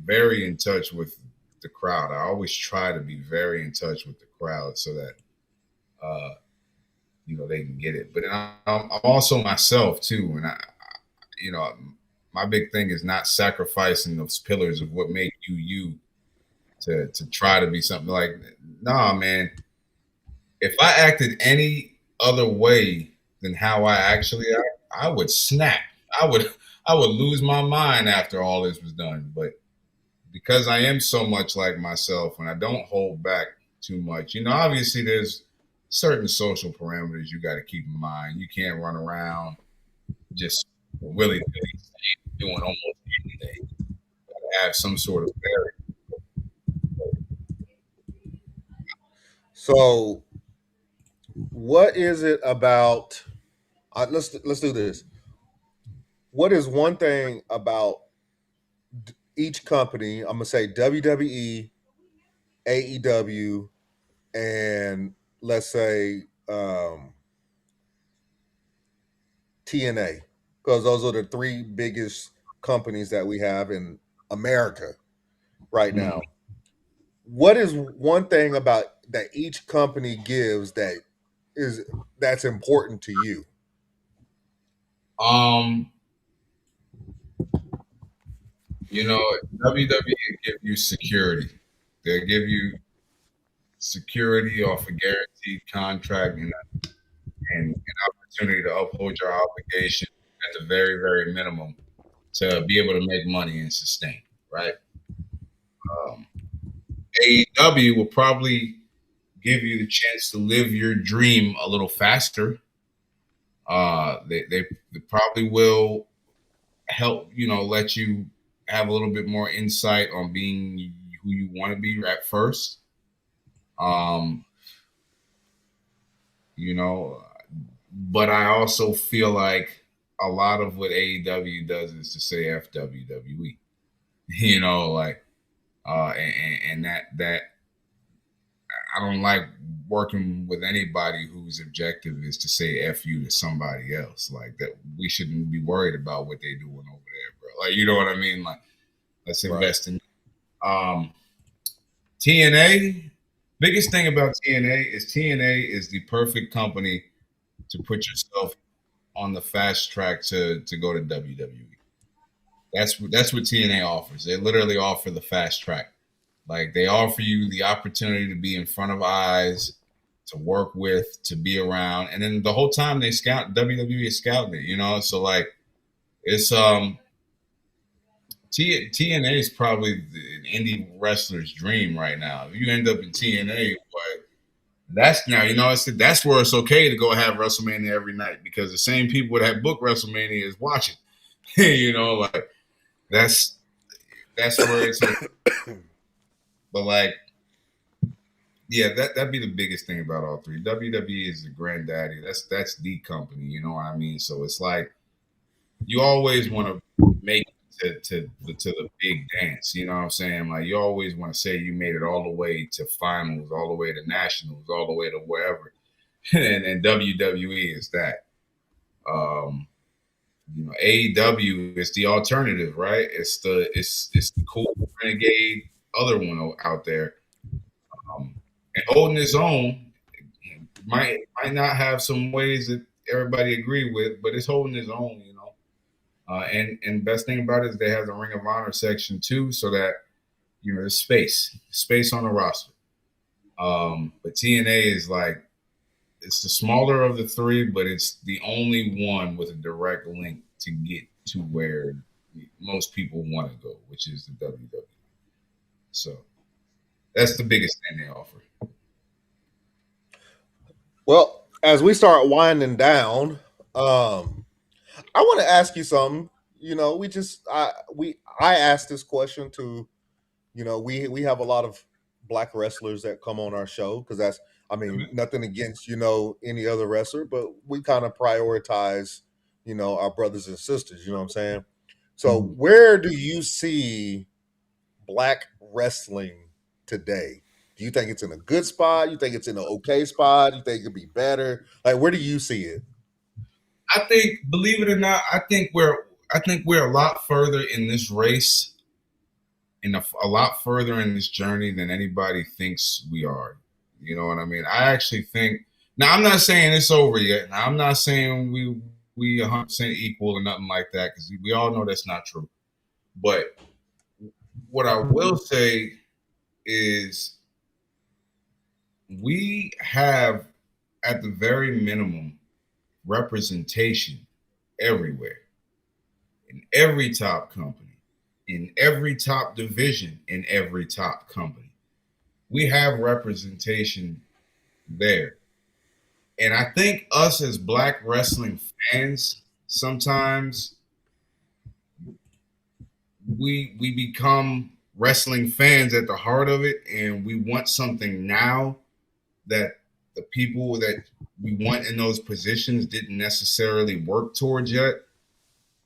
very in touch with the crowd. I always try to be very in touch with the crowd so that they can get it. But I'm also myself too, and my big thing is not sacrificing those pillars of what make you to try to be something. Like, nah, man. If I acted any other way than how I actually act, I would snap. I would lose my mind after all this was done. But because I am so much like myself and I don't hold back too much, obviously there's certain social parameters you got to keep in mind. You can't run around just willy-nilly doing almost anything. You gotta have some sort of barrier. So, what is it about? Let's do this. What is one thing about each company? I'm gonna say WWE, AEW, and let's say TNA, because those are the three biggest companies that we have in America right now. What is one thing about that each company gives that's important to you? WWE give you security. They give you security off a guaranteed contract and an opportunity to uphold your obligation at the very, very minimum to be able to make money and sustain, right? AEW will probably give you the chance to live your dream a little faster. They probably will help, let you have a little bit more insight on being who you want to be at first. But I also feel like a lot of what AEW does is to say F WWE, and that I don't like working with anybody whose objective is to say F you to somebody else. Like that, we shouldn't be worried about what they're doing over there, bro. Like, you know what I mean? Like, let's invest in TNA. Biggest thing about TNA is the perfect company to put yourself on the fast track to go to WWE. That's what TNA offers. They literally offer the fast track. Like, they offer you the opportunity to be in front of eyes, to work with, to be around, and then the whole time they scout, WWE is scouting it, So like, it's TNA is probably an indie wrestler's dream right now. If you end up in TNA, but that's now, that's where it's okay to go have WrestleMania every night, because the same people that book WrestleMania is watching. Like, that's where it's okay. But like, yeah, that'd be the biggest thing about all three. WWE is the granddaddy. That's the company, you know what I mean? So it's like, you always want to make it to the big dance, you know what I'm saying? Like, you always want to say you made it all the way to finals, all the way to nationals, all the way to wherever. and WWE is that. AEW is the alternative, right? It's the cool renegade other one out there, and holding his own. Might not have some ways that everybody agree with, but it's holding his own, and best thing about it is they have the Ring of Honor section too, so that there's space on the roster. But TNA is like, it's the smaller of the three, but it's the only one with a direct link to get to where most people want to go, which is the WWE. So that's the biggest thing they offer. Well, as we start winding down, I want to ask you something. I asked this question to, we have a lot of black wrestlers that come on our show, because nothing against, any other wrestler, but we kind of prioritize, our brothers and sisters, you know what I'm saying? So where do you see black wrestling today? Do you think it's in a good spot? You think it's in an okay spot? You think it could be better? Like, where do you see it? I think, believe it or not, I think we're a lot further in this race and a lot further in this journey than anybody thinks we are. You know what I mean? I actually think, now I'm not saying it's over yet. Now I'm not saying we 100% equal or nothing like that, because we all know that's not true. But what I will say is, we have, at the very minimum, representation everywhere, in every top company, in every top division, in every top company. We have representation there. And I think us as black wrestling fans, sometimes we become wrestling fans at the heart of it, and we want something now that the people that we want in those positions didn't necessarily work towards yet.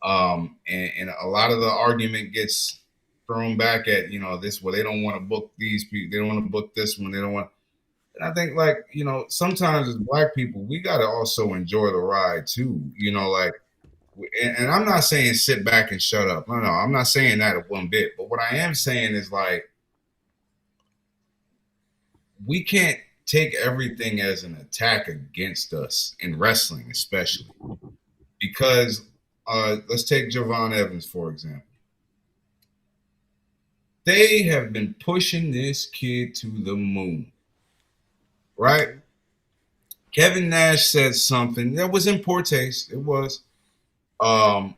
And a lot of the argument gets thrown back at, this, well, they don't want to book these people. They don't want to book this one. They don't want. And I think, like, sometimes as Black people, we got to also enjoy the ride too, and I'm not saying sit back and shut up. No, I'm not saying that at one bit. But what I am saying is, like, we can't take everything as an attack against us in wrestling, especially because let's take Javon Evans, for example. They have been pushing this kid to the moon, right? Kevin Nash said something that was in poor taste. It was. And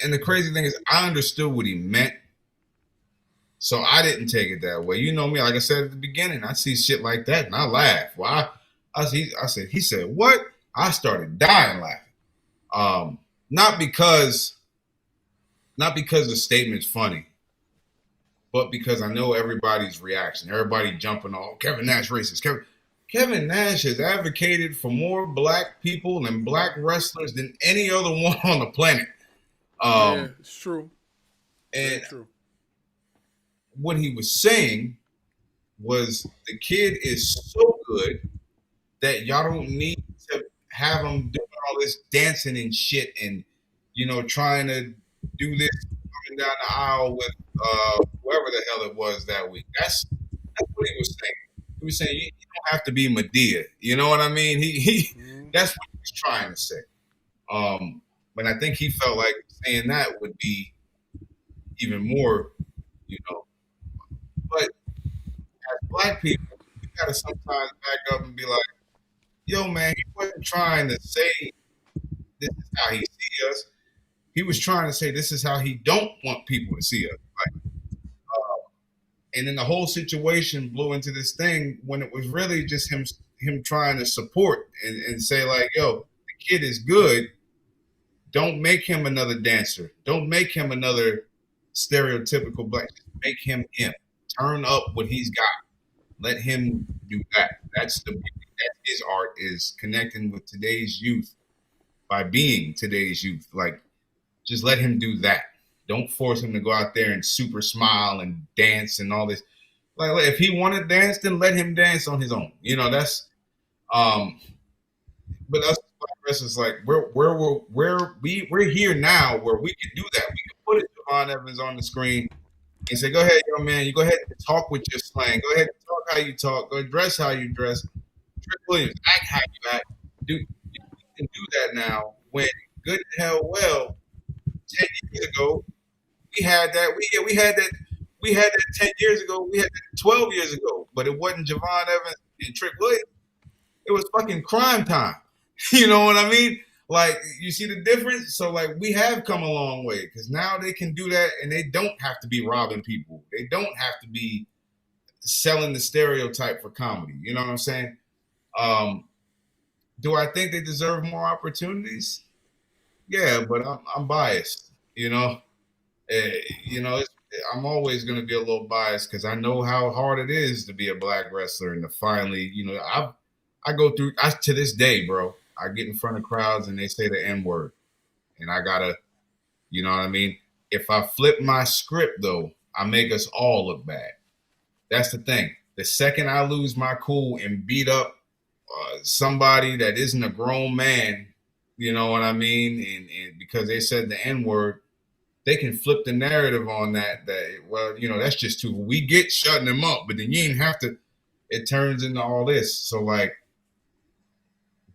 the crazy thing is, I understood what he meant, so I didn't take it that way. You know me, like I said at the beginning, I see shit like that and I laugh. Well, I said, he said what? I started dying laughing. Not because the statement's funny, but because I know everybody's reaction. Everybody jumping on Kevin Nash racist. Kevin Nash has advocated for more Black people and Black wrestlers than any other one on the planet. Yeah, it's true. And true. What he was saying was the kid is so good that y'all don't need to have him doing all this dancing and shit and, trying to do this coming down the aisle with whoever the hell it was that week. That's what he was saying. He was saying you don't have to be Madea. You know what I mean? He that's what he was trying to say. But I think he felt like saying that would be even more, But as Black people, we gotta sometimes back up and be like, yo, man, he wasn't trying to say this is how he see us. He was trying to say this is how he don't want people to see us. Like, and then the whole situation blew into this thing when it was really just him trying to support and say, like, yo, the kid is good. Don't make him another dancer. Don't make him another stereotypical Black. Make him him. Turn up what he's got. Let him do that. That's the beauty. That's his art, is connecting with today's youth by being today's youth. Like, just let him do that. Don't force him to go out there and super smile and dance and all this. Like, if he want to dance, then let him dance on his own. That's but us Black wrestlers, like, we're here now where we can do that. We can put Javon Evans on the screen and say, go ahead, young man, you go ahead and talk with your slang. Go ahead and talk how you talk. Go dress how you dress. Trick Williams, act how you act. You can do that now when good and hell well 10 years ago, we had that. We had that 10 years ago. We had that 12 years ago. But it wasn't Javon Evans and Trick Williams. It was fucking crime time. You know what I mean? Like, you see the difference? So, like, we have come a long way because now they can do that and they don't have to be robbing people. They don't have to be selling the stereotype for comedy. You know what I'm saying? Do I think they deserve more opportunities? Yeah, but I'm biased. I'm always going to be a little biased because I know how hard it is to be a Black wrestler and to finally, I go through, to this day, bro, I get in front of crowds and they say the N-word and I gotta, you know what I mean? If I flip my script though, I make us all look bad. That's the thing. The second I lose my cool and beat up somebody that isn't a grown man, you know what I mean? And because they said the N-word, they can flip the narrative on that, well, that's just too, we get shutting them up, but then you ain't have to, it turns into all this. So, like,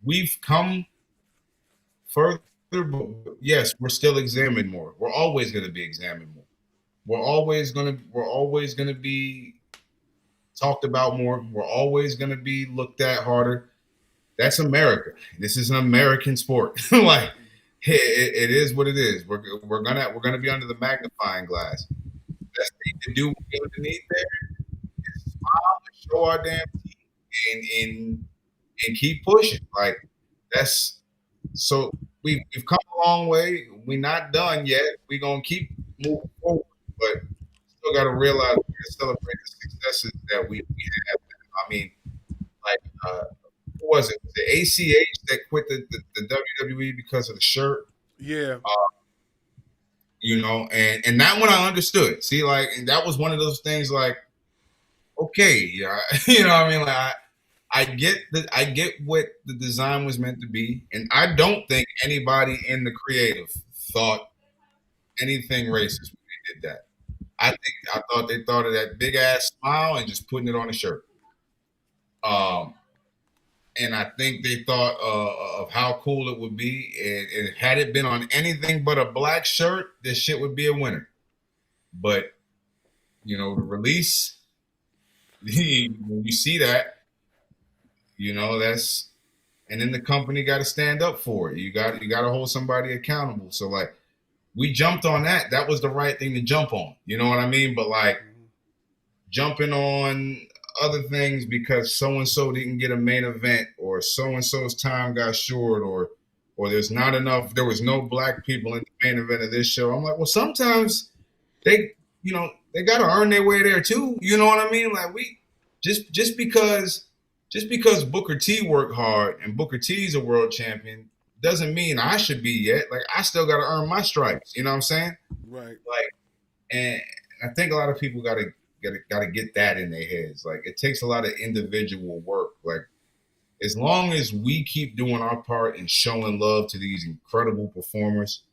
we've come further, but yes, we're still examined more. We're always going to be examined more. We're always going to be talked about more. We're always going to be looked at harder. That's America. This is an American sport. Like, it is what it is. We're gonna be under the magnifying glass. Best thing to do underneath there is smile and show our damn teeth and keep pushing. Like, that's so we've come a long way. We're not done yet. We're gonna keep moving forward. But still got to realize we got to celebrate the successes that we have. I mean, like, who was it? Was it ACH that quit the WWE because of the shirt? Yeah. You know, and that one I understood. See, like, and that was one of those things like, okay, yeah, you know what I mean? Like, I get what the design was meant to be, and I don't think anybody in the creative thought anything racist when they did that. I thought they thought of that big ass smile and just putting it on a shirt. And I think they thought of how cool it would be, and had it been on anything but a black shirt, this shit would be a winner. But you know, the release, when you see that, you know, that's, and then the company got to stand up for it. You got to hold somebody accountable. So like, we jumped on that. That was the right thing to jump on. You know what I mean? But like, jumping on other things because so and so didn't get a main event, or so and so's time got short, or there was no black people in the main event of this show. I'm like, well, sometimes they got to earn their way there too. You know what I mean? Like, we just because Booker T worked hard and Booker T's a world champion doesn't mean I should be yet. Like, I still got to earn my stripes. You know what I'm saying? Right. Like, and I think a lot of people got to get that in their heads. Like, it takes a lot of individual work. Like, as long as we keep doing our part in showing love to these incredible performers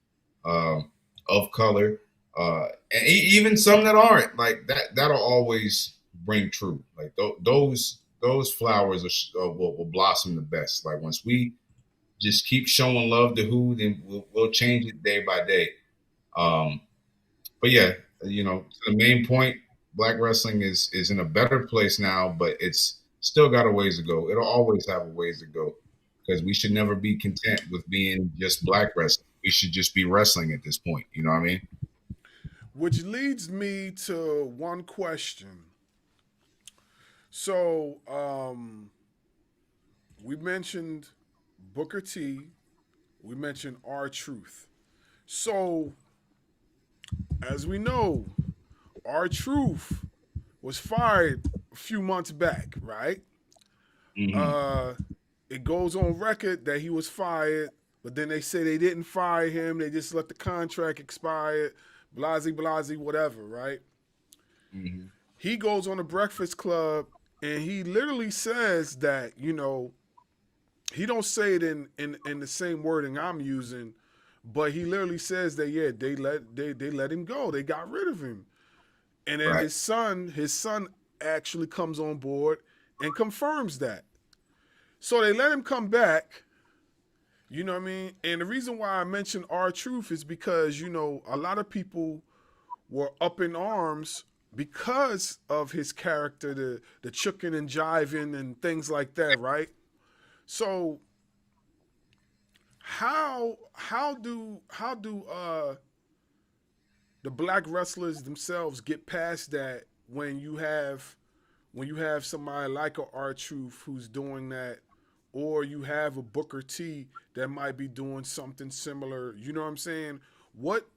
of color, and even some that aren't, like, that'll always bring true. Like, those flowers will blossom the best. Like, once we just keep showing love to who, then we'll change it day by day. But yeah, you know, to the main point, black wrestling is in a better place now, but it's still got a ways to go. It'll always have a ways to go, because we should never be content with being just black wrestling. We should just be wrestling at this point. You know what I mean? Which leads me to one question. So, we mentioned Booker T, we mentioned R-Truth. So, as we know, R-Truth was fired a few months back, right? Mm-hmm. It goes on record that he was fired, but then they say they didn't fire him. They just let the contract expire, blasey, whatever, right? Mm-hmm. He goes on the Breakfast Club, and he literally says that, you know, he don't say it in the same wording I'm using, but he literally says that, yeah, they let him go. They got rid of him. And then his son actually comes on board and confirms that. So they let him come back, you know what I mean? And the reason why I mentioned R-Truth is because, you know, a lot of people were up in arms because of his character, the chucking and jiving and things like that, right? So how do the black wrestlers themselves get past that when you have somebody like a R-Truth who's doing that, or you have a Booker T that might be doing something similar? You know what I'm saying? What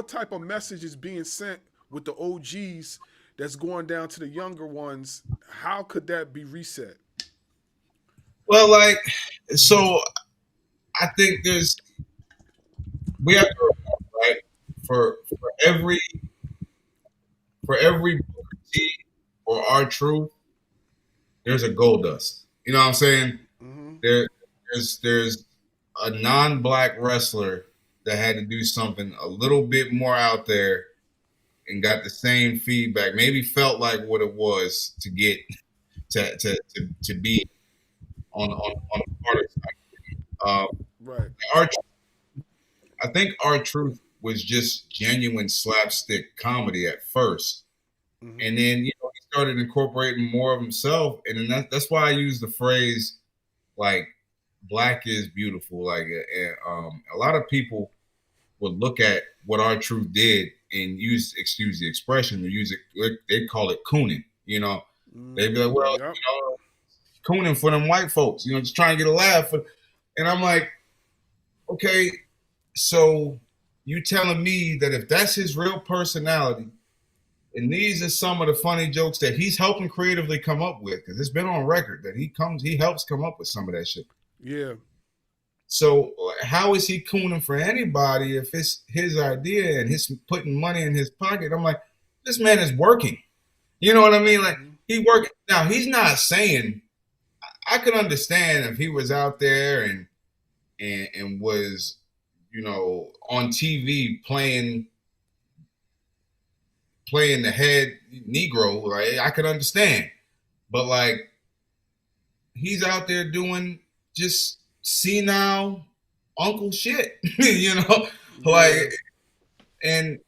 type of message is being sent with the OGs that's going down to the younger ones? How could that be reset? Well, like, so I think we have to remember, right? For every Booker T or R-Truth, there's a Goldust. You know what I'm saying? Mm-hmm. There's a non-black wrestler that had to do something a little bit more out there and got the same feedback. Maybe felt like what it was to get to be on a part of it. Right. I think R-Truth was just genuine slapstick comedy at first. Mm-hmm. And then, you know, he started incorporating more of himself. And then that's why I use the phrase, like, black is beautiful. Like, a lot of people would look at what R-Truth did and excuse the expression, they call it cooning, you know. Mm-hmm. They'd be like, well, yep, you know, cooning for them white folks, you know, just trying to get a laugh. And I'm like, okay, so you telling me that if that's his real personality, and these are some of the funny jokes that he's helping creatively come up with, because it's been on record that he helps come up with some of that shit. Yeah. So how is he cooning for anybody if it's his idea and he's putting money in his pocket? I'm like, this man is working. You know what I mean? Like, he working. Now, he's not saying, I could understand if he was out there and was, you know, on TV playing the head Negro, like, I could understand. But, like, he's out there doing just senile uncle shit, you know? Like, and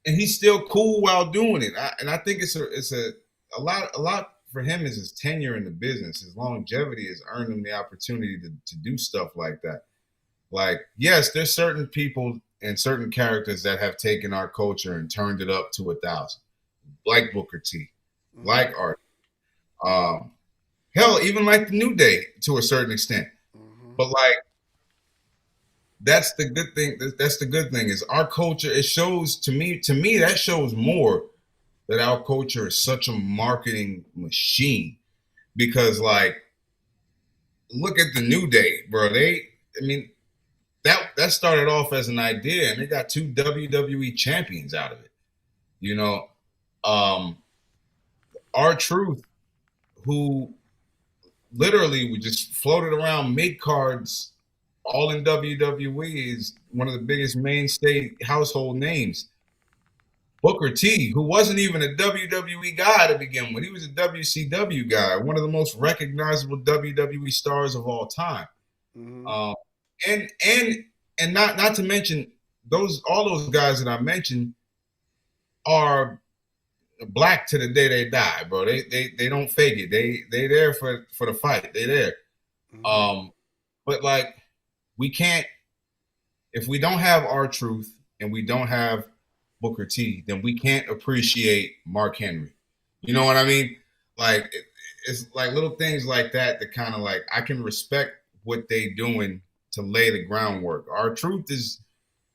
he's still cool while doing it. I think it's a lot for him is his tenure in the business. His longevity has earned him the opportunity to do stuff like that. Like, yes, there's certain people and certain characters that have taken our culture and turned it up to 1,000, like Booker T, like Art. Hell, even like the New Day to a certain extent. But like, that's the good thing. That's the good thing is our culture. It shows to me that shows more that our culture is such a marketing machine, because like, look at the New Day, bro. That started off as an idea, and they got 2 WWE champions out of it. You know, R-Truth, who literally we just floated around mid cards all in WWE, is one of the biggest mainstay household names. Booker T, who wasn't even a WWE guy to begin with. He was a WCW guy, one of the most recognizable WWE stars of all time. And not to mention all those guys that I mentioned are black to the day they die, bro. They don't fake it. They there for the fight. They there. But like, we can't, if we don't have R-Truth and we don't have Booker T, then we can't appreciate Mark Henry. You know what I mean? Like, it's like little things like that kind of like, I can respect what they doing to lay the groundwork. R-Truth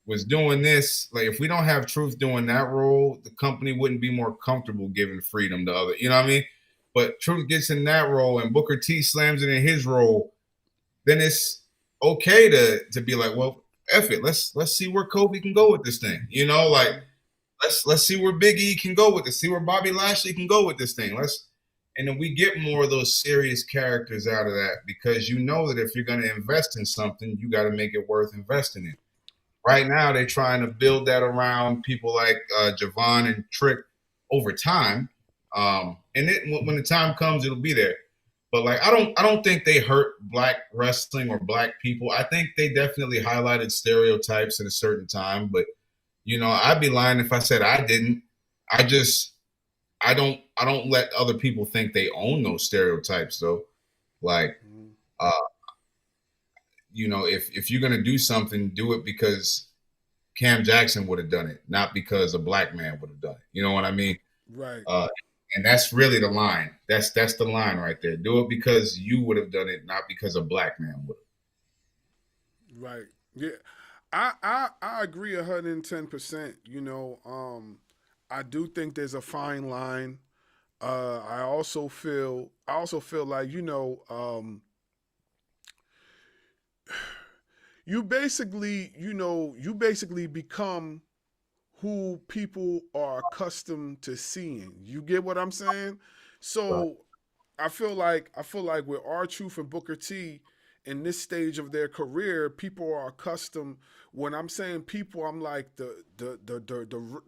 was doing this. Like, if we don't have Truth doing that role, the company wouldn't be more comfortable giving freedom to other, you know what I mean? But Truth gets in that role and Booker T slams it in his role, then it's okay to be like, well, F it. Let's see where Kobe can go with this thing. You know, like, let's see where Big E can go with this, see where Bobby Lashley can go with this thing. And then we get more of those serious characters out of that, because you know that if you're going to invest in something, you got to make it worth investing in. Right now, they're trying to build that around people like Javon and Trick over time. And when the time comes, it'll be there. But like, I don't think they hurt black wrestling or black people. I think they definitely highlighted stereotypes at a certain time. But, you know, I'd be lying if I said I didn't. I don't let other people think they own those stereotypes though. Like, you know, if you're gonna do something, do it because Cam Jackson would have done it, not because a black man would have done it. You know what I mean? Right. And that's really the line. That's the line right there. Do it because you would have done it, not because a black man would have. Right. Yeah. I agree 110%. You know, I do think there's a fine line. I also feel like, you know, you basically become who people are accustomed to seeing. You get what I'm saying? So I feel like with R-Truth and Booker T in this stage of their career, people are accustomed. When I'm saying people, I'm like the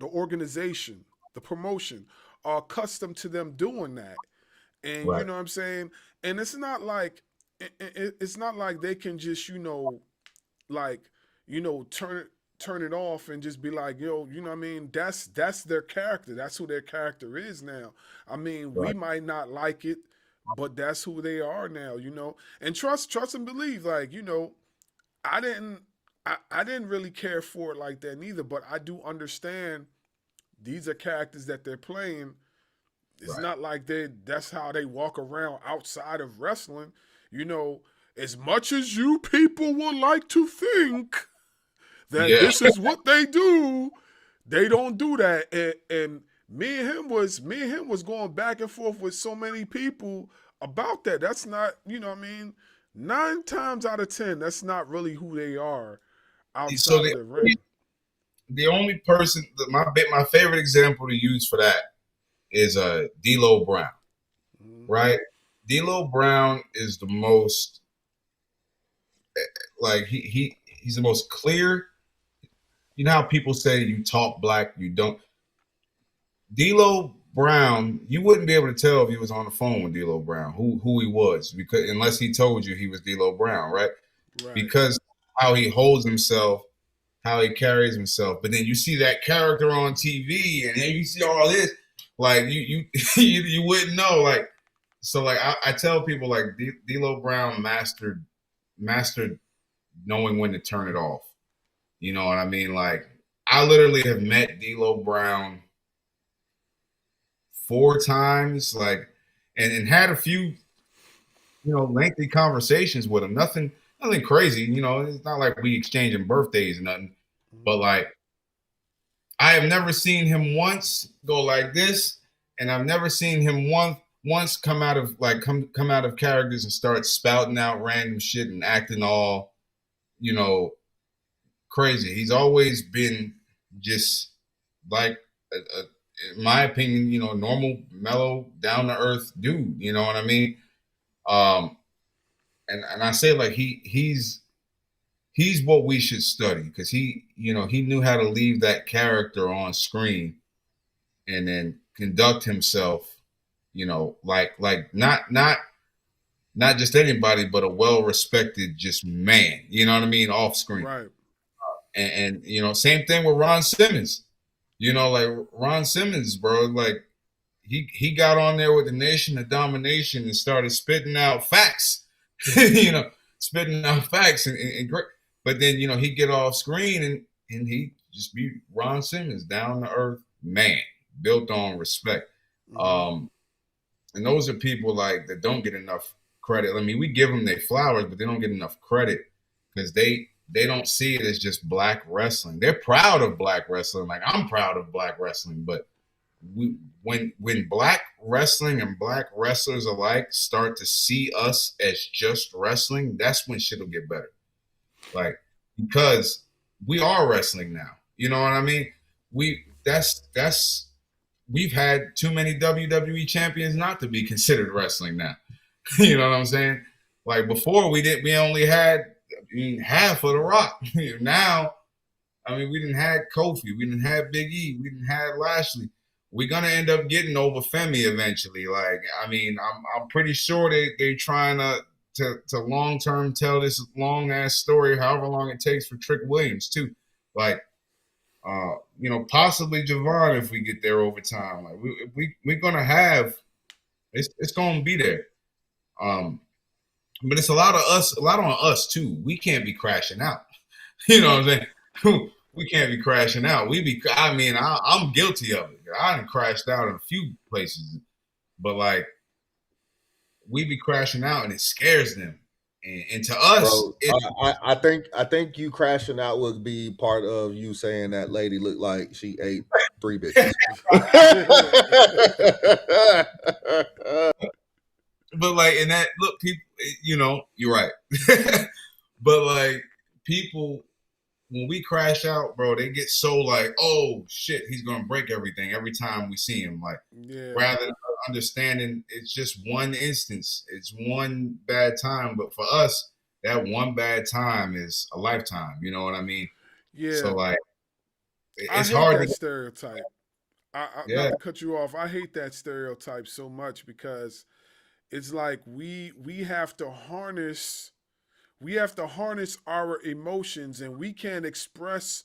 organization, the promotion are accustomed to them doing that. And you know what I'm saying? And it's not like they can just, you know, like, you know, turn it off and just be like, yo, you know what I mean? That's their character. That's who their character is now. I mean, we might not like it, but that's who they are now, you know? And trust and believe, like, you know, I didn't really care for it like that neither, but I do understand these are characters that they're playing. It's not like that's how they walk around outside of wrestling. You know, as much as you people would like to think that Yeah. this is what they do. They don't do that. And me and him was going back and forth with so many people about that. That's not, you know what I mean? 9 times out of 10, that's not really who they are outside So of the ring. the only person, my favorite example to use for that is D'Lo Brown, right? D'Lo Brown is the most, like, he's the most clear. You know how people say you talk black, you don't. D'Lo Brown, you wouldn't be able to tell if he was on the phone with D'Lo Brown who he was, because unless he told you he was D'Lo Brown, right? Because how he holds himself, how he carries himself. But then you see that character on TV, and then you see all this, like you you wouldn't know. Like, so like I tell people, like, D'Lo Brown mastered knowing when to turn it off. You know what I mean? Like, I literally have met D'Lo Brown 4 times, like, and had a few, lengthy conversations with him. Nothing crazy. It's not like we exchanging birthdays or nothing. But like, I have never seen him once go like this, and I've never seen him once come out of come out of characters and start spouting out random shit and acting all, crazy. He's always been just like, in my opinion, normal, mellow, down to earth dude. You know what I mean? And I say, like, he's what we should study, because he knew how to leave that character on screen and then conduct himself, like not just anybody, but a well-respected just man. You know what I mean? Off screen. Right. And same thing with Ron Simmons. Like Ron Simmons, bro, like he got on there with the Nation of Domination and started spitting out facts, spitting out facts and great. But then, he get off screen and he just be Ron Simmons, down to earth man, built on respect. And those are people like that don't get enough credit. I mean, we give them their flowers, but they don't get enough credit because they don't see it as just black wrestling. They're proud of black wrestling. Like, I'm proud of black wrestling, but when black wrestling and black wrestlers alike start to see us as just wrestling, that's when shit will get better. Like, because we are wrestling now. You know what I mean? We've had too many WWE champions not to be considered wrestling now. You know what I'm saying? Like, before we only had half of The Rock. Now, I mean, we didn't have Kofi, we didn't have Big E, we didn't have Lashley. We're gonna end up getting over Femi eventually. Like, I mean, I'm pretty sure they're trying to long term tell this long ass story, however long it takes for Trick Williams too. Like, possibly Javon if we get there over time. Like, we're gonna have it's gonna be there. But it's a lot on us too. We can't be crashing out. You know what I'm saying? We can't be crashing out. I'm guilty of it. I done crashed out in a few places, but like, we be crashing out and it scares them. And to us, bro, I think you crashing out would be part of you saying that lady looked like she ate 3 bitches. But like, and that look, people, you're right. But like, people, when we crash out, bro, they get so like, oh shit, he's gonna break everything every time we see him. Like, rather than understanding it's just one instance, it's one bad time. But for us, that one bad time is a lifetime. You know what I mean? Yeah. So like, it's hard that stereotype. Not to cut you off. I hate that stereotype so much because it's like we have to harness our emotions, and we can't express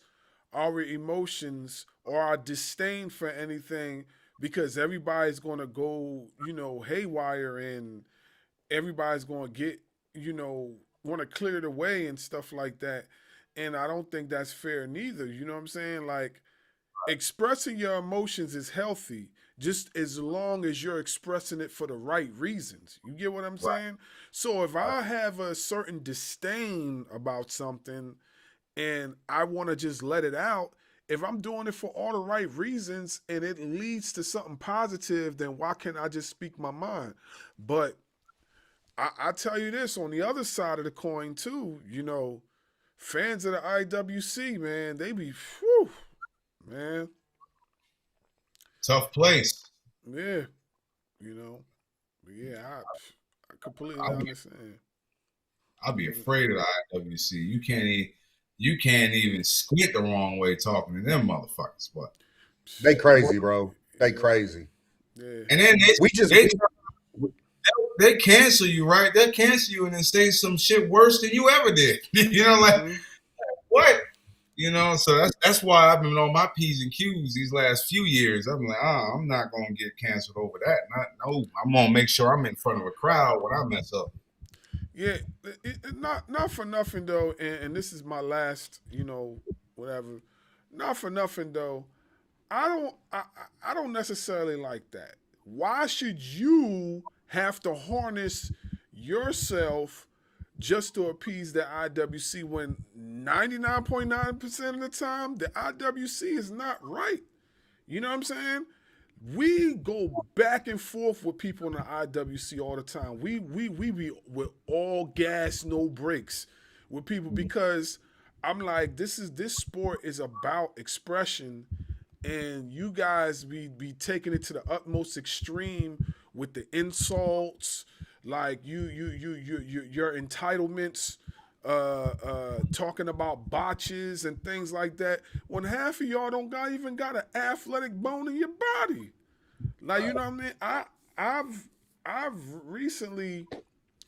our emotions or our disdain for anything because everybody's going to go, haywire, and everybody's going to get, want to clear the way and stuff like that. And I don't think that's fair neither. You know what I'm saying? Like, expressing your emotions is healthy, just as long as you're expressing it for the right reasons. You get what I'm saying? So if I have a certain disdain about something and I want to just let it out, if I'm doing it for all the right reasons and it leads to something positive, then why can't I just speak my mind? But I tell you this, on the other side of the coin too, fans of the IWC, man, they be, whew, man. Tough place. Yeah. I completely understand. I'll be afraid of the IWC. You can't even squint the wrong way talking to them motherfuckers. But they crazy, bro. They crazy. Yeah. And then they cancel you, right? They'll cancel you and then say some shit worse than you ever did. What? So that's why I've been on my P's and Q's these last few years. I'm like, I'm not gonna get canceled over that. I'm gonna make sure I'm in front of a crowd when I mess up. Yeah, not for nothing though, and this is my last, whatever. Not for nothing though. I don't necessarily like that. Why should you have to harness yourself just to appease the IWC when 99.9% of the time the IWC is not right? You know what I'm saying? We go back and forth with people in the IWC all the time. We be with all gas, no brakes with people because I'm like, this sport is about expression, and you guys be taking it to the utmost extreme with the insults, like your entitlements, talking about botches and things like that, when half of y'all don't even got an athletic bone in your body. Like, you know what I mean? I've recently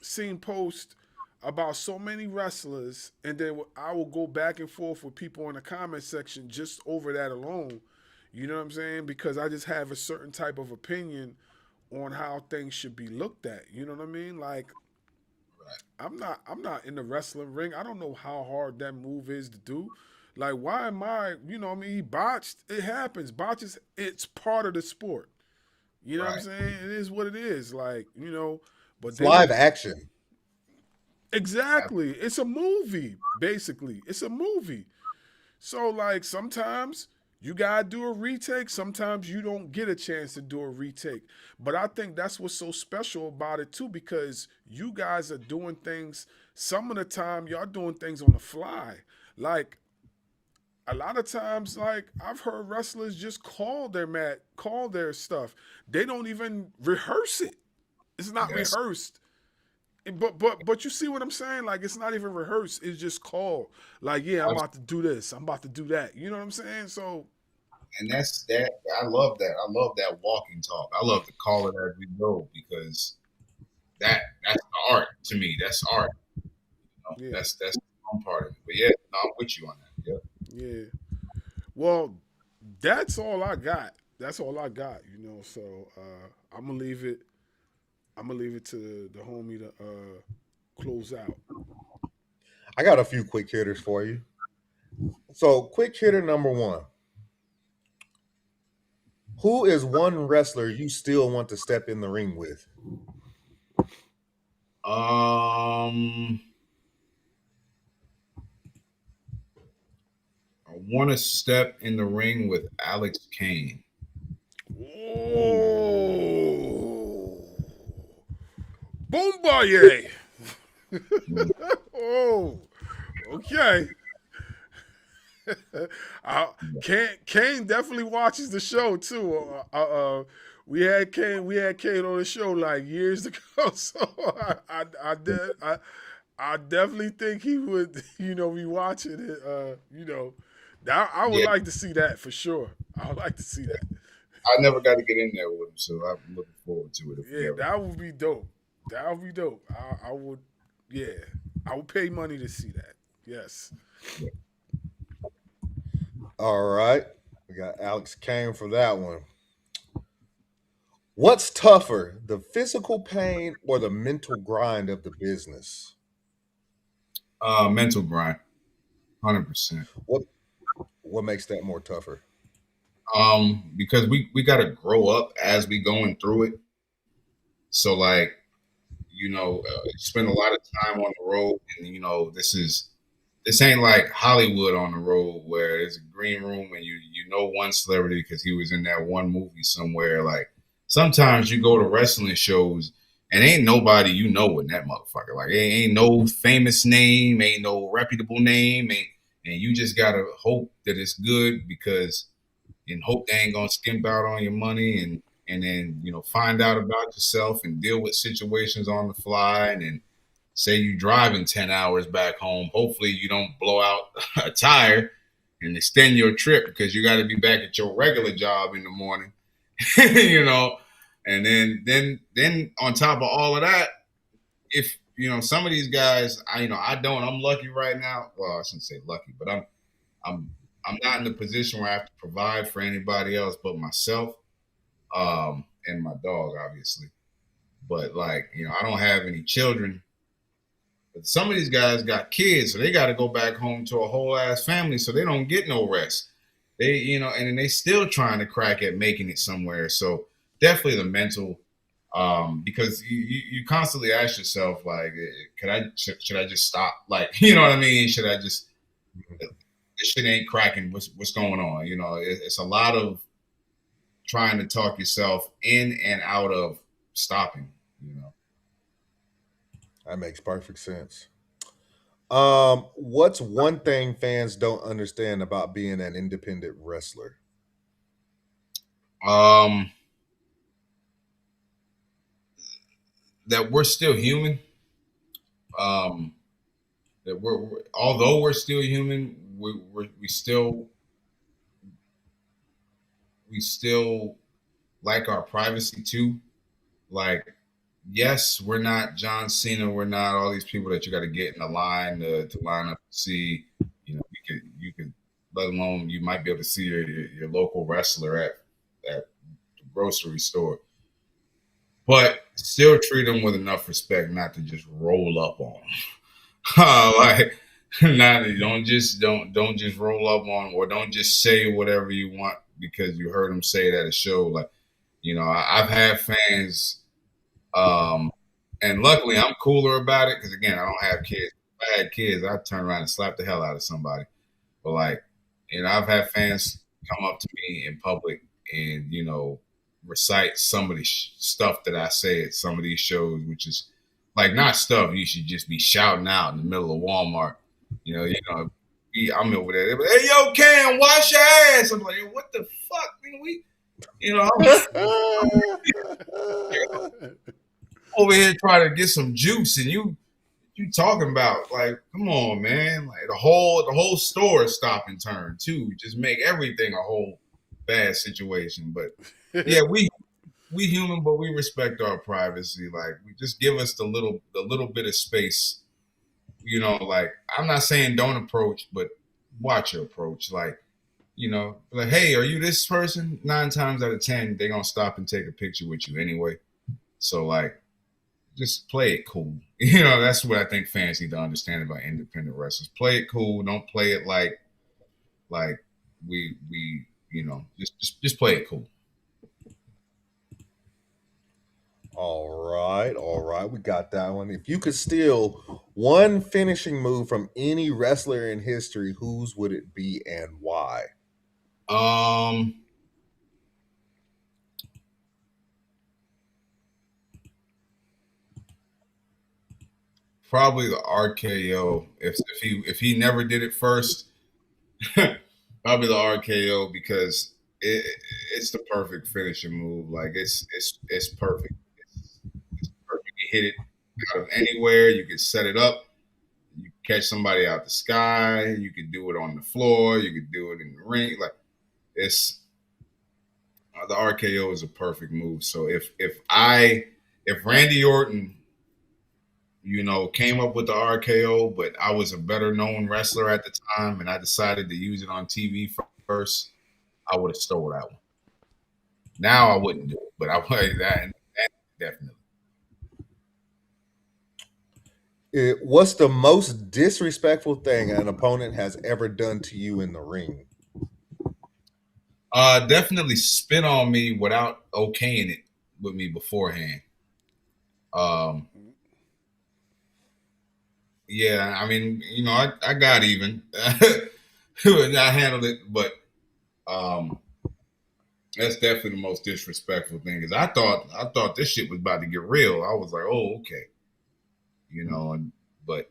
seen posts about so many wrestlers, and then I will go back and forth with people in the comment section just over that alone. You know what I'm saying? Because I just have a certain type of opinion on how things should be looked at. You know what I mean? Like, I'm not in the wrestling ring. I don't know how hard that move is to do. Like, why am I, he botched. It happens. Botches, it's part of the sport. You know what I'm saying? It is what it is. Like, but it's live action. Exactly. It's a movie, basically. It's a movie. So, like, sometimes you got to do a retake. Sometimes you don't get a chance to do a retake. But I think that's what's so special about it, too, because you guys are doing things. Some of the time, y'all doing things on the fly. Like, a lot of times, like, I've heard wrestlers just call their stuff. They don't even rehearse it. It's not rehearsed. But you see what I'm saying? Like, it's not even rehearsed. It's just called. Like, yeah, I'm about to do this. I'm about to do that. You know what I'm saying? So, and that's that. I love that. I love that walking talk. I love to call it as we go because that's the art to me. That's art. That's the fun part of it. But yeah, I'm with you on that. Yeah. Yeah. Well, that's all I got. That's all I got. So I'm gonna leave it. I'm gonna leave it to the homie to close out. I got a few quick hitters for you. So, quick hitter number one. Who is one wrestler you still want to step in the ring with? I want to step in the ring with Alex Kane. Oh, Boombaye. Oh, okay. Kane definitely watches the show too. We had Kane on the show like years ago, so I definitely think he would, be watching it. I would like to see that for sure. I would like to see that. I never got to get in there with him, so I'm looking forward to it. Yeah, that would be dope. That would be dope. I would, I would pay money to see that. Yes. Yeah. All right. We got Alex Kane for that one. What's tougher, the physical pain or the mental grind of the business? Mental grind, 100%. What makes that more tougher? Because we got to grow up as we going through it. So spend a lot of time on the road, and this is this ain't like Hollywood on the road where it's a green room and you know one celebrity because he was in that one movie somewhere. Like sometimes you go to wrestling shows and ain't nobody you know in that motherfucker. Like ain't no famous name, ain't no reputable name, and you just gotta hope that it's good because and hope they ain't gonna skimp out on your money and then find out about yourself and deal with situations on the fly and then say you driving 10 hours back home. Hopefully you don't blow out a tire and extend your trip because you got to be back at your regular job in the morning, and then on top of all of that, if some of these guys, I'm lucky right now. Well, I shouldn't say lucky, but I'm not in the position where I have to provide for anybody else but myself, and my dog, obviously. But I don't have any children. But some of these guys got kids, so they got to go back home to a whole ass family, so they don't get no rest. They, and then they still trying to crack at making it somewhere. So definitely the mental, because you constantly ask yourself like, should I just stop? Like, you know what I mean? Should I just? This shit ain't cracking. What's going on? It's a lot of trying to talk yourself in and out of stopping. That makes perfect sense. What's one thing fans don't understand about being an independent wrestler? That we're still human. That although we're still human, we still like our privacy too. Like, yes, we're not John Cena. We're not all these people that you got to get in the line to line up to see. You could, let alone you might be able to see your local wrestler at the grocery store, but still treat them with enough respect not to just roll up on them. Don't just roll up on them, or don't just say whatever you want because you heard them say it at a show. Like, I've had fans. And luckily I'm cooler about it because again, I don't have kids. If I had kids, I'd turn around and slap the hell out of somebody. But I've had fans come up to me in public and recite some of the stuff that I say at some of these shows, which is not stuff you should just be shouting out in the middle of Walmart. I'm over there. Like, hey, yo, Cam, wash your ass. I'm like, what the fuck? I'm over here trying to get some juice, and you talking about come on, man, the whole store is stop and turn too. Just make everything a whole bad situation. But yeah, we human, but we respect our privacy. We just give us the little bit of space. I'm not saying don't approach, but watch your approach. Hey, are you this person? 9 times out of 10, they're gonna stop and take a picture with you anyway. So just play it cool. That's what I think fans need to understand about independent wrestlers. Play it cool. Don't play it like we just play it cool. All right. We got that one. If you could steal one finishing move from any wrestler in history, whose would it be and why? Probably the RKO. If he never did it first, probably the RKO because it's the perfect finishing move. It's perfect. It's perfect. You hit it out of anywhere. You can set it up. You can catch somebody out the sky. You can do it on the floor. You can do it in the ring. The RKO is a perfect move. So if Randy Orton came up with the RKO, but I was a better known wrestler at the time and I decided to use it on TV first, I would have stole that one. Now I wouldn't do it, but I would that definitely. What's the most disrespectful thing an opponent has ever done to you in the ring? Definitely spit on me without okaying it with me beforehand. Yeah, I mean, I got even. I handled it, but that's definitely the most disrespectful thing. Because I thought this shit was about to get real. I was like, oh, okay, but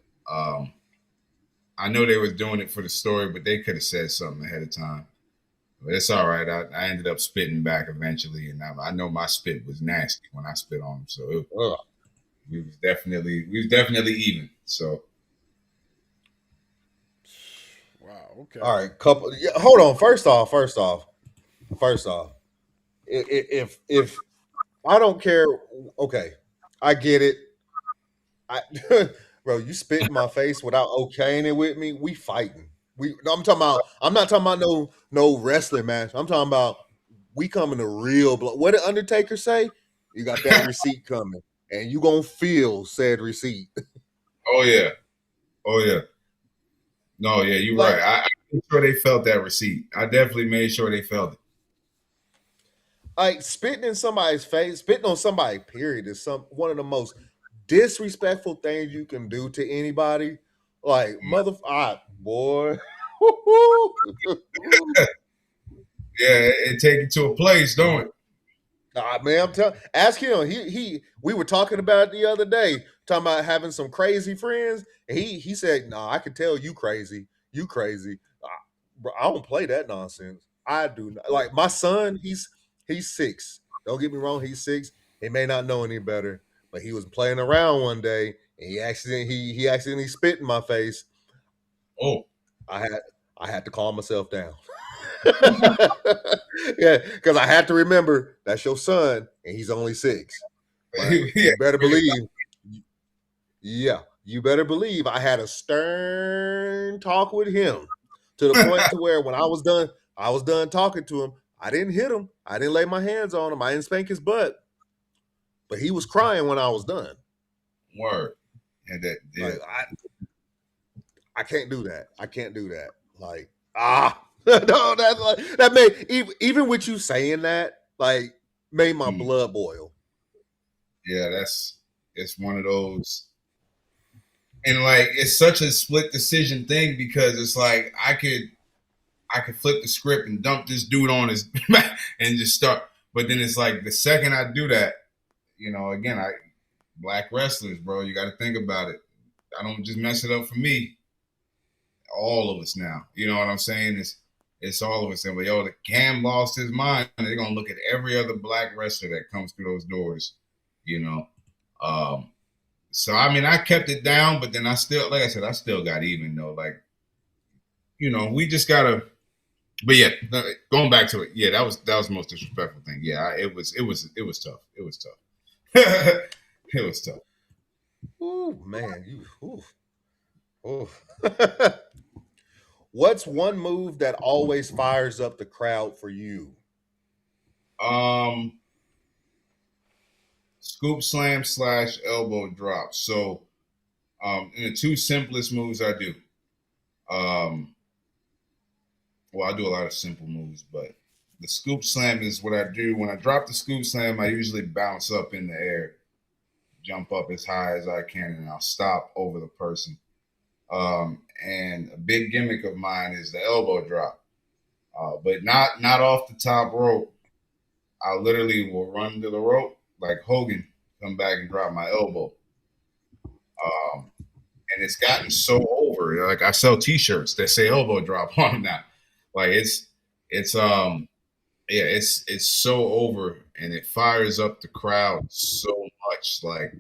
I know they was doing it for the story, but they could have said something ahead of time. But it's all right. I ended up spitting back eventually, and I know my spit was nasty when I spit on him. So we was definitely even. So. Wow. Okay. All right, hold on. First off, if I don't care, okay, I get it. Bro, you spit in my face without okaying it with me, we fighting. I'm not talking about no wrestling match. I'm talking about we coming to real blood. What did Undertaker say? You got that receipt coming, and you gonna feel said receipt. Oh yeah. No, yeah, you're right. I made sure they felt that receipt. I definitely made sure they felt it. Like spitting in somebody's face, spitting on somebody, period, is one of the most disrespectful things you can do to anybody. Like boy. Yeah, it take you to a place, don't it? Nah, man, ask him. We were talking about it the other day, talking about having some crazy friends. And he said, "Nah, I can tell you crazy. You crazy. Bro, I don't play that nonsense. I do not. Like my son, he's 6. Don't get me wrong, he's 6. He may not know any better, but he was playing around one day and he accidentally spit in my face. Oh, I had to calm myself down. Yeah, because I had to remember that's your son and he's only 6. You better believe. Yeah, you better believe I had a stern talk with him to the point to where when I was done talking to him, I didn't hit him. I didn't lay my hands on him. I didn't spank his butt. But he was crying when I was done. Word. And like, I can't do that. I can't do that. Like, no, that made even with you saying that, like, made my blood boil. Yeah, it's one of those. And like it's such a split decision thing because it's like I could flip the script and dump this dude on his back and just start. But then it's like the second I do that, again, black wrestlers, bro, you got to think about it. I don't just mess it up for me. All of us now, you know what I'm saying? It's all of us. And the Cam lost his mind. They're gonna look at every other black wrestler that comes through those doors, So I mean, I kept it down, but then I still got even though. Like, we just gotta. But yeah, going back to it, yeah, that was the most disrespectful thing. Yeah, it was tough. It was tough. It was tough. Ooh, man, What's one move that always fires up the crowd for you? Scoop slam / elbow drop. So, in the 2 simplest moves I do. Well, I do a lot of simple moves, but the scoop slam is what I do. When I drop the scoop slam, I usually bounce up in the air, jump up as high as I can, and I'll stop over the person. And a big gimmick of mine is the elbow drop, but not off the top rope. I literally will run to the rope like Hogan, come back and drop my elbow. And it's gotten so over. Like I sell T-shirts that say elbow drop on them now. Like it's so over, and it fires up the crowd so much. Like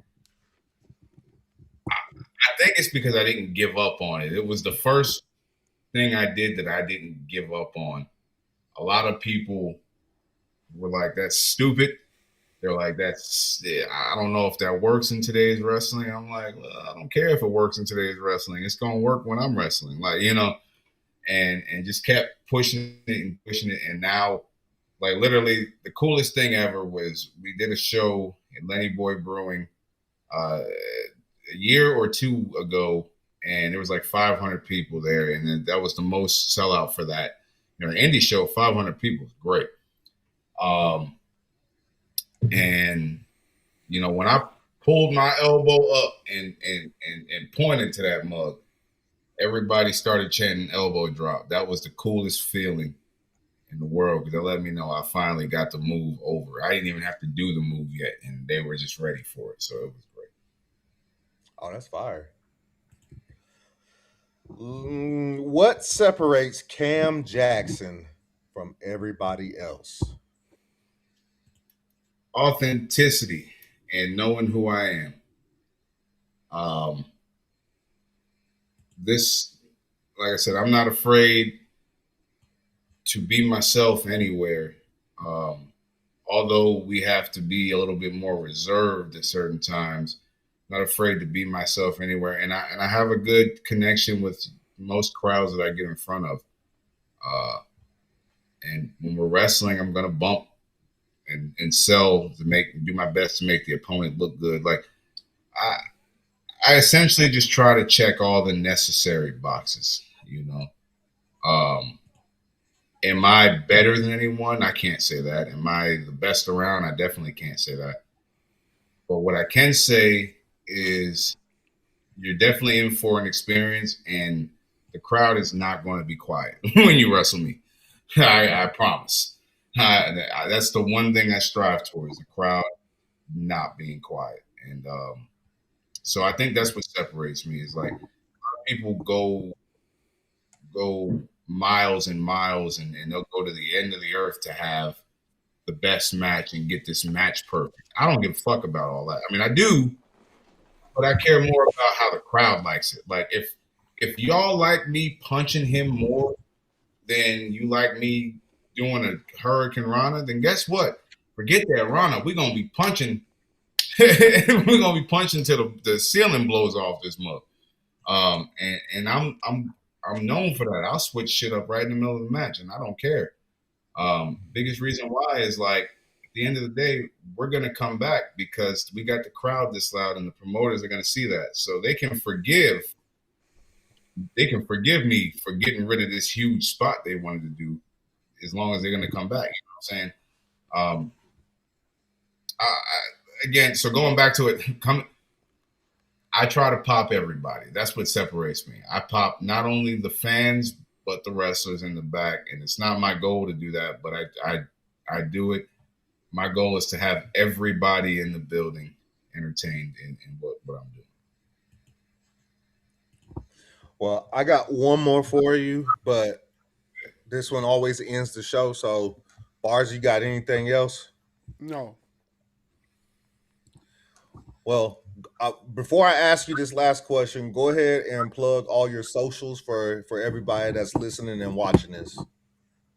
I think it's because I didn't give up on it. It was the first thing I did that I didn't give up on. A lot of people were like, "That's stupid." They're like, I don't know if that works in today's wrestling. I'm like, well, I don't care if it works in today's wrestling. It's gonna work when I'm wrestling. Like, and just kept pushing it. And now, like, literally the coolest thing ever was we did a show at Lenny Boy Brewing a year or 2 ago, and there was like 500 people there, and then that was the most sellout for that. An indie show, 500 people, great. And when I pulled my elbow up and pointed to that mug, everybody started chanting elbow drop. That was the coolest feeling in the world because they let me know I finally got the move over. I didn't even have to do the move yet, and they were just ready for it. So it was great. Oh, that's fire. What separates Cam Jackson from everybody else? Authenticity and knowing who I am. This, like I said, I'm not afraid to be myself anywhere. Although we have to be a little bit more reserved at certain times, not afraid to be myself anywhere. And I have a good connection with most crowds that I get in front of. And when we're wrestling, I'm going to bump and sell to do my best to make the opponent look good. Like I essentially just try to check all the necessary boxes, you know. Am I better than anyone? I can't say that. Am I the best around? I definitely can't say that. But what I can say is you're definitely in for an experience, and the crowd is not going to be quiet when you wrestle me. I promise. That's the one thing I strive towards, the crowd not being quiet. And so I think that's what separates me is like a lot of people go miles and miles and they'll go to the end of the earth to have the best match and get this match perfect. I don't give a fuck about all that. I mean, I do, but I care more about how the crowd likes it. Like if y'all like me punching him more than you like me doing a Hurricane Rana, then guess what? Forget that Rana. We're gonna be punching. We're gonna be punching till the ceiling blows off this mug. And I'm known for that. I'll switch shit up right in the middle of the match, and I don't care. Biggest reason why is like at the end of the day, we're gonna come back because we got the crowd this loud, and the promoters are gonna see that, so they can forgive me for getting rid of this huge spot they wanted to do, as long as they're gonna come back. You know what I'm saying? Again, so going back to it, I try to pop everybody. That's what separates me. I pop not only the fans, but the wrestlers in the back. And it's not my goal to do that, but I do it. My goal is to have everybody in the building entertained in what I'm doing. Well, I got one more for you, but this one always ends the show. So, Bars, you got anything else? No. Well, before I ask you this last question, go ahead and plug all your socials for everybody that's listening and watching this.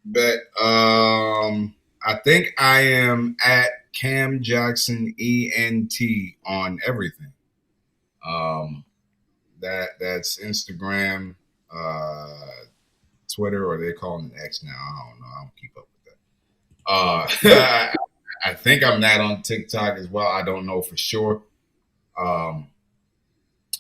But I think I am at Cam Jackson ENT on everything. That's Instagram, Twitter, or they call it X now. I don't know. I don't keep up with that. I think I'm that on TikTok as well. I don't know for sure. I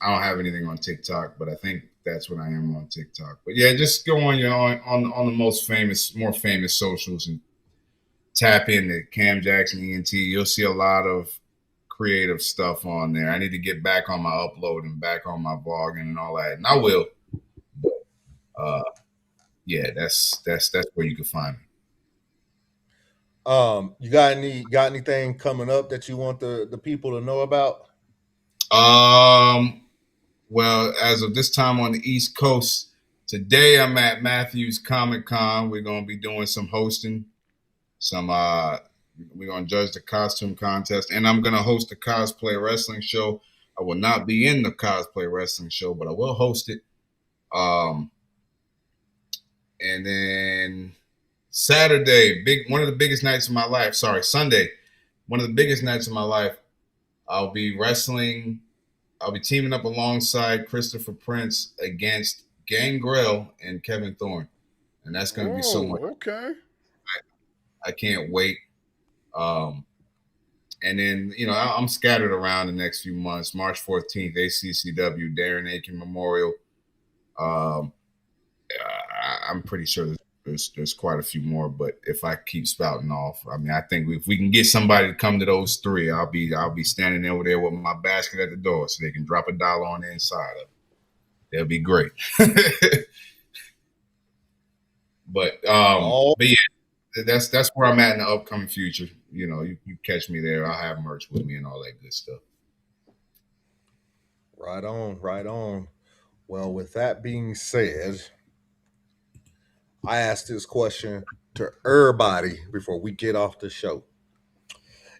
don't have anything on TikTok, but I think that's what I am on TikTok. But yeah, just go on on the more famous socials and tap into Cam Jackson ENT. You'll see a lot of creative stuff on there. I need to get back on my upload and back on my vlogging and all that, and I will. Yeah, that's where you can find me. You got anything coming up that you want the people to know about? Well, as of this time on the East Coast, today I'm at Matthews Comic Con. We're gonna be doing some hosting, we're gonna judge the costume contest, and I'm gonna host a cosplay wrestling show. I will not be in the cosplay wrestling show, but I will host it. And then Saturday, one of the biggest nights of my life. Sorry, Sunday, one of the biggest nights of my life. I'll be wrestling. I'll be teaming up alongside Christopher Prince against Gangrel and Kevin Thorne, and that's going to be so much. Okay. I can't wait. And then I'm scattered around the next few months. March 14th, ACCW, Darren Aiken Memorial. I'm pretty sure there's there's quite a few more. But if I keep spouting off, I mean, I think if we can get somebody to come to those 3, I'll be standing over there with my basket at the door so they can drop $1 on the inside of it. That'll be great. But yeah, that's where I'm at in the upcoming future. You know, you catch me there. I'll have merch with me and all that good stuff. Right on, right on. Well, with that being said, I asked this question to everybody before we get off the show.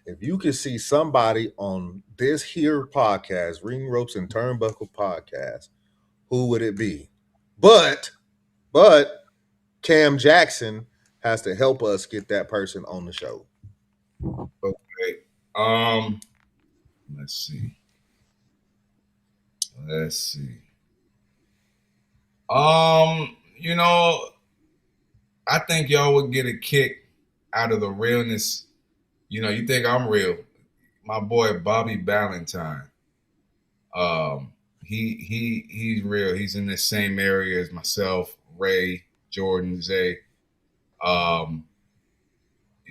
If you could see somebody on this here podcast, Ring Ropes and Turnbuckle podcast, who would it be? But Cam Jackson has to help us get that person on the show. Okay. Let's see. You know, I think y'all would get a kick out of the realness. You know, you think I'm real. My boy Bobby Ballantyne. He's real. He's in the same area as myself, Ray, Jordan, Zay. You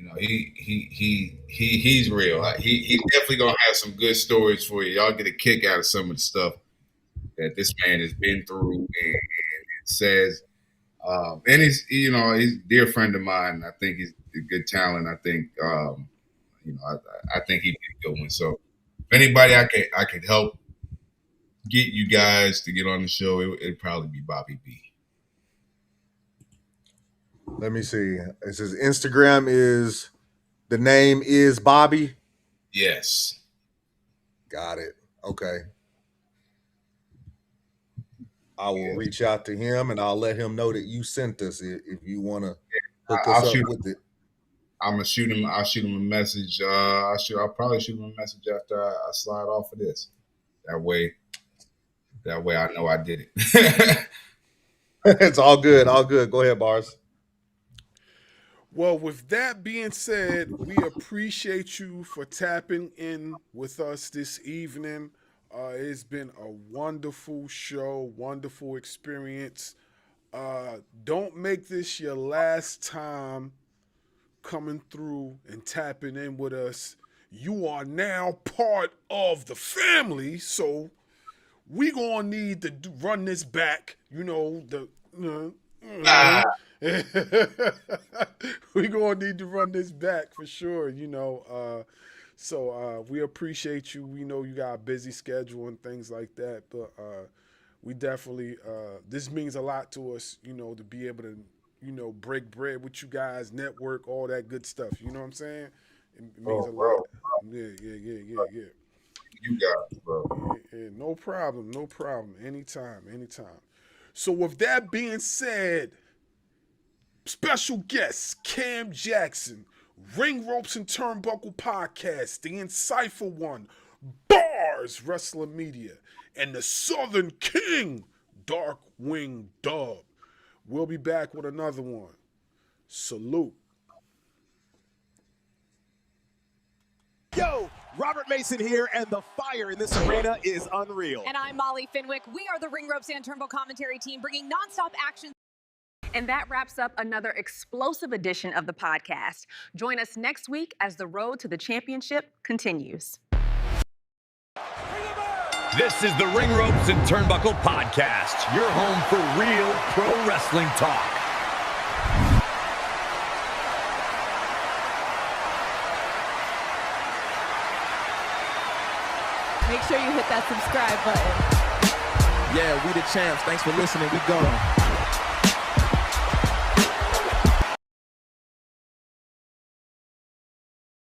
know, he's real. He's definitely gonna have some good stories for you. Y'all get a kick out of some of the stuff that this man has been through and says. And he's a dear friend of mine. I think he's a good talent. I think I think he'd be a good one. So if anybody I could help get you guys to get on the show, it'd probably be Bobby B. Let me see. It says Instagram the name is Bobby. Yes. Got it. Okay. I will reach out to him and I'll let him know that you sent us if you want to hook us up with it. I'm gonna shoot him. I'll shoot him a message. I'll probably shoot him a message after I slide off of this. That way I know I did it. It's all good. All good. Go ahead, Bars. Well, with that being said, we appreciate you for tapping in with us this evening. It's been a wonderful show, wonderful experience. Don't make this your last time coming through and tapping in with us. You are now part of the family, so we gonna need to run this back. You know, we gonna need to run this back for sure, you know. So we appreciate you. We know you got a busy schedule and things like that, but we definitely this means a lot to us, you know, to be able to, you know, break bread with you guys, network, all that good stuff. You know what I'm saying? It means a lot. Yeah. You got it, bro. Yeah, no problem. Anytime. So with that being said, special guest Cam Jackson, Ring Ropes and Turnbuckle Podcast, the Insightful One, Bars Wrestling Media, and the Southern King, Darkwing Dub. We'll be back with another one. Salute. Yo, Robert Mason here, and the fire in this arena is unreal. And I'm Molly Finwick. We are the Ring Ropes and Turnbuckle commentary team, bringing nonstop action. And that wraps up another explosive edition of the podcast. Join us next week as the road to the championship continues. This is the Ring Ropes and Turnbuckle Podcast, your home for real pro wrestling talk. Make sure you hit that subscribe button. Yeah, we the champs. Thanks for listening. We gone.